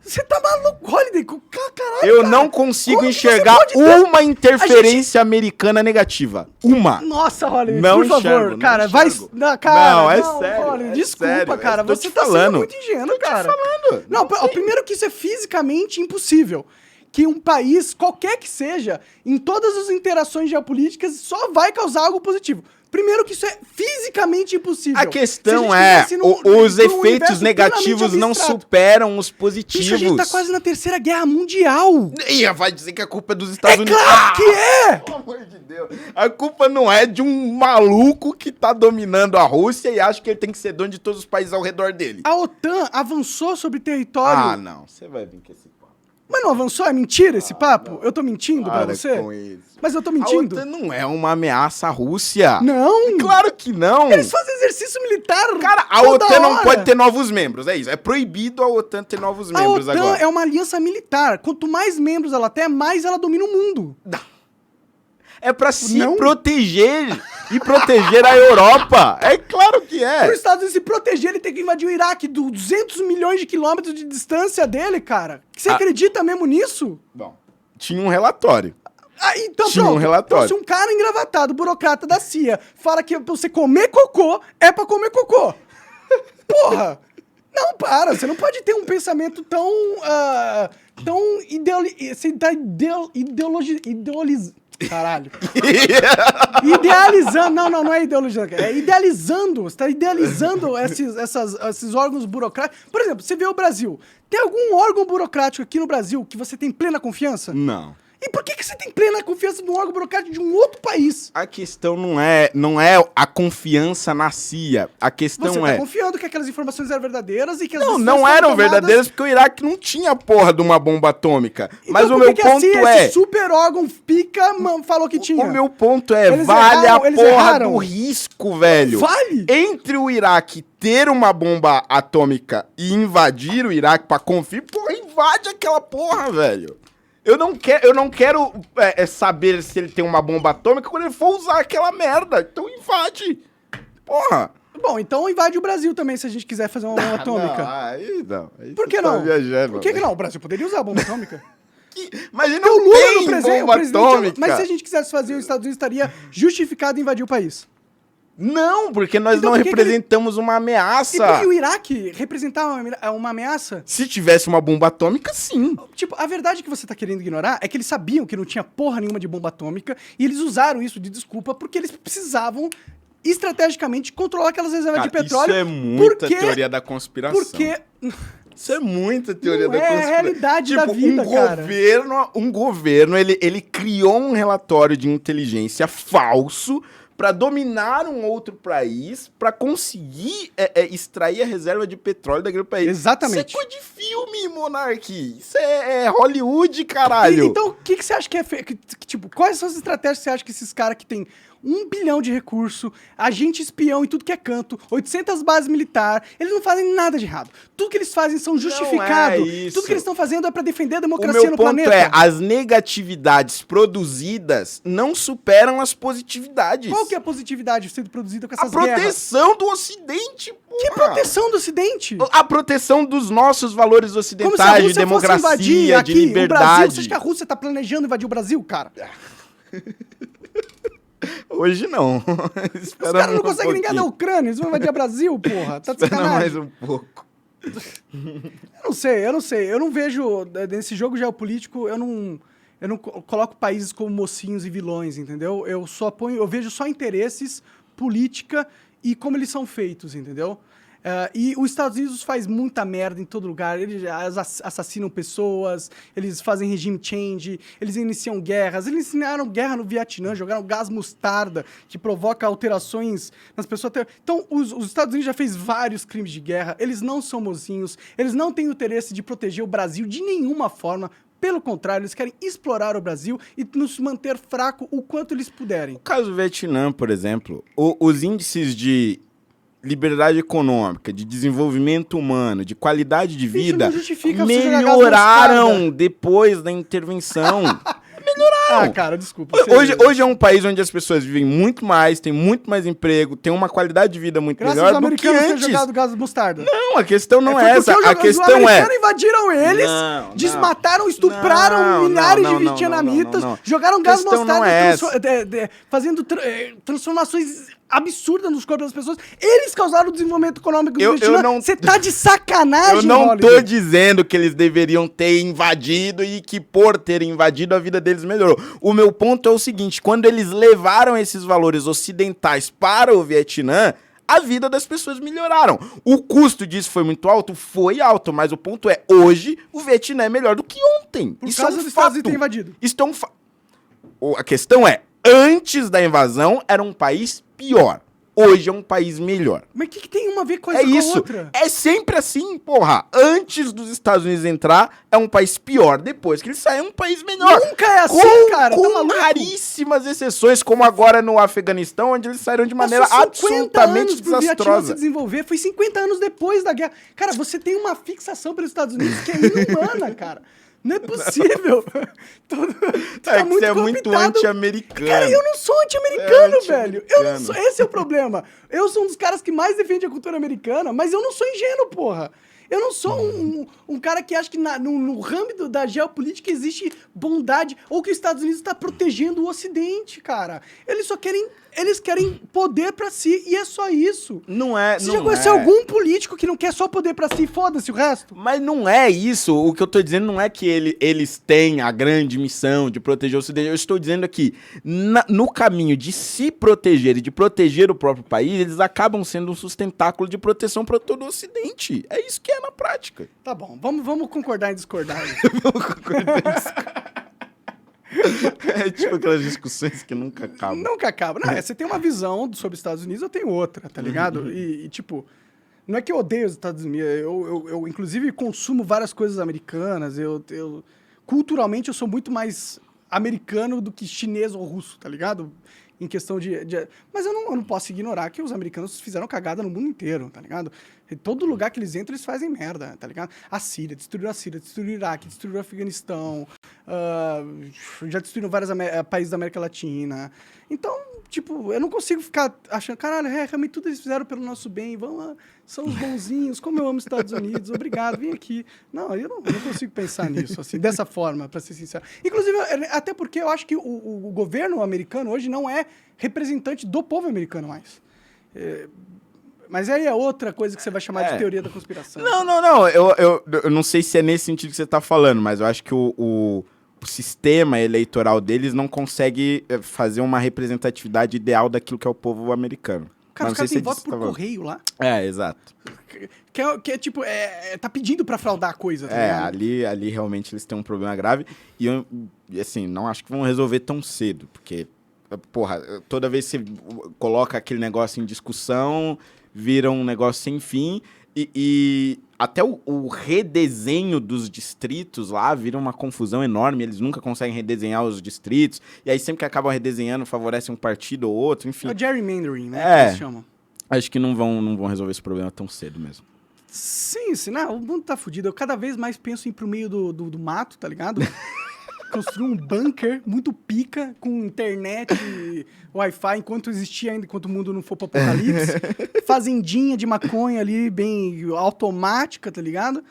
Você tá maluco, Holiday? Caralho, eu não consigo enxergar uma interferência americana negativa. Uma. Nossa, Holiday, não por favor, cara, vai... Sério. Holiday, desculpa, cara, você tá sendo muito ingênuo, cara. Falando. Não, primeiro que isso é fisicamente impossível. Que um país, qualquer que seja, em todas as interações geopolíticas, só vai causar algo positivo. Primeiro que isso é fisicamente impossível. A questão os efeitos negativos não superam os positivos. Bicho, a gente tá quase na Terceira Guerra Mundial. E vai dizer que a culpa é dos Estados Unidos. Claro que é! Pelo amor de Deus. A culpa não é de um maluco que tá dominando a Rússia e acha que ele tem que ser dono de todos os países ao redor dele. A OTAN avançou sobre território... não. Você vai vir com esse papo. Mas não avançou? É mentira esse papo? Eu tô mentindo pra você? Mas eu tô mentindo. A OTAN não é uma ameaça à Rússia. Não? Claro que não. Eles fazem exercício militar. Cara, a OTAN não pode ter novos membros, é isso. É proibido a OTAN ter novos membros agora. A OTAN é uma aliança militar. Quanto mais membros ela tem, mais ela domina o mundo. É pra se proteger e proteger a Europa. É claro que é. Para os Estados Unidos se proteger, ele tem que invadir o Iraque, 200 milhões de quilômetros de distância dele, cara. Você acredita mesmo nisso? Bom, tinha um relatório. Então tinha pronto. Um relatório. Então, se um cara engravatado, burocrata da CIA, fala que pra você comer cocô, é pra comer cocô. Porra! Não, para. Você não pode ter um pensamento tão... Caralho. Idealizando. Não é ideologizando. É idealizando. Você tá idealizando esses órgãos burocráticos. Por exemplo, você vê o Brasil. Tem algum órgão burocrático aqui no Brasil que você tem plena confiança? Não. E por que você tem plena confiança num órgão burocrático de um outro país? A questão não é a confiança na CIA. A questão Você tá confiando que aquelas informações eram verdadeiras e que as não eram verdadeiras porque o Iraque não tinha a porra de uma bomba atômica. Então, mas o meu ponto esse super órgão pica falou que tinha? O meu ponto é, vale a porra do risco, velho. Vale? Entre o Iraque ter uma bomba atômica e invadir o Iraque pra conferir, porra, invade aquela porra, velho. Eu não quero saber se ele tem uma bomba atômica quando ele for usar aquela merda. Então invade. Porra. Bom, então invade o Brasil também, se a gente quiser fazer uma bomba atômica. Não. Por que não? Por que não? O Brasil poderia usar a bomba atômica. Mas ele não tem bomba atômica. Mas se a gente quisesse fazer, os Estados Unidos estaria justificado em invadir o país. Não, porque nós não representamos uma ameaça. E por que o Iraque representava uma ameaça? Se tivesse uma bomba atômica, sim. Tipo, a verdade que você tá querendo ignorar é que eles sabiam que não tinha porra nenhuma de bomba atômica e eles usaram isso de desculpa porque eles precisavam estrategicamente controlar aquelas reservas de petróleo. Isso é muita teoria da conspiração. Porque... Isso é muita teoria da conspiração. É a realidade da vida, cara. Um governo, ele criou um relatório de inteligência falso para dominar um outro país, para conseguir extrair a reserva de petróleo daquele país. Exatamente. Isso é coisa de filme, Monark. Isso é Hollywood, caralho. Então, o que você acha que é feio? Tipo, quais são as estratégias que você acha que esses caras que tem 1 bilhão de recurso, agente espião em tudo que é canto, 800 bases militares, eles não fazem nada de errado. Tudo que eles fazem são justificados. Tudo que eles estão fazendo é para defender a democracia no planeta. O meu ponto é, as negatividades produzidas não superam as positividades. Qual que é a positividade sendo produzida com essas guerras? A proteção do Ocidente, porra. Que proteção do Ocidente? A proteção dos nossos valores ocidentais, de democracia, de liberdade. O Brasil, você acha que a Rússia tá planejando invadir o Brasil, cara? Hoje não. Os caras não conseguem ninguém da Ucrânia, eles vão invadir o Brasil, porra. Tá de sacanagem. Mais um pouco. Eu não sei. Eu não vejo, nesse jogo geopolítico, eu não coloco países como mocinhos e vilões, entendeu? Eu vejo só interesses, política e como eles são feitos, entendeu? E os Estados Unidos faz muita merda em todo lugar. Eles assassinam pessoas, eles fazem regime change, eles iniciam guerras. Eles iniciaram guerra no Vietnã, jogaram gás mostarda, que provoca alterações nas pessoas. Então, os Estados Unidos já fez vários crimes de guerra. Eles não são mozinhos, eles não têm o interesse de proteger o Brasil de nenhuma forma. Pelo contrário, eles querem explorar o Brasil e nos manter fraco o quanto eles puderem. No caso do Vietnã, por exemplo, os índices de liberdade econômica, de desenvolvimento humano, de qualidade de vida, melhoraram depois da intervenção. Melhoraram. Cara, desculpa. Hoje é um país onde as pessoas vivem muito mais, tem muito mais emprego, tem uma qualidade de vida muito melhor do que antes. Jogado gás mostarda. Não, a questão não é essa. A questão os americanos invadiram eles, desmataram, estupraram milhares de vietnamitas, jogaram gás mostarda, fazendo transformações absurda nos corpos das pessoas. Eles causaram o desenvolvimento econômico do Vietnã. Você tá de sacanagem, Eu não tô dizendo que eles deveriam ter invadido e que por terem invadido a vida deles melhorou. O meu ponto é o seguinte, quando eles levaram esses valores ocidentais para o Vietnã, a vida das pessoas melhoraram. O custo disso foi muito alto? Foi alto, mas o ponto é, hoje o Vietnã é melhor do que ontem. Por causa dos Estados Unidos ter invadido. Isso é A questão é, antes da invasão, era um país pior. hoje é um país melhor. Mas o que tem uma a ver com essa com a outra? É sempre assim, porra. Antes dos Estados Unidos entrar, é um país pior. Depois que eles saem, é um país melhor. Nunca é assim, cara. Com raríssimas exceções, como agora no Afeganistão, onde eles saíram de maneira absolutamente desastrosa. Se desenvolver. Foi 50 anos depois da guerra. Cara, você tem uma fixação pelos Estados Unidos que é inumana, cara. Não é possível. Tá você é muito anti-americano. Cara, eu não sou anti-americano, velho. Eu não sou... Esse é o problema. Eu sou um dos caras que mais defende a cultura americana, mas eu não sou ingênuo, porra. Eu não sou um cara que acha que no ramo da geopolítica existe bondade ou que os Estados Unidos está protegendo o Ocidente, cara. Eles querem poder pra si e é só isso. Não é. Você já conheceu algum político que não quer só poder pra si e foda-se o resto? Mas não é isso. O que eu tô dizendo não é que eles têm a grande missão de proteger o Ocidente. Eu estou dizendo aqui, no caminho de se proteger e de proteger o próprio país, eles acabam sendo um sustentáculo de proteção para todo o Ocidente. É isso que é na prática. Tá bom, vamos concordar em discordar. Vamos concordar em discordar. É tipo aquelas discussões que nunca acabam. Nunca acabam. Não, você tem uma visão sobre os Estados Unidos, eu tenho outra, tá ligado? E tipo, não é que eu odeio os Estados Unidos, eu inclusive consumo várias coisas americanas, culturalmente eu sou muito mais americano do que chinês ou russo, tá ligado? Em questão mas eu não posso ignorar que os americanos fizeram cagada no mundo inteiro, tá ligado? Em todo lugar que eles entram, eles fazem merda, tá ligado? Destruíram o Iraque, destruíram o Afeganistão, já destruíram vários países da América Latina. Então, tipo, eu não consigo ficar achando, caralho, realmente tudo eles fizeram pelo nosso bem, vão lá, são os bonzinhos, como eu amo os Estados Unidos, obrigado, vem aqui. Não, eu não consigo pensar nisso, assim, dessa forma, pra ser sincero. Inclusive, até porque eu acho que o governo americano hoje não é representante do povo americano mais. Mas aí é outra coisa que você vai chamar de teoria da conspiração. Não. Eu não sei se é nesse sentido que você tá falando, mas eu acho que o sistema eleitoral deles não consegue fazer uma representatividade ideal daquilo que é o povo americano. Cara, os caras têm voto por correio lá. É, exato. Que é tipo, tá pedindo pra fraudar a coisa, tá ligado? Ali realmente eles têm um problema grave. E eu, assim, não acho que vão resolver tão cedo, porque, porra, toda vez que você coloca aquele negócio em discussão, vira um negócio sem fim. E até o redesenho dos distritos lá vira uma confusão enorme. Eles nunca conseguem redesenhar os distritos. E aí sempre que acabam redesenhando, favorece um partido ou outro, enfim. É o gerrymandering, né? Que eles chamam. Acho que não vão resolver esse problema tão cedo mesmo. Sim, não, o mundo tá fudido. Eu cada vez mais penso em ir pro meio do mato, tá ligado? Construir um bunker muito pica, com internet e Wi-Fi, enquanto o mundo não for pro apocalipse. Fazendinha de maconha ali, bem automática, tá ligado?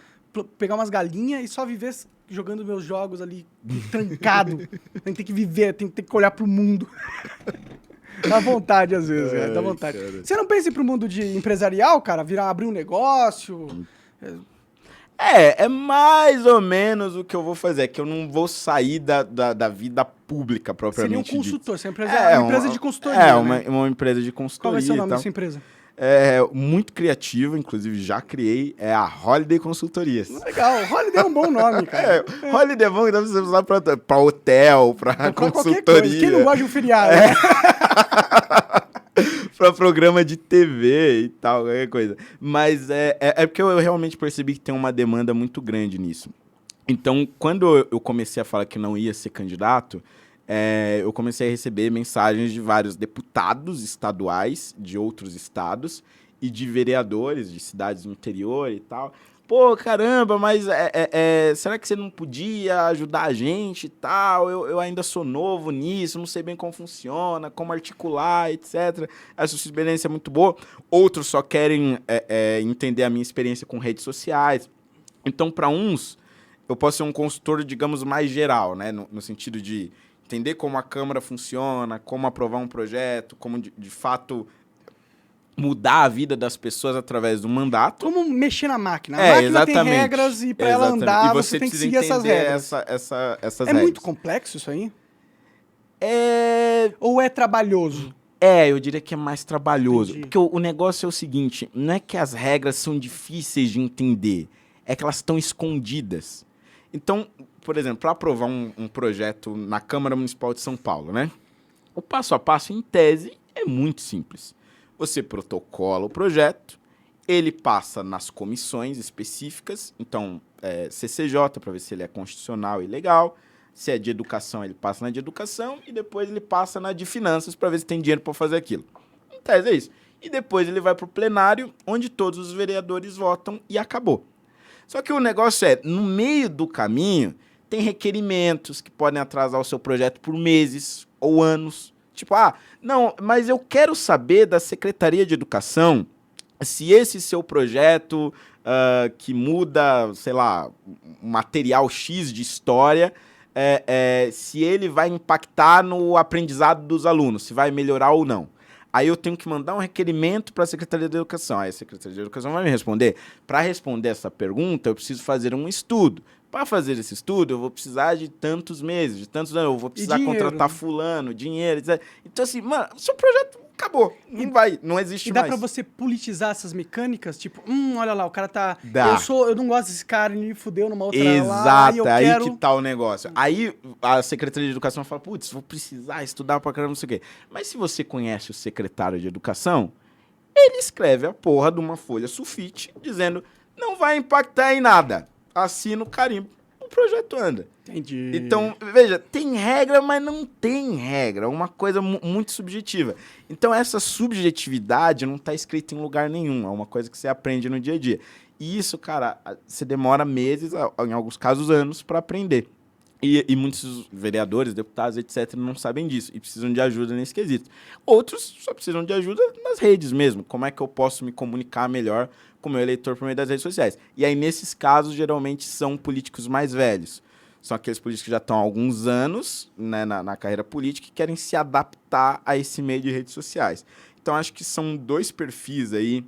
Pegar umas galinhas e só viver jogando meus jogos ali, trancado. Tem que viver, tem que olhar pro mundo. Dá vontade, às vezes, dá vontade. Cara. Você não pensa em ir pro mundo de empresarial, cara? Abrir um negócio... É mais ou menos o que eu vou fazer. É que eu não vou sair da vida pública propriamente. Seria um consultor. Você é uma empresa de consultoria, uma empresa de consultoria. Qual vai ser o nome dessa empresa? É muito criativa, inclusive já criei. É a Holiday Consultorias. Legal, Holiday é um bom nome, cara. Holiday é bom que dá pra você usar pra hotel, pra consultoria. Quem não gosta de um feriado? Pra programa de TV e tal, qualquer coisa. Mas é porque eu realmente percebi que tem uma demanda muito grande nisso. Então, quando eu comecei a falar que não ia ser candidato, eu comecei a receber mensagens de vários deputados estaduais de outros estados e de vereadores de cidades do interior e tal. Pô, caramba, mas será que você não podia ajudar a gente e tal? Eu ainda sou novo nisso, não sei bem como funciona, como articular, etc. Essa sua experiência é muito boa. Outros só querem entender a minha experiência com redes sociais. Então, para uns, eu posso ser um consultor, digamos, mais geral, né? No sentido de entender como a Câmara funciona, como aprovar um projeto, como, de fato... mudar a vida das pessoas através do mandato. Como mexer na máquina. A máquina exatamente, tem regras e para ela andar, e você tem que seguir essas regras. Essas regras. Muito complexo isso aí? Ou é trabalhoso? Eu diria que é mais trabalhoso. Entendi. Porque o negócio é o seguinte, não é que as regras são difíceis de entender, é que elas estão escondidas. Então, por exemplo, para aprovar um projeto na Câmara Municipal de São Paulo, né? O passo a passo, em tese, é muito simples. Você protocola o projeto, ele passa nas comissões específicas, então, CCJ, para ver se ele é constitucional e legal. Se é de educação, ele passa na de educação e depois ele passa na de finanças para ver se tem dinheiro para fazer aquilo. Em tese é isso. E depois ele vai para o plenário, onde todos os vereadores votam e acabou. Só que o negócio no meio do caminho, tem requerimentos que podem atrasar o seu projeto por meses ou anos. Tipo, não, mas eu quero saber da Secretaria de Educação se esse seu projeto que muda, sei lá, um material X de história, se ele vai impactar no aprendizado dos alunos, se vai melhorar ou não. Aí eu tenho que mandar um requerimento para a Secretaria de Educação. Aí a Secretaria de Educação vai me responder. Para responder essa pergunta, eu preciso fazer um estudo. Para fazer esse estudo, eu vou precisar de tantos meses, de tantos anos, eu vou precisar contratar fulano, dinheiro, etc. Então, assim, mano, o seu projeto acabou. Não existe mais. E dá pra você politizar essas mecânicas? Tipo, olha lá, o cara tá... Dá. Eu não gosto desse cara, ele me fudeu numa outra Exato, lá, aí que tá o negócio. Aí a Secretaria de Educação fala, putz, vou precisar estudar pra caramba, não sei o quê. Mas se você conhece o secretário de Educação, ele escreve a porra de uma folha sulfite dizendo, não vai impactar em nada. Assina o carimbo, o projeto anda. Entendi. Então, veja, tem regra, mas não tem regra. É uma coisa muito subjetiva. Então, essa subjetividade não está escrita em lugar nenhum. É uma coisa que você aprende no dia a dia. E isso, cara, você demora meses, em alguns casos anos, para aprender. E muitos vereadores, deputados, etc., não sabem disso e precisam de ajuda nesse quesito. Outros só precisam de ajuda nas redes mesmo. Como é que eu posso me comunicar melhor com o meu eleitor por meio das redes sociais? E aí, nesses casos, geralmente são políticos mais velhos. São aqueles políticos que já estão há alguns anos, né, na carreira política e querem se adaptar a esse meio de redes sociais. Então, acho que são dois perfis aí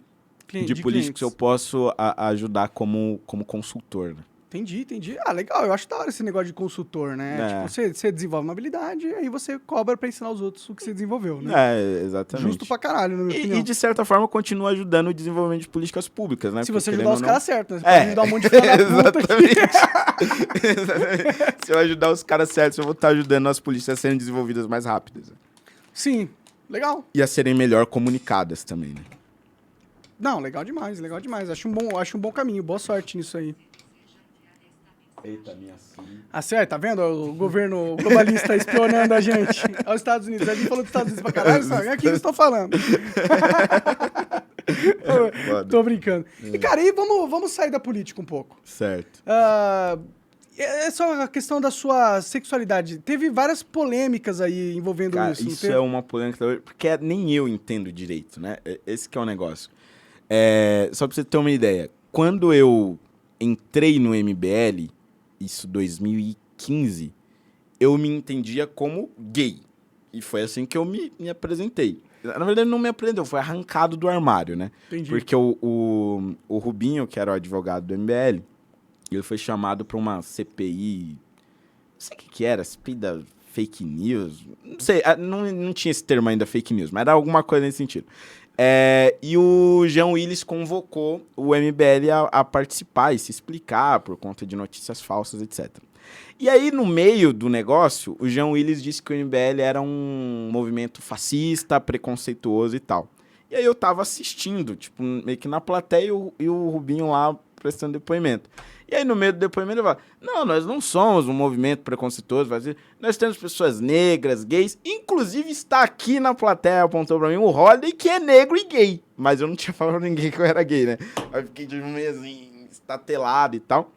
de políticos que eu posso ajudar como consultor, né? Entendi. Legal. Eu acho da hora esse negócio de consultor, né? Tipo, você desenvolve uma habilidade e aí você cobra pra ensinar os outros o que você desenvolveu, né? Exatamente. Justo pra caralho, na minha opinião. E, de certa forma, continua ajudando o desenvolvimento de políticas públicas, né? Se você ajudar os caras certos, né? Você pode ajudar um monte de filha da puta aqui. Exatamente. Se eu ajudar os caras certos, eu vou estar ajudando as polícias a serem desenvolvidas mais rápidas. Sim. Legal. E a serem melhor comunicadas também, né? Não, legal demais. Acho um bom caminho. Boa sorte nisso aí. Eita, minha filha. Acerta, tá vendo? O governo globalista espionando a gente. Aos Estados Unidos. A gente falou dos Estados Unidos pra caralho, sabe? Aqui eles estão falando. Tô brincando. E, cara, vamos sair da política um pouco. Certo. É só a questão da sua sexualidade. Teve várias polêmicas aí envolvendo cara, isso. Isso é uma polêmica, porque nem eu entendo direito, né? Esse que é o negócio. Só pra você ter uma ideia. Quando eu entrei no MBL... isso 2015, eu me entendia como gay. E foi assim que eu me apresentei. Na verdade, não me apresentou, foi arrancado do armário, né? Entendi. Porque o Rubinho, que era o advogado do MBL, ele foi chamado para uma CPI, não sei o que era, CPI da fake news, não sei, não tinha esse termo ainda, fake news, mas era alguma coisa nesse sentido. E o Jean Willis convocou o MBL a participar e se explicar por conta de notícias falsas, etc. E aí, no meio do negócio, o Jean Willis disse que o MBL era um movimento fascista, preconceituoso e tal. E aí eu tava assistindo, tipo, meio que na plateia e o Rubinho lá prestando depoimento. E aí, no meio do depoimento, ele fala, não, nós não somos um movimento preconceituoso, nós temos pessoas negras, gays, inclusive está aqui na plateia, apontou pra mim, o Holiday, que é negro e gay. Mas eu não tinha falado pra ninguém que eu era gay, né? Aí eu fiquei de meio assim, estatelado e tal.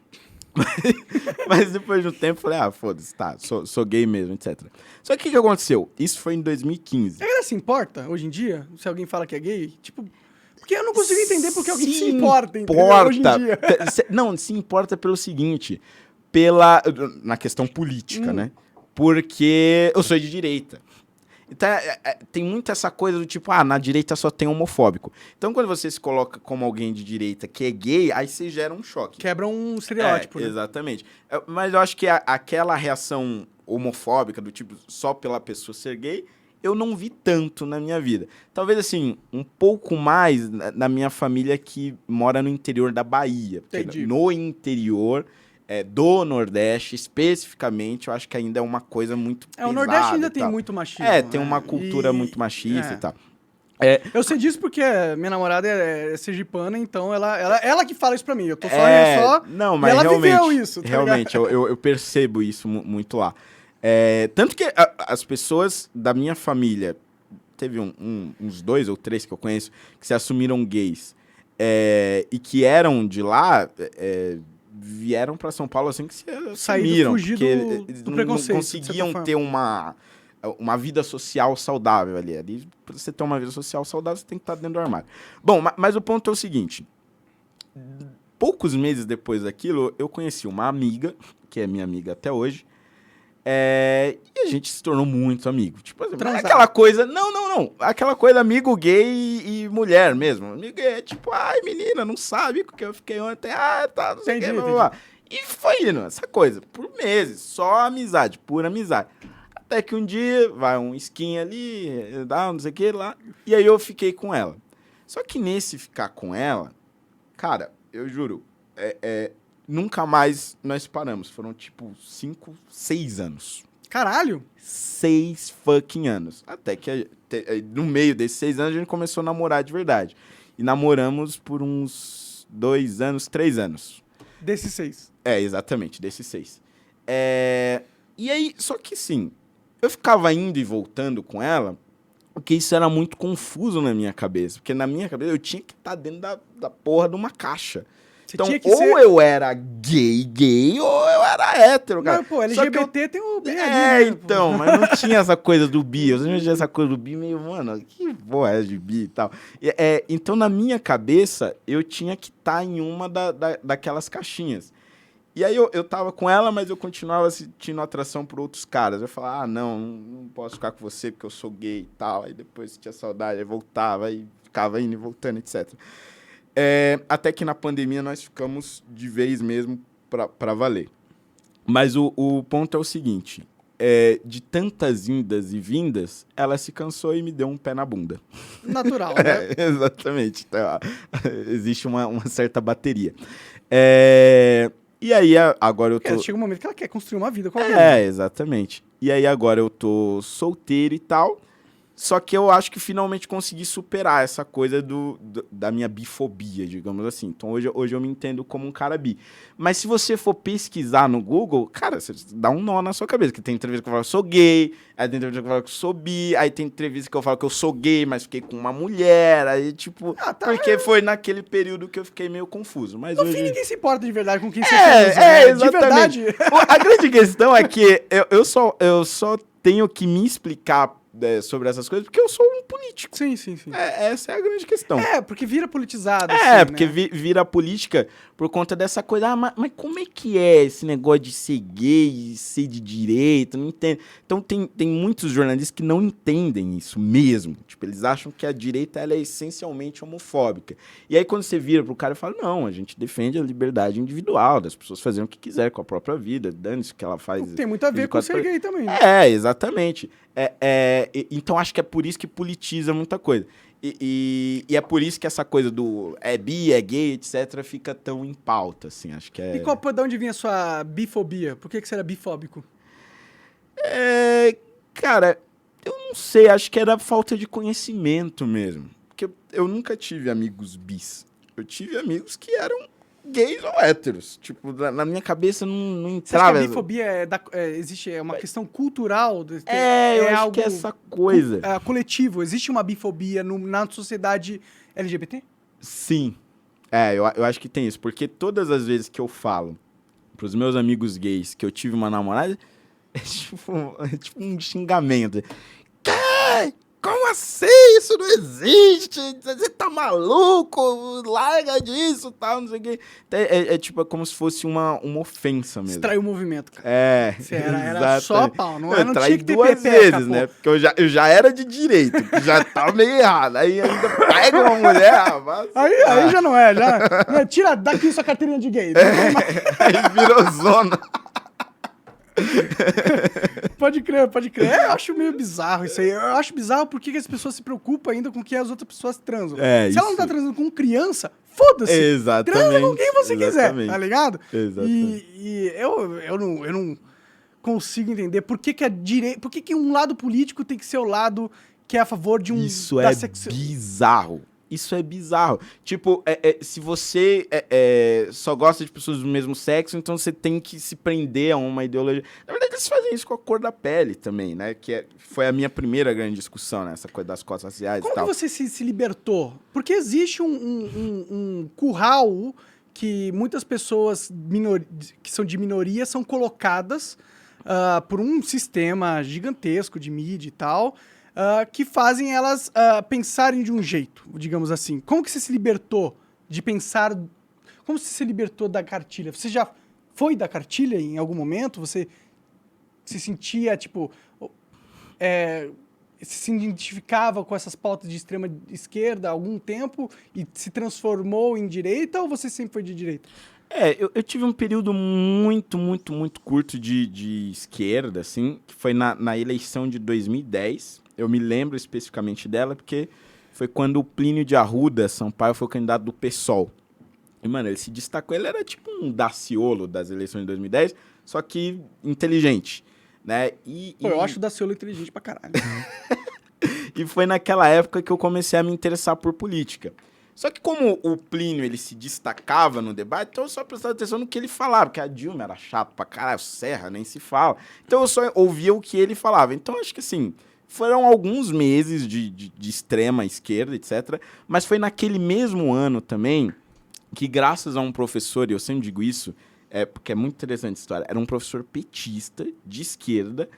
Mas depois de um tempo, eu falei, foda-se, tá, sou gay mesmo, etc. Só que o que aconteceu? Isso foi em 2015. A galera se importa, hoje em dia, se alguém fala que é gay? Tipo... Porque eu não consigo entender porque alguém se importa, entendeu? Hoje em dia. Não, se importa pelo seguinte, na questão política, né? Porque eu sou de direita. Então, tem muito essa coisa do tipo, na direita só tem homofóbico. Então, quando você se coloca como alguém de direita que é gay, aí você gera um choque. Quebra um estereótipo, né? Exatamente. Mas eu acho que aquela reação homofóbica do tipo, só pela pessoa ser gay, eu não vi tanto na minha vida. Talvez, assim, um pouco mais na minha família que mora no interior da Bahia. Entendi. No interior do Nordeste, especificamente, eu acho que ainda é uma coisa muito pesada. O Nordeste ainda tem muito machismo. Tem uma cultura muito machista e tal. Eu sei disso porque minha namorada é sergipana, então ela que fala isso pra mim. Eu tô só não, mas e ela realmente, viveu isso. Tá realmente, eu percebo isso muito lá. Tanto que as pessoas da minha família, teve uns 2 ou 3 que eu conheço, que se assumiram gays e que eram de lá, vieram pra São Paulo assim que se assumiram. Fugir porque do preconceito, não conseguiam ter uma vida social saudável ali. Pra você ter uma vida social saudável, você tem que estar dentro do armário. Bom, mas o ponto é o seguinte. Poucos meses depois daquilo, eu conheci uma amiga, que é minha amiga até hoje, e a gente se tornou muito amigo. Tipo, aquela coisa... Não. Aquela coisa amigo gay e mulher mesmo. Amigo gay é tipo, ai, menina, não sabe porque eu fiquei ontem. Tá, não sei o que, blá, blá, blá. E foi indo, essa coisa, por meses. Só amizade, pura amizade. Até que um dia, vai um skin ali, dá não sei o que lá. E aí eu fiquei com ela. Só que nesse ficar com ela, cara, eu juro, nunca mais nós paramos. Foram tipo 5, 6 anos. Caralho! 6 fucking anos. Até que no meio desses 6 anos a gente começou a namorar de verdade. E namoramos por uns 2 anos, 3 anos. Desses 6. Exatamente, desses 6. E aí, só que sim, eu ficava indo e voltando com ela, porque isso era muito confuso na minha cabeça. Porque na minha cabeça eu tinha que estar dentro da porra de uma caixa. Então, eu era gay, ou eu era hétero, cara. Não, pô, LGBT tem o bi ali, então, mas não tinha essa coisa do bi. Eu sempre tinha essa coisa do bi meio, mano, que porra é de bi e tal. Então, na minha cabeça, eu tinha que estar em uma daquelas caixinhas. E aí eu tava com ela, mas eu continuava sentindo atração por outros caras. Eu falava, não posso ficar com você porque eu sou gay e tal. Aí depois tinha saudade, aí voltava, aí ficava indo e voltando, etc. Até que na pandemia nós ficamos de vez mesmo pra valer. Mas o ponto é o seguinte, de tantas indas e vindas, ela se cansou e me deu um pé na bunda. Natural, né? Exatamente. Então, existe uma certa bateria. E aí, agora eu tô... Chega um momento que ela quer construir uma vida com alguém. Exatamente. E aí, agora eu tô solteiro e tal, só que eu acho que finalmente consegui superar essa coisa da minha bifobia, digamos assim. Então, hoje eu me entendo como um cara bi. Mas se você for pesquisar no Google, cara, você dá um nó na sua cabeça, que tem entrevista que eu falo que eu sou gay, aí tem entrevista que eu falo que eu sou bi, aí tem entrevista que eu falo que eu sou gay, mas fiquei com uma mulher, aí tipo... porque foi naquele período que eu fiquei meio confuso. Mas no fim, ninguém se importa de verdade com quem você né? Exatamente. De verdade. A grande questão é que eu só tenho que me explicar sobre essas coisas, porque eu sou um político. Sim. Essa é a grande questão. Porque vira politizado. Porque né? Vira política por conta dessa coisa. Mas como é que é esse negócio de ser gay, ser de direita? Não entendo. Então tem muitos jornalistas que não entendem isso mesmo. Tipo, eles acham que a direita ela é essencialmente homofóbica. E aí quando você vira pro cara e fala, não, a gente defende a liberdade individual das pessoas fazerem o que quiser com a própria vida, dane-se o que ela faz. Tem muito a ver com ser gay também. Né? Exatamente. Então acho que é por isso que politiza muita coisa. E é por isso que essa coisa do bi, gay, etc., fica tão em pauta, assim, acho que é... E de onde vinha a sua bifobia? Por que você era bifóbico? Cara, eu não sei, acho que era falta de conhecimento mesmo. Porque eu nunca tive amigos bis. Eu tive amigos que eram gays ou héteros. Tipo, na minha cabeça não entrava. Você acha que a bifobia existe, uma questão cultural? Eu acho que é essa coisa. Coletivo. Existe uma bifobia na sociedade LGBT? Sim. Eu acho que tem isso. Porque todas as vezes que eu falo pros meus amigos gays que eu tive uma namorada, é tipo um xingamento. Como assim? Isso não existe! Você tá maluco? Larga disso, tal, não sei o quê. Tipo, como se fosse uma ofensa mesmo. Extraiu o movimento, cara. Você era só pau, não tinha que ter duas vezes, né? Porque eu já era de direito, que já tá meio errado. Aí ainda pega uma mulher, rapaz. Aí já não é, já. Tira daqui sua carteirinha de gay. Aí virou zona. Pode crer. Eu acho meio bizarro isso aí. Eu acho bizarro porque as pessoas se preocupam ainda com que as outras pessoas transam. Se ela não tá transando com criança, foda-se. Exatamente. Transa com quem você quiser, tá ligado? Exatamente. E eu não consigo entender por que a direita, por que um lado político tem que ser o lado que é a favor de um... Isso é bizarro. Isso é bizarro. Tipo, se você só gosta de pessoas do mesmo sexo, então você tem que se prender a uma ideologia. Na verdade, eles fazem isso com a cor da pele também, né? Foi a minha primeira grande discussão, né? Essa coisa das cotas raciais e tal. Como que você se libertou? Porque existe um curral que muitas pessoas que são de minoria são colocadas por um sistema gigantesco de mídia e tal... que fazem elas pensarem de um jeito, digamos assim. Como que você se libertou de pensar... Como você se libertou da cartilha? Você já foi da cartilha em algum momento? Você se sentia, tipo... se identificava com essas pautas de extrema esquerda há algum tempo e se transformou em direita, ou você sempre foi de direita? Eu tive um período muito, muito, muito curto de esquerda, assim, que foi na eleição de 2010. Eu me lembro especificamente dela porque foi quando o Plínio de Arruda Sampaio foi o candidato do PSOL. E, mano, ele se destacou, ele era tipo um Daciolo das eleições de 2010, só que inteligente, né? Eu acho o Daciolo inteligente pra caralho. E foi naquela época que eu comecei a me interessar por política. Só que como o Plínio, ele se destacava no debate, então eu só prestava atenção no que ele falava, porque a Dilma era chato pra caralho, o Serra nem se fala. Então eu só ouvia o que ele falava. Então acho que assim, foram alguns meses de extrema esquerda, etc. Mas foi naquele mesmo ano também que, graças a um professor, e eu sempre digo isso, porque é muito interessante a história, era um professor petista, de esquerda,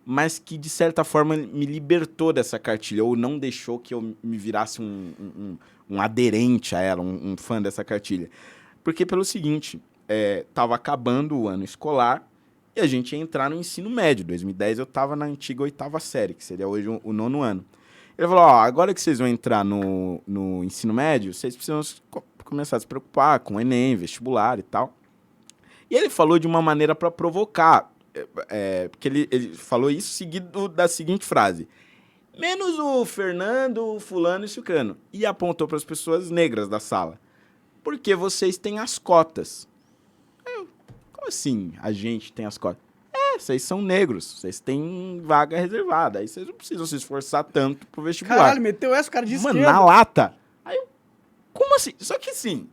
mas que, de certa forma, me libertou dessa cartilha, ou não deixou que eu me virasse um aderente a ela, um fã dessa cartilha. Porque, pelo seguinte, estava acabando o ano escolar e a gente ia entrar no ensino médio. Em 2010 eu estava na antiga 8ª série, que seria hoje o 9º ano. Ele falou, agora que vocês vão entrar no ensino médio, vocês precisam começar a se preocupar com o Enem, vestibular e tal. E ele falou de uma maneira para provocar, porque ele falou isso seguido da seguinte frase: menos o Fernando, o fulano e o ciclano. E apontou para as pessoas negras da sala. Porque vocês têm as cotas. Como assim a gente tem as cotas? Vocês são negros, vocês têm vaga reservada. Aí vocês não precisam se esforçar tanto pro vestibular. Caralho, meteu essa, cara de esquerda. Mano, na lata. Aí eu, como assim? Só que assim,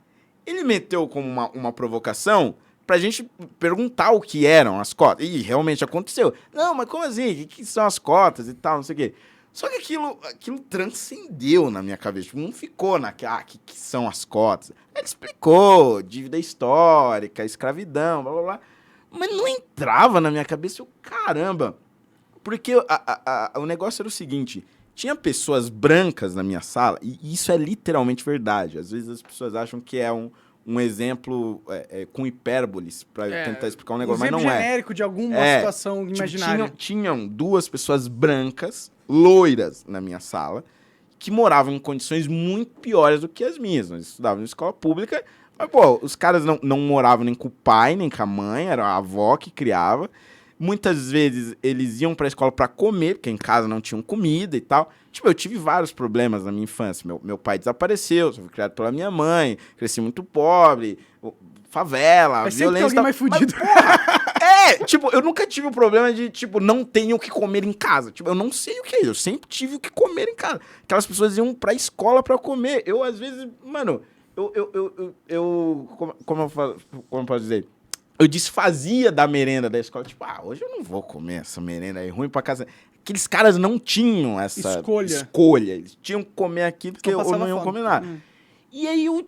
ele meteu como uma provocação pra gente perguntar o que eram as cotas. E realmente aconteceu. Não, mas como assim? O que são as cotas e tal, não sei o quê. Só que aquilo transcendeu na minha cabeça. Tipo, não ficou que são as cotas. Ele explicou, dívida histórica, escravidão, blá, blá, blá. Mas não entrava na minha cabeça. Eu, caramba. Porque o negócio era o seguinte: tinha pessoas brancas na minha sala, e isso é literalmente verdade. Às vezes as pessoas acham que é um exemplo com hipérboles para tentar explicar um negócio, mas não é. Um exemplo genérico de alguma situação imaginária. Tinham duas pessoas brancas, loiras, na minha sala, que moravam em condições muito piores do que as minhas. Nós estudávamos em escola pública, mas, pô, os caras não moravam nem com o pai, nem com a mãe, era a avó que criava. Muitas vezes eles iam pra escola pra comer, porque em casa não tinham comida e tal. Tipo, eu tive vários problemas na minha infância. Meu pai desapareceu, fui criado pela minha mãe, cresci muito pobre, favela, violência e tal. Mais fudido. Mas, porra, tipo, eu nunca tive o problema de, tipo, não tenho o que comer em casa. Tipo, eu não sei o que é isso, eu sempre tive o que comer em casa. Aquelas pessoas iam pra escola pra comer. Eu, às vezes, mano, como eu posso dizer? Eu desfazia da merenda da escola. Tipo, hoje eu não vou comer essa merenda aí, ruim pra casa. Aqueles caras não tinham essa escolha. Eles tinham que comer aquilo porque ou não iam comer nada. E aí, eu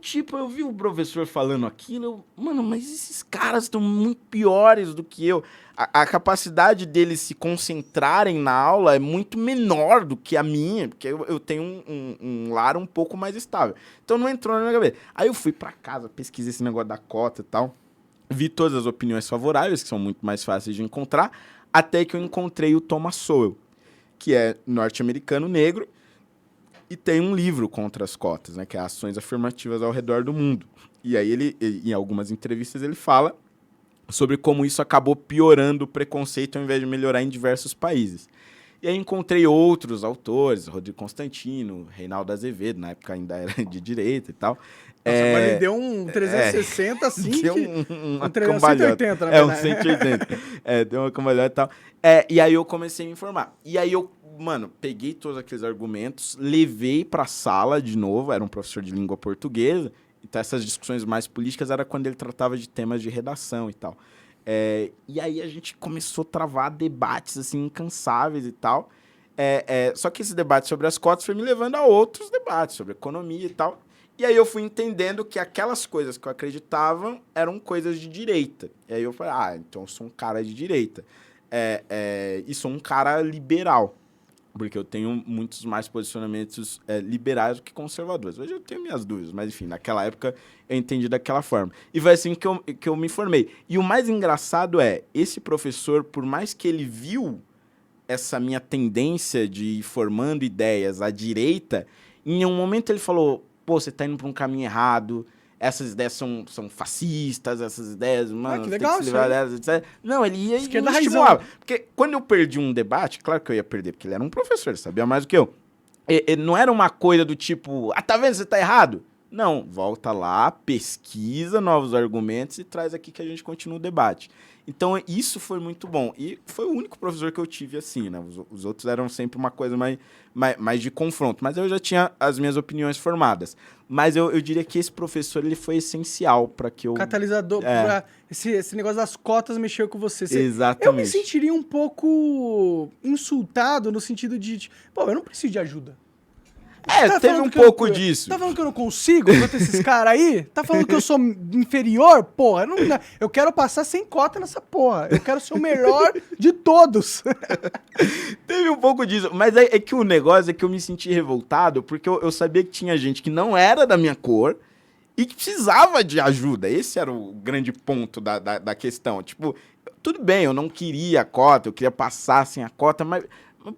vi o professor falando aquilo, mano, mas esses caras estão muito piores do que eu. A capacidade deles se concentrarem na aula é muito menor do que a minha, porque eu tenho um lar um pouco mais estável. Então não entrou na minha cabeça. Aí eu fui pra casa, pesquisei esse negócio da cota e tal. Vi todas as opiniões favoráveis, que são muito mais fáceis de encontrar, até que eu encontrei o Thomas Sowell, que é norte-americano negro, e tem um livro contra as cotas, né, que é Ações Afirmativas ao Redor do Mundo. E aí ele, em algumas entrevistas, ele fala sobre como isso acabou piorando o preconceito ao invés de melhorar em diversos países. E aí encontrei outros autores, Rodrigo Constantino, Reinaldo Azevedo, na época ainda era de direita e tal. Nossa, mas ele deu um 360 assim, deu um 380, na verdade. Um 180. Deu uma cambalhota e tal. E aí eu comecei a me informar. E aí eu mano, peguei todos aqueles argumentos, levei pra sala de novo, era um professor de língua portuguesa, então essas discussões mais políticas era quando ele tratava de temas de redação e tal. E aí a gente começou a travar debates, assim, incansáveis e tal. Só que esse debate sobre as cotas foi me levando a outros debates sobre economia e tal. E aí eu fui entendendo que aquelas coisas que eu acreditava eram coisas de direita. E aí eu falei, então eu sou um cara de direita. E sou um cara liberal, porque eu tenho muitos mais posicionamentos liberais do que conservadores. Hoje eu tenho minhas dúvidas, mas enfim, naquela época eu entendi daquela forma. E foi assim que eu me formei. E o mais engraçado esse professor, por mais que ele viu essa minha tendência de ir formando ideias à direita, em um momento ele falou, pô, você tá indo para um caminho errado, essas ideias são fascistas, essas ideias, mano, que legal, tem que se livrar delas, etc. Não, ele ia Esquerda me estimulava. Porque quando eu perdi um debate, claro que eu ia perder, porque ele era um professor, ele sabia mais do que eu. Não era uma coisa do tipo, tá vendo, você tá errado? Não, volta lá, pesquisa novos argumentos e traz aqui que a gente continua o debate. Então, isso foi muito bom. E foi o único professor que eu tive assim, né? Os outros eram sempre uma coisa mais de confronto. Mas eu já tinha as minhas opiniões formadas. Mas eu diria que esse professor ele foi essencial para que eu... Catalisador. Esse negócio das cotas mexeu com você. Exatamente. Eu me sentiria um pouco insultado no sentido de... Pô, eu não preciso de ajuda. Teve um pouco disso. Tá falando que eu não consigo contra esses caras aí? Tá falando que eu sou inferior? Porra, eu quero passar sem cota nessa porra. Eu quero ser o melhor de todos. Teve um pouco disso. Mas é que o negócio é que eu me senti revoltado porque eu sabia que tinha gente que não era da minha cor e que precisava de ajuda. Esse era o grande ponto da questão. Tipo, tudo bem, eu não queria a cota, eu queria passar sem a cota, mas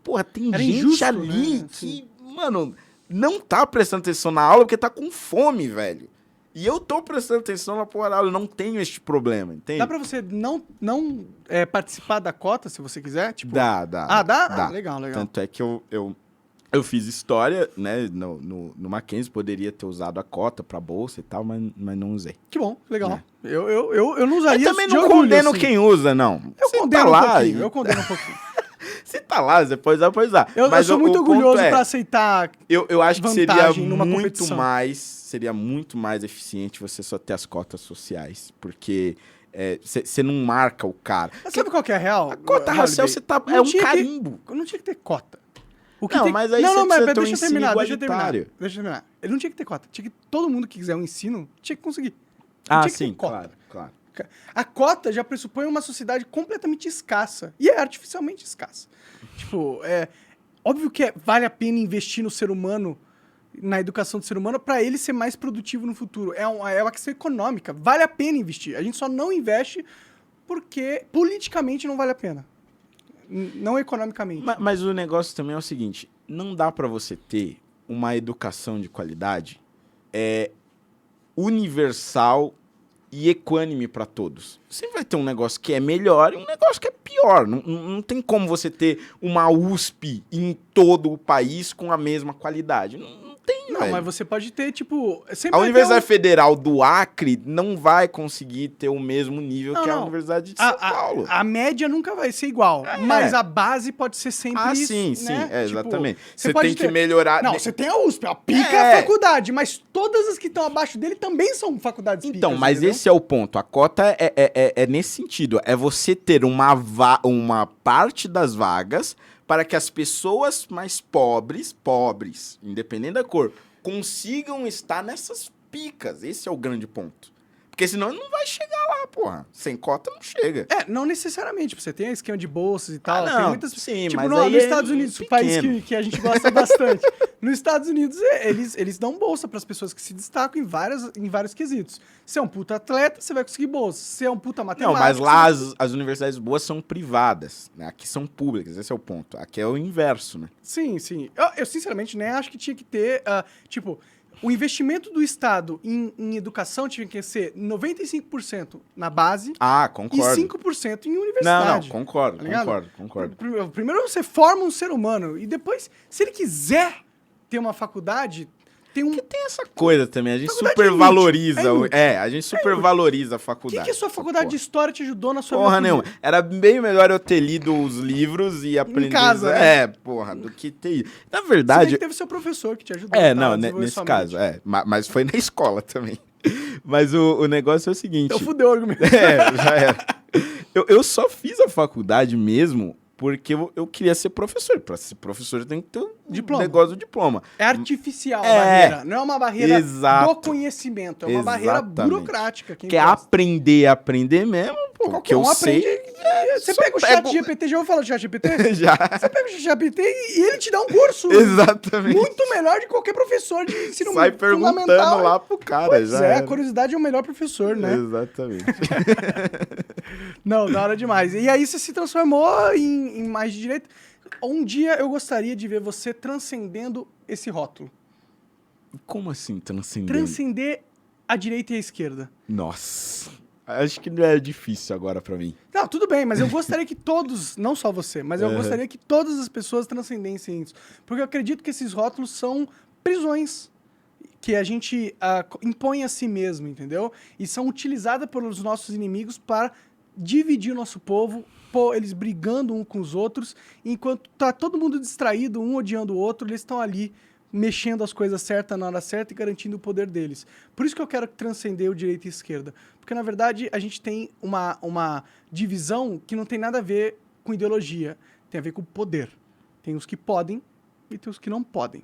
porra, tem era gente injusto, ali né? que, mano... não tá prestando atenção na aula porque tá com fome, velho. E eu tô prestando atenção na porra da aula, eu não tenho este problema, entende? Dá pra você não participar da cota, se você quiser? Tipo... Dá. Dá? Ah, legal. Tanto é que eu fiz história, né, no Mackenzie, poderia ter usado a cota pra bolsa e tal, mas não usei. Que bom, legal. Eu não usaria. Eu também não condeno assim. Quem usa, não. Eu condeno um pouquinho, eu condeno um pouquinho. Se tá lá, você pode usar. Eu sou muito orgulhoso pra aceitar. Eu acho que seria muito mais eficiente você só ter as cotas sociais, porque você não marca o cara. Mas sabe qual que é a real? A cota racial é um carimbo. Não tinha que ter cota. Mas aí você precisa ter um ensino igualitário. Deixa eu terminar. Ele não tinha que ter cota. Tinha que todo mundo que quiser um ensino tinha que conseguir. Sim, claro. A cota já pressupõe uma sociedade completamente escassa. E é artificialmente escassa. Tipo, óbvio que vale a pena investir no ser humano, na educação do ser humano, para ele ser mais produtivo no futuro. É uma questão econômica. Vale a pena investir. A gente só não investe porque politicamente não vale a pena. Não economicamente. Mas o negócio também é o seguinte, não dá para você ter uma educação de qualidade universal e equânime para todos. Sempre vai ter um negócio que é melhor e um negócio que é pior. Não tem como você ter uma USP em todo o país com a mesma qualidade. Não tem, Não, velho. mas você pode ter, tipo... A Universidade Federal do Acre não vai conseguir ter o mesmo nível que a Universidade de São Paulo. A média nunca vai ser igual, mas a base pode ser sempre isso, sim, né? Exatamente. Tipo, você tem que melhorar... Não, você tem a USP, a pica é a faculdade, mas todas as que estão abaixo dele também são faculdades picas. Então, mas entendeu? esse é o ponto. A cota é nesse sentido. É você ter uma parte das vagas para que as pessoas mais pobres, independente da cor, consigam estar nessas picas. Esse é o grande ponto. Porque senão não vai chegar lá, porra. Sem cota não chega. Não necessariamente. Você tem esquema de bolsas e tal. Não, tem muitas... sim, tipo, mas nos Estados Unidos, pequeno. país que a gente gosta bastante. Nos Estados Unidos, eles dão bolsa para as pessoas que se destacam em vários quesitos. Se é um puta atleta, você vai conseguir bolsa. Se é um puta matemático... Não, mas lá as universidades boas são privadas, né? Aqui são públicas, esse é o ponto. Aqui é o inverso, né? Sim. Eu sinceramente, nem acho que tinha que ter... o investimento do Estado em educação tinha que ser 95% na base concordo. e 5% em universidade. Não, concordo. Primeiro você forma um ser humano e depois, se ele quiser ter uma faculdade, Porque tem essa coisa também, a gente supervaloriza. A gente supervaloriza a faculdade. O que a sua faculdade de História te ajudou na sua vida? Nenhuma. Era bem melhor eu ter lido os livros e aprender... Em casa, do que ter ido. Na verdade... Você teve seu professor que te ajudou. Nesse caso, mas foi na escola também. Mas o negócio é o seguinte... Então fudeu o argumento. Já era. Eu só fiz a faculdade mesmo porque eu queria ser professor. Para ser professor tem que ter um negócio do diploma. É artificial a barreira. Não é uma barreira do conhecimento. É uma barreira burocrática. Quer aprender mesmo, pô. Que eu sei... Você pega o chat GPT, já ouviu falar do chat GPT? Já. Você pega o chat GPT e ele te dá um curso. Exatamente. Muito melhor de qualquer professor de ensino Sai perguntando lá pro cara. A curiosidade é o melhor professor, né? Exatamente. Não, da hora demais. E aí você se transformou em mais de direito. Um dia eu gostaria de ver você transcendendo esse rótulo. Como assim transcendendo? Transcender a direita e a esquerda. Nossa... Acho que não é difícil agora pra mim. Não, tudo bem, mas eu gostaria que todos, não só você, mas eu gostaria que todas as pessoas transcendessem isso. Porque eu acredito que esses rótulos são prisões que a gente impõe a si mesmo, entendeu? E são utilizadas pelos nossos inimigos para dividir o nosso povo, eles brigando um com os outros, enquanto tá todo mundo distraído, um odiando o outro, eles estão ali mexendo as coisas certas na hora certa e garantindo o poder deles. Por isso que eu quero transcender o direita e a esquerda. Porque, na verdade, a gente tem uma divisão que não tem nada a ver com ideologia. Tem a ver com poder. Tem os que podem e tem os que não podem.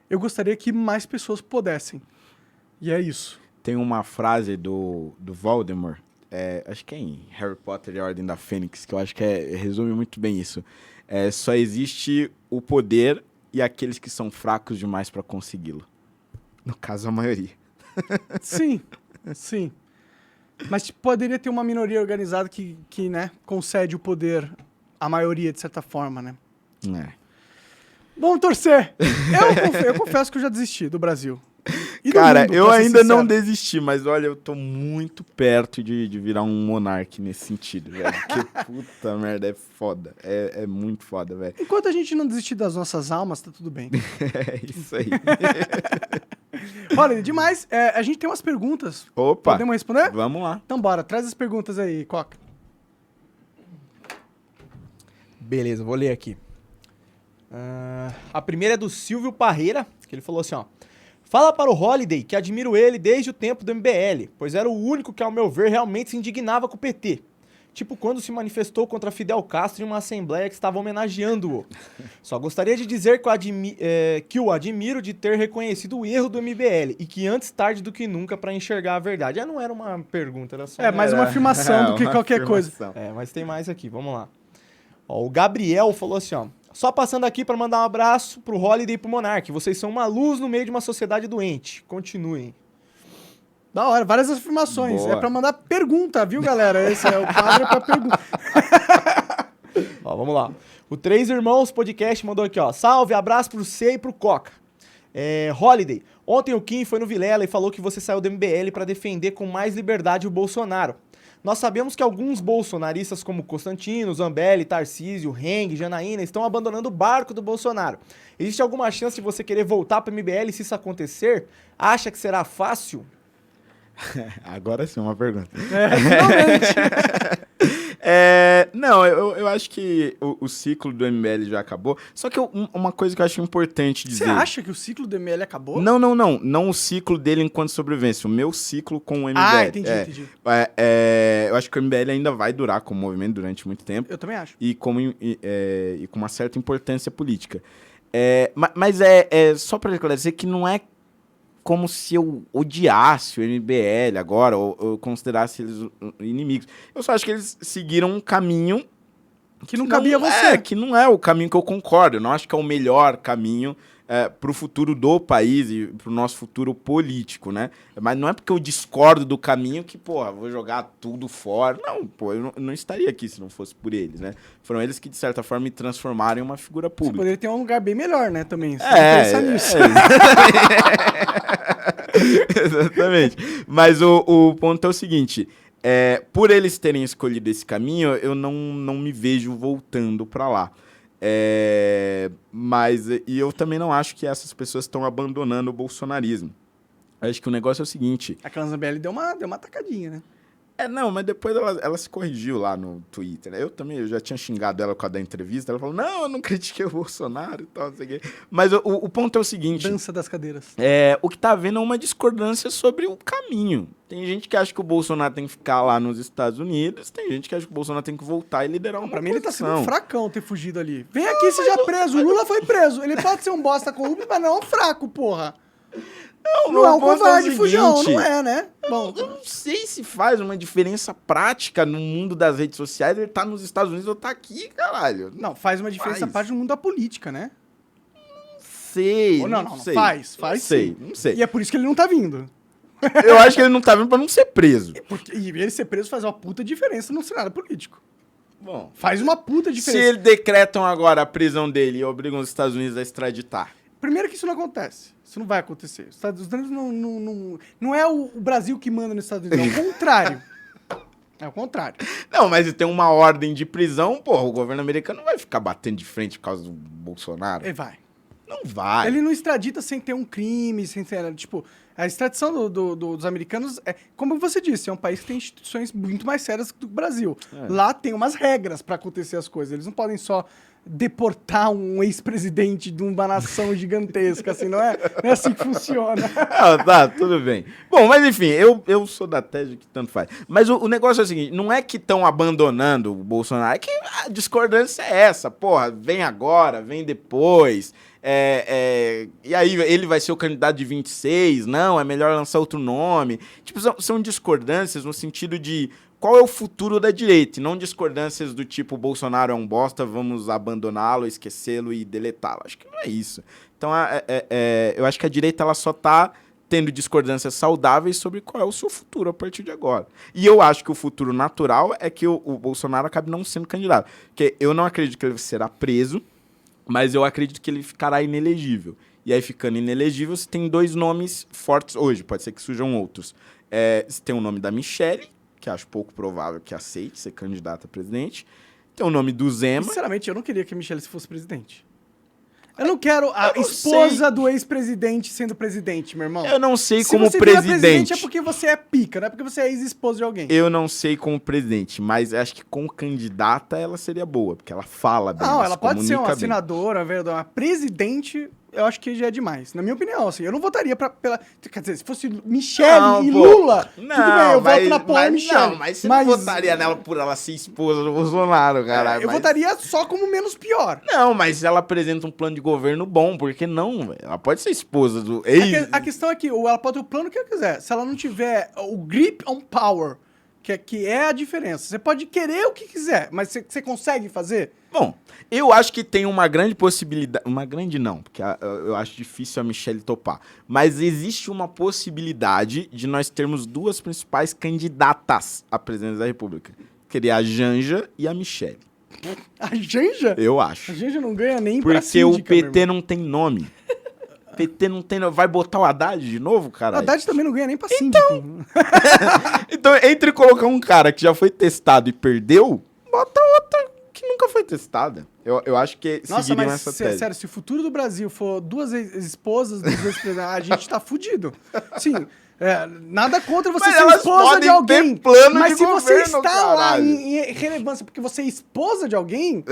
Eu gostaria que mais pessoas pudessem. E é isso. Tem uma frase do Voldemort, acho que é em Harry Potter e a Ordem da Fênix, que eu acho que resume muito bem isso. Só existe o poder e aqueles que são fracos demais para consegui-lo. No caso, a maioria. Sim, sim. Mas poderia ter uma minoria organizada que né, concede o poder à maioria, de certa forma, né? Vamos torcer. Eu confesso que eu já desisti do Brasil. Cara, eu ainda não desisti, mas olha, eu tô muito perto de virar um monarca nesse sentido, velho. Porque, puta merda, é foda. É muito foda, velho. Enquanto a gente não desistir das nossas almas, tá tudo bem. É isso aí. Olha, demais. A gente tem umas perguntas. Opa! Podemos responder? Vamos lá. Então bora, traz as perguntas aí, Coca. Beleza, vou ler aqui. A primeira é do Silvio Parreira, que ele falou assim, ó. Fala para o Holliday que admiro ele desde o tempo do MBL, pois era o único que, ao meu ver, realmente se indignava com o PT. Tipo quando se manifestou contra Fidel Castro em uma assembleia que estava homenageando-o. Só gostaria de dizer que o admiro de ter reconhecido o erro do MBL e que antes tarde do que nunca para enxergar a verdade. Não era uma pergunta, era só... mais uma afirmação do que qualquer coisa. Mas tem mais aqui, vamos lá. Ó, o Gabriel falou assim, ó. Só passando aqui para mandar um abraço pro Holliday e pro Monark. Vocês são uma luz no meio de uma sociedade doente. Continuem. Da hora, várias afirmações. Boa. É pra mandar pergunta, viu, galera? Esse é o quadro pra pergunta. Ó, vamos lá. O Três Irmãos Podcast mandou aqui, ó. Salve, abraço pro C e pro Coca. Holliday, ontem o Kim foi no Vilela e falou que você saiu do MBL para defender com mais liberdade o Bolsonaro. Nós sabemos que alguns bolsonaristas como Constantino, Zambelli, Tarcísio, Heng, Janaína estão abandonando o barco do Bolsonaro. Existe alguma chance de você querer voltar para o MBL se isso acontecer? Acha que será fácil? Agora sim, uma pergunta. Finalmente. Não, eu acho que o ciclo do MBL já acabou. Só que uma coisa que eu acho importante dizer... Você acha que o ciclo do MBL acabou? Não o ciclo dele enquanto sobrevivência. O meu ciclo com o MBL. Entendi. Eu acho que o MBL ainda vai durar como movimento durante muito tempo. Eu também acho. E com uma certa importância política. Mas só para esclarecer que não é como se eu odiasse o MBL agora, ou eu considerasse eles inimigos. Eu só acho que eles seguiram um caminho que não cabia a você. Que não é o caminho que eu concordo. Eu não acho que é o melhor caminho para o futuro do país e para o nosso futuro político, né? Mas não é porque eu discordo do caminho que, vou jogar tudo fora. Não, eu não estaria aqui se não fosse por eles, né? Foram eles que, de certa forma, me transformaram em uma figura pública. Você poderia ter um lugar bem melhor, né, também. Pensar nisso. Exatamente. Mas o ponto é o seguinte... por eles terem escolhido esse caminho, eu não me vejo voltando para lá. Mas e eu também não acho que essas pessoas estão abandonando o bolsonarismo. Acho que o negócio é o seguinte... A Canzambelli deu uma atacadinha, né? Não, mas depois ela se corrigiu lá no Twitter. Eu já tinha xingado ela por causa da entrevista. Ela falou, não, eu não critiquei o Bolsonaro e tal, não sei o quê. Mas o ponto é o seguinte... Dança das cadeiras. O que tá havendo é uma discordância sobre o caminho. Tem gente que acha que o Bolsonaro tem que ficar lá nos Estados Unidos, tem gente que acha que o Bolsonaro tem que voltar e liderar uma Pra mim ele tá sendo um oposição. fracão ter fugido ali. Vem aqui, seja preso. O Lula foi preso. Ele pode ser um bosta corrupto, mas não é um fraco, porra. Não é um covarde, fujão, não é, né? Bom, Eu não sei se faz uma diferença prática no mundo das redes sociais ele tá nos Estados Unidos ou tá aqui, caralho. não, faz uma diferença Faz. parte do mundo da política, né? Sei, Ou não sei. faz Não sim. sei, não sei. E é por isso que ele não tá vindo. Eu acho que ele não tá vindo pra não ser preso. E ele ser preso faz uma puta diferença no cenário político. Bom, Faz uma puta se diferença. eles decretam agora a prisão dele e obrigam os Estados Unidos a extraditar. Primeiro que isso não acontece. Isso não vai acontecer. Os Estados Unidos não é o Brasil que manda nos Estados Unidos, é o contrário. É o contrário. Não, mas se tem uma ordem de prisão, porra, o governo americano não vai ficar batendo de frente por causa do Bolsonaro. Ele vai. Não vai. Ele não extradita sem ter um crime, sem ter... Tipo, a extradição dos americanos, como você disse, é um país que tem instituições muito mais sérias do que o Brasil. Lá tem umas regras pra acontecer as coisas. Eles não podem só deportar um ex-presidente de uma nação gigantesca, assim, não é assim que funciona. Tá, tudo bem. Bom, mas enfim, eu sou da tese que tanto faz. Mas o negócio é o seguinte, não é que estão abandonando o Bolsonaro, é que a discordância é essa, porra, vem agora, vem depois, e aí ele vai ser o candidato de 26, não, é melhor lançar outro nome. Tipo, são discordâncias no sentido de qual é o futuro da direita, e não discordâncias do tipo, o Bolsonaro é um bosta, vamos abandoná-lo, esquecê-lo e deletá-lo. Acho que não é isso. Então, eu acho que a direita ela só tá tendo discordâncias saudáveis sobre qual é o seu futuro a partir de agora. E eu acho que o futuro natural é que o Bolsonaro acabe não sendo candidato. Porque eu não acredito que ele será preso, mas eu acredito que ele ficará inelegível. E aí, ficando inelegível, você tem dois nomes fortes hoje, pode ser que surjam outros. Você tem o nome da Michelle, que acho pouco provável que aceite ser candidata a presidente. Tem o nome do Zema. Sinceramente, eu não queria que a Michelle fosse presidente. Eu não quero a esposa do ex-presidente sendo presidente, meu irmão. Eu não sei Se como você vira presidente presidente. é porque você é pica, não é porque você é ex-esposa de alguém. Eu não sei como presidente, mas acho que como candidata ela seria boa, porque ela fala bem. Não, ela pode ser uma bem. senadora, uma presidente, eu acho que já é demais. Na minha opinião, assim, eu não votaria pela... Quer dizer, se fosse Michelle e Lula, tudo bem, eu voto na porra Michelle. Não, mas você não votaria nela por ela ser esposa do Bolsonaro, caralho. Eu votaria só como menos pior. Não, mas ela apresenta um plano de governo bom, por que não, velho? Ela pode ser esposa do ex... A questão é que ela pode ter o plano que ela quiser. Se ela não tiver o grip on power, que é a diferença. Você pode querer o que quiser, mas você consegue fazer? Bom, eu acho que tem uma grande possibilidade... Uma grande não, porque eu acho difícil a Michelle topar. Mas existe uma possibilidade de nós termos duas principais candidatas à presidência da República. Que seria a Janja e a Michelle. A Janja? Eu acho. A Janja não ganha nem pra Porque síndica, o PT não tem nome. PT não tem nome. Vai botar o Haddad de novo, cara? O Haddad também não ganha nem pra síndico. Então, entre colocar um cara que já foi testado e perdeu, bota outra que nunca foi testada. Eu acho que seguiriam essa tese. Sério, se o futuro do Brasil for duas esposas dos dois presidentes, a gente tá fudido. Sim, nada contra você Mas ser elas esposa podem de alguém. ter plano mas de se você governo, está lá caralho. em relevância porque você é esposa de alguém,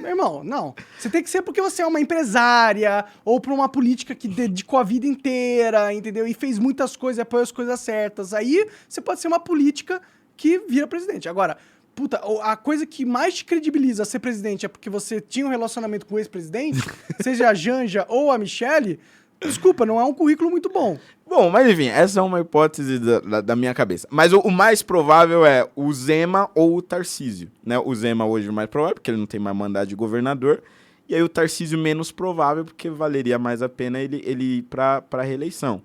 meu irmão, não. Você tem que ser porque você é uma empresária ou por uma política que dedicou a vida inteira, entendeu? E fez muitas coisas, apoiou as coisas certas. Aí você pode ser uma política que vira presidente. Agora, puta, a coisa que mais te credibiliza ser presidente é porque você tinha um relacionamento com o ex-presidente, seja a Janja ou a Michelle, desculpa, não é um currículo muito bom. Bom, mas enfim, essa é uma hipótese da minha cabeça. Mas o mais provável é o Zema ou o Tarcísio, né? O Zema hoje é o mais provável, porque ele não tem mais mandato de governador. E aí o Tarcísio menos provável, porque valeria mais a pena ele ir para a reeleição.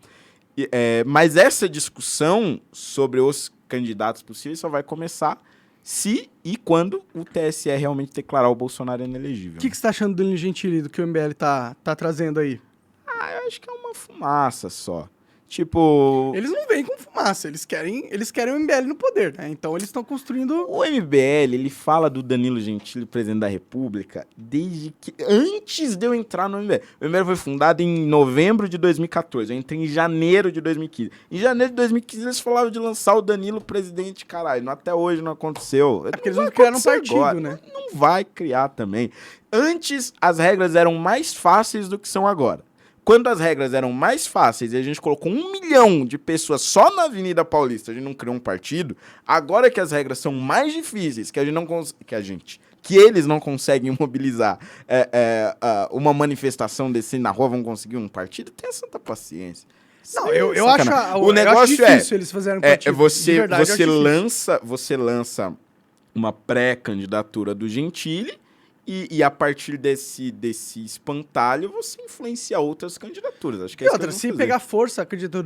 Mas essa discussão sobre os candidatos possíveis só vai começar se e quando o TSE realmente declarar o Bolsonaro inelegível. O que você tá achando do Danilo Gentili, do que o MBL tá trazendo aí? Eu acho que é uma fumaça só. Tipo... Eles não vêm com fumaça, eles querem o MBL no poder, né? Então eles estão construindo... O MBL, ele fala do Danilo Gentili, presidente da República, desde que... Antes de eu entrar no MBL. O MBL foi fundado em novembro de 2014. Eu entrei em janeiro de 2015. Em janeiro de 2015, eles falavam de lançar o Danilo presidente, caralho. Até hoje não aconteceu. É porque eles não criaram um partido, agora, né? Não vai criar também. Antes, as regras eram mais fáceis do que são agora. Quando as regras eram mais fáceis e a gente colocou 1 milhão de pessoas só na Avenida Paulista, a gente não criou um partido. Agora que as regras são mais difíceis, que eles não conseguem mobilizar uma manifestação descendo na rua, vão conseguir um partido, tenha santa paciência. Não, eu acho o negócio difícil eles fazerem um partido. Você lança uma pré-candidatura do Gentili. E a partir desse espantalho, você influencia outras candidaturas. Acho que é isso se pegar força a candidatura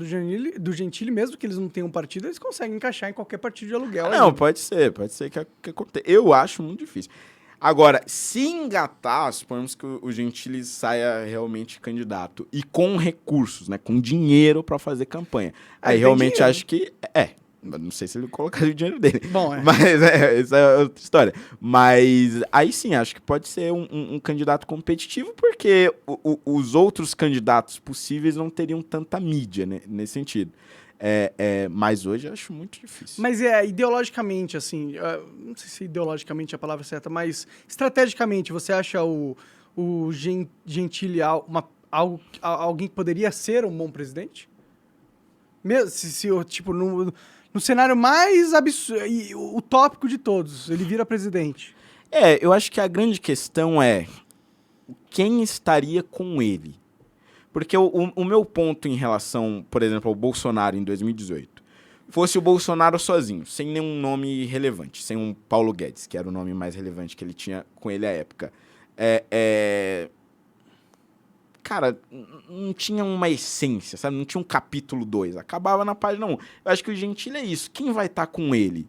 do Gentili, mesmo que eles não tenham partido, eles conseguem encaixar em qualquer partido de aluguel. Não, pode ser que aconteça. Eu acho muito difícil. Agora, se engatar, suponhamos que o Gentili saia realmente candidato e com recursos, né, com dinheiro para fazer campanha. Aí realmente dinheiro. Acho que não sei se ele colocaria o dinheiro dele. Bom, Mas essa é outra história. Mas aí sim, acho que pode ser um candidato competitivo, porque os outros candidatos possíveis não teriam tanta mídia, né, nesse sentido. Mas hoje eu acho muito difícil. Mas ideologicamente, assim, não sei se ideologicamente é a palavra certa, mas estrategicamente, você acha o Gentili alguém que poderia ser um bom presidente? Mesmo se tipo, no cenário mais utópico de todos, ele vira presidente. Eu acho que a grande questão é quem estaria com ele. Porque o meu ponto em relação, por exemplo, ao Bolsonaro em 2018, fosse o Bolsonaro sozinho, sem nenhum nome relevante, sem um Paulo Guedes, que era o nome mais relevante que ele tinha com ele à época. Cara, não tinha uma essência, sabe? Não tinha um capítulo 2. Acabava na página 1. Eu acho que o Gentili é isso. Quem vai estar com ele?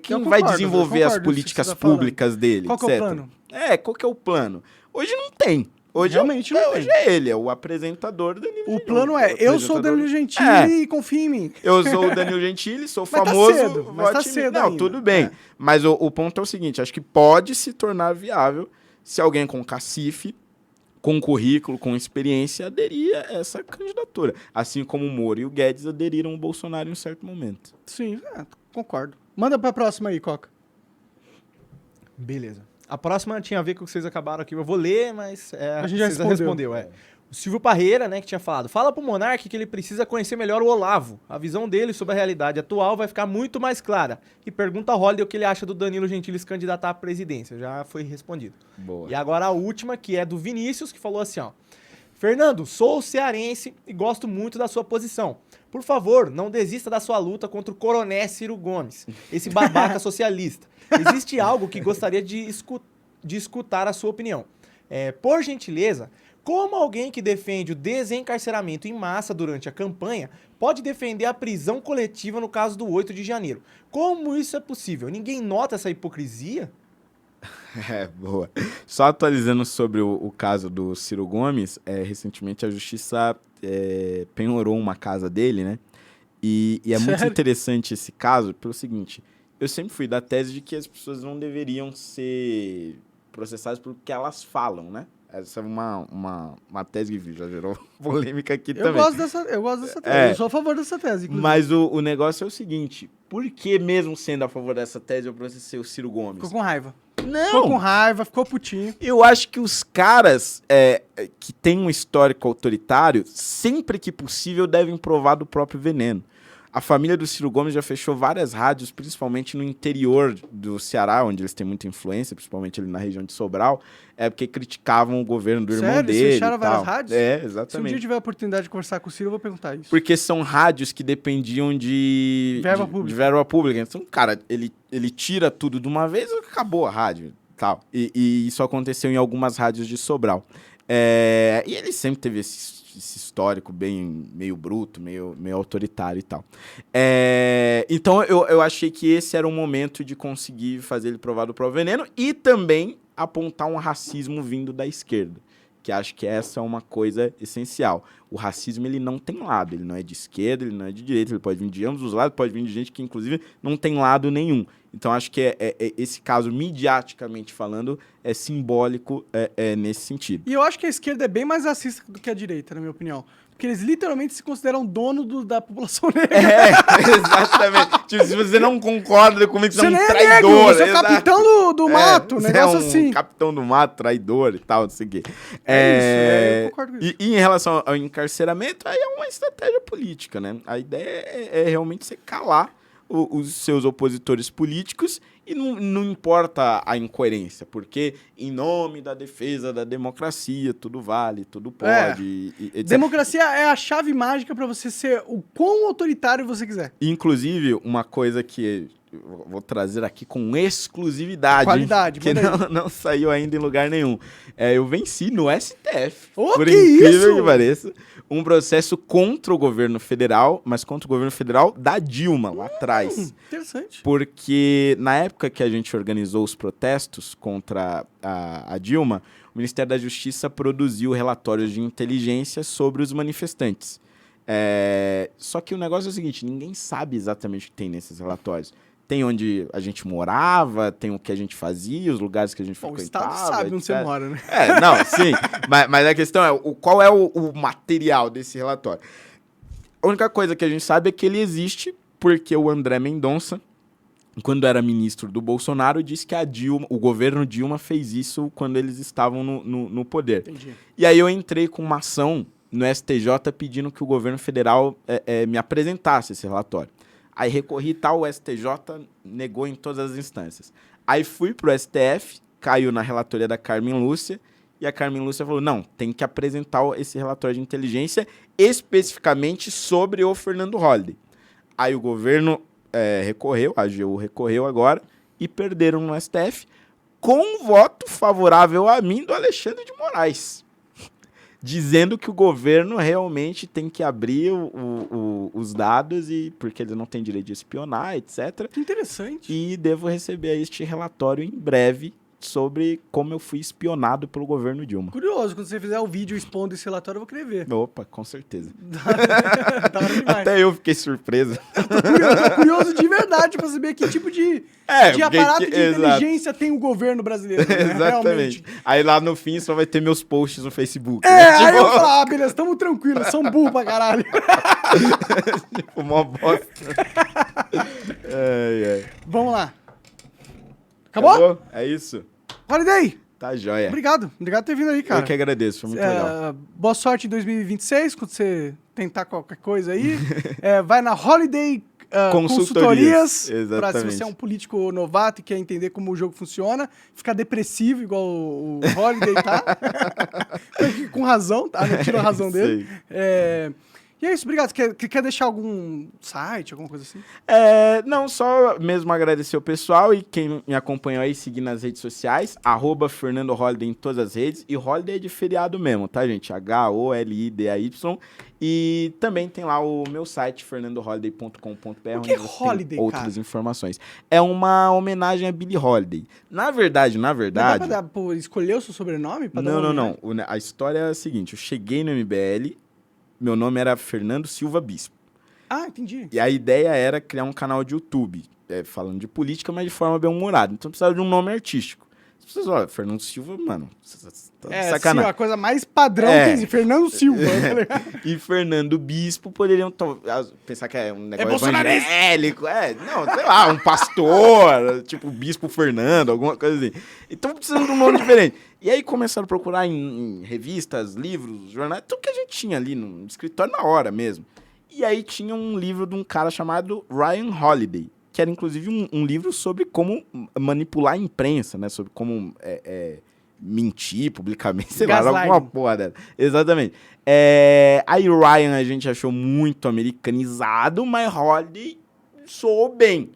Quem vai desenvolver as políticas públicas dele, Qual que é o plano? Qual que é o plano? Hoje não tem. Hoje não tem. Hoje é ele, é o apresentador Danilo Gentili. O plano eu sou o Danilo Gentili e confia em mim. Eu sou o Danilo Gentili, sou famoso. Mas tá cedo Não, ainda. tudo bem. Mas o ponto é o seguinte, acho que pode se tornar viável se alguém com cacife, com currículo, com experiência, aderir a essa candidatura. Assim como o Moro e o Guedes aderiram ao Bolsonaro em um certo momento. Sim, concordo. Manda pra próxima aí, Coca. Beleza. A próxima tinha a ver com o que vocês acabaram aqui. Eu vou ler, mas a gente já respondeu. O Silvio Parreira, né, que tinha falado. Fala pro Monark que ele precisa conhecer melhor o Olavo. A visão dele sobre a realidade atual vai ficar muito mais clara. E pergunta ao Holliday o que ele acha do Danilo Gentili se candidatar à presidência. Já foi respondido. Boa. E agora a última, que é do Vinícius, que falou assim, ó. Fernando, sou cearense e gosto muito da sua posição. Por favor, não desista da sua luta contra o Coronel Ciro Gomes, esse babaca socialista. Existe algo que gostaria de escutar a sua opinião. Por gentileza, como alguém que defende o desencarceramento em massa durante a campanha pode defender a prisão coletiva no caso do 8 de janeiro? Como isso é possível? Ninguém nota essa hipocrisia? Boa. Só atualizando sobre o caso do Ciro Gomes, recentemente a justiça penhorou uma casa dele, né? E é muito interessante esse caso pelo seguinte, eu sempre fui da tese de que as pessoas não deveriam ser processadas pelo que elas falam, né? Essa é uma tese que já gerou polêmica aqui também. Eu gosto dessa tese, eu sou a favor dessa tese, inclusive. Mas o negócio é o seguinte, por que mesmo sendo a favor dessa tese eu processei o Ciro Gomes? Ficou com raiva. Não! Ficou com raiva, ficou putinho. Eu acho que os caras que têm um histórico autoritário, sempre que possível, devem provar do próprio veneno. A família do Ciro Gomes já fechou várias rádios, principalmente no interior do Ceará, onde eles têm muita influência, principalmente ali na região de Sobral, porque criticavam o governo do irmão dele. Eles fecharam várias rádios? Exatamente. Se um dia tiver a oportunidade de conversar com o Ciro, eu vou perguntar isso. Porque são rádios que dependiam de verba pública. Então, cara, ele tira tudo de uma vez e acabou a rádio. Tal. E isso aconteceu em algumas rádios de Sobral. E ele sempre teve esse histórico bem meio bruto, meio autoritário e tal. Então eu achei que esse era o momento de conseguir fazer ele provar do próprio veneno e também apontar um racismo vindo da esquerda, porque acho que essa é uma coisa essencial. O racismo, ele não tem lado, ele não é de esquerda, ele não é de direita, ele pode vir de ambos os lados, pode vir de gente que, inclusive, não tem lado nenhum. Então, acho que esse caso, midiaticamente falando, é simbólico nesse sentido. E eu acho que a esquerda é bem mais racista do que a direita, na minha opinião. Porque eles literalmente se consideram dono da população negra. Exatamente. Tipo, se você não concorda comigo, você é um traidor. Negro, você é o capitão do mato, um negócio assim. Capitão do mato, traidor e tal, não sei o quê. Eu concordo com isso. E em relação ao encarceramento, aí é uma estratégia política, né? A ideia é realmente você calar os seus opositores políticos e não importa a incoerência, porque em nome da defesa da democracia, tudo vale, tudo pode, etc. Democracia é a chave mágica para você ser o quão autoritário você quiser. Inclusive, uma coisa que eu vou trazer aqui com exclusividade, qualidade, que não saiu ainda em lugar nenhum. Eu venci no STF, por incrível que pareça, um processo contra o governo federal, mas contra o governo federal da Dilma, lá atrás. Interessante. Porque na época que a gente organizou os protestos contra a Dilma, o Ministério da Justiça produziu relatórios de inteligência sobre os manifestantes. Só que o negócio é o seguinte, ninguém sabe exatamente o que tem nesses relatórios. Tem onde a gente morava, tem o que a gente fazia, os lugares que a gente frequentava. O Estado sabe onde você mora, né? Não, sim. mas a questão é, qual é o material desse relatório? A única coisa que a gente sabe é que ele existe porque o André Mendonça, quando era ministro do Bolsonaro, disse que o governo Dilma fez isso quando eles estavam no poder. Entendi. E aí eu entrei com uma ação no STJ pedindo que o governo federal me apresentasse esse relatório. Aí recorri e tal, o STJ negou em todas as instâncias. Aí fui pro STF, caiu na relatoria da Carmen Lúcia, e a Carmen Lúcia falou, não, tem que apresentar esse relatório de inteligência especificamente sobre o Fernando Holliday. Aí o governo recorreu, a AGU recorreu agora, e perderam no STF, com um voto favorável a mim do Alexandre de Moraes, dizendo que o governo realmente tem que abrir os dados, porque eles não têm direito de espionar, etc. Que interessante. E devo receber este relatório em breve sobre como eu fui espionado pelo governo Dilma. Curioso, quando você fizer o vídeo expondo esse relatório, eu vou querer ver. Opa, com certeza. Da hora demais. Até eu fiquei surpreso. Tô curioso de verdade pra saber que tipo de aparato de inteligência tem o governo brasileiro. Né? Exatamente. Realmente. Aí lá no fim só vai ter meus posts no Facebook. Aí eu falo, beleza, tamo tranquilo, são burros pra caralho. Tipo, mó bosta. Vamos lá. Acabou? É isso? Holiday! Tá joia. Obrigado por ter vindo aí, cara. Eu que agradeço, foi muito legal. Boa sorte em 2026, quando você tentar qualquer coisa aí. Vai na Holiday Consultorias, pra se você é um político novato e quer entender como o jogo funciona, ficar depressivo igual o Holiday tá. Com razão, tá? Não tira a razão dele. E é isso, obrigado. Quer deixar algum site, alguma coisa assim? Não, só mesmo agradecer o pessoal e quem me acompanhou aí, seguir nas redes sociais, @Fernando Holliday em todas as redes, e Holliday é de feriado mesmo, tá, gente? HOLIDAY. E também tem lá o meu site, fernandoholiday.com.br, onde é Holiday, tem outras informações. É uma homenagem a Billie Holiday. Na verdade... Não dá pra escolher o seu sobrenome? Não. A história é a seguinte, eu cheguei no MBL... Meu nome era Fernando Silva Bispo. Ah, entendi. E a ideia era criar um canal de YouTube, falando de política, mas de forma bem-humorada. Então precisava de um nome artístico. As pessoas, olha, Fernando Silva, mano, tá sacanagem. Sim, a coisa mais padrão que existe, Fernando Silva. E Fernando Bispo poderiam pensar que é um negócio evangélico. Não, sei lá, um pastor, tipo Bispo Fernando, alguma coisa assim. Então precisando de um nome diferente. E aí começaram a procurar em revistas, livros, jornais, tudo que a gente tinha ali no escritório na hora mesmo. E aí tinha um livro de um cara chamado Ryan Holiday, que era inclusive um livro sobre como manipular a imprensa, né? Sobre como mentir publicamente, sei lá, alguma porra dela. Exatamente. Aí o Ryan a gente achou muito americanizado, mas Holiday soou bem.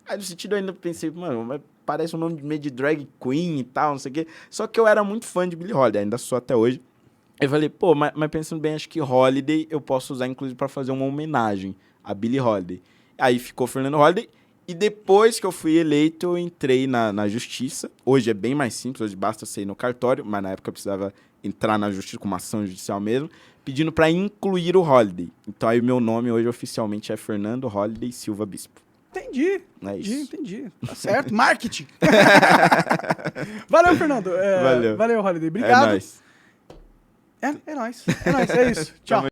Aí no sentido eu ainda pensei, mano, mas parece um nome meio de drag queen e tal, não sei o quê. Só que eu era muito fã de Billie Holiday, ainda sou até hoje. Eu falei, mas pensando bem, acho que Holiday eu posso usar, inclusive, para fazer uma homenagem a Billie Holiday. Aí ficou Fernando Holiday. E depois que eu fui eleito, eu entrei na justiça. Hoje é bem mais simples, hoje basta você ir no cartório, mas na época eu precisava entrar na justiça com uma ação judicial mesmo, pedindo para incluir o Holliday. Então aí o meu nome hoje oficialmente é Fernando Holliday Silva Bispo. Entendi. É isso. Entendi. Tá certo. Marketing. Valeu, Fernando. Valeu. Valeu, Holliday. Obrigado. É nóis. É nóis. É nóis. É isso. Tchau.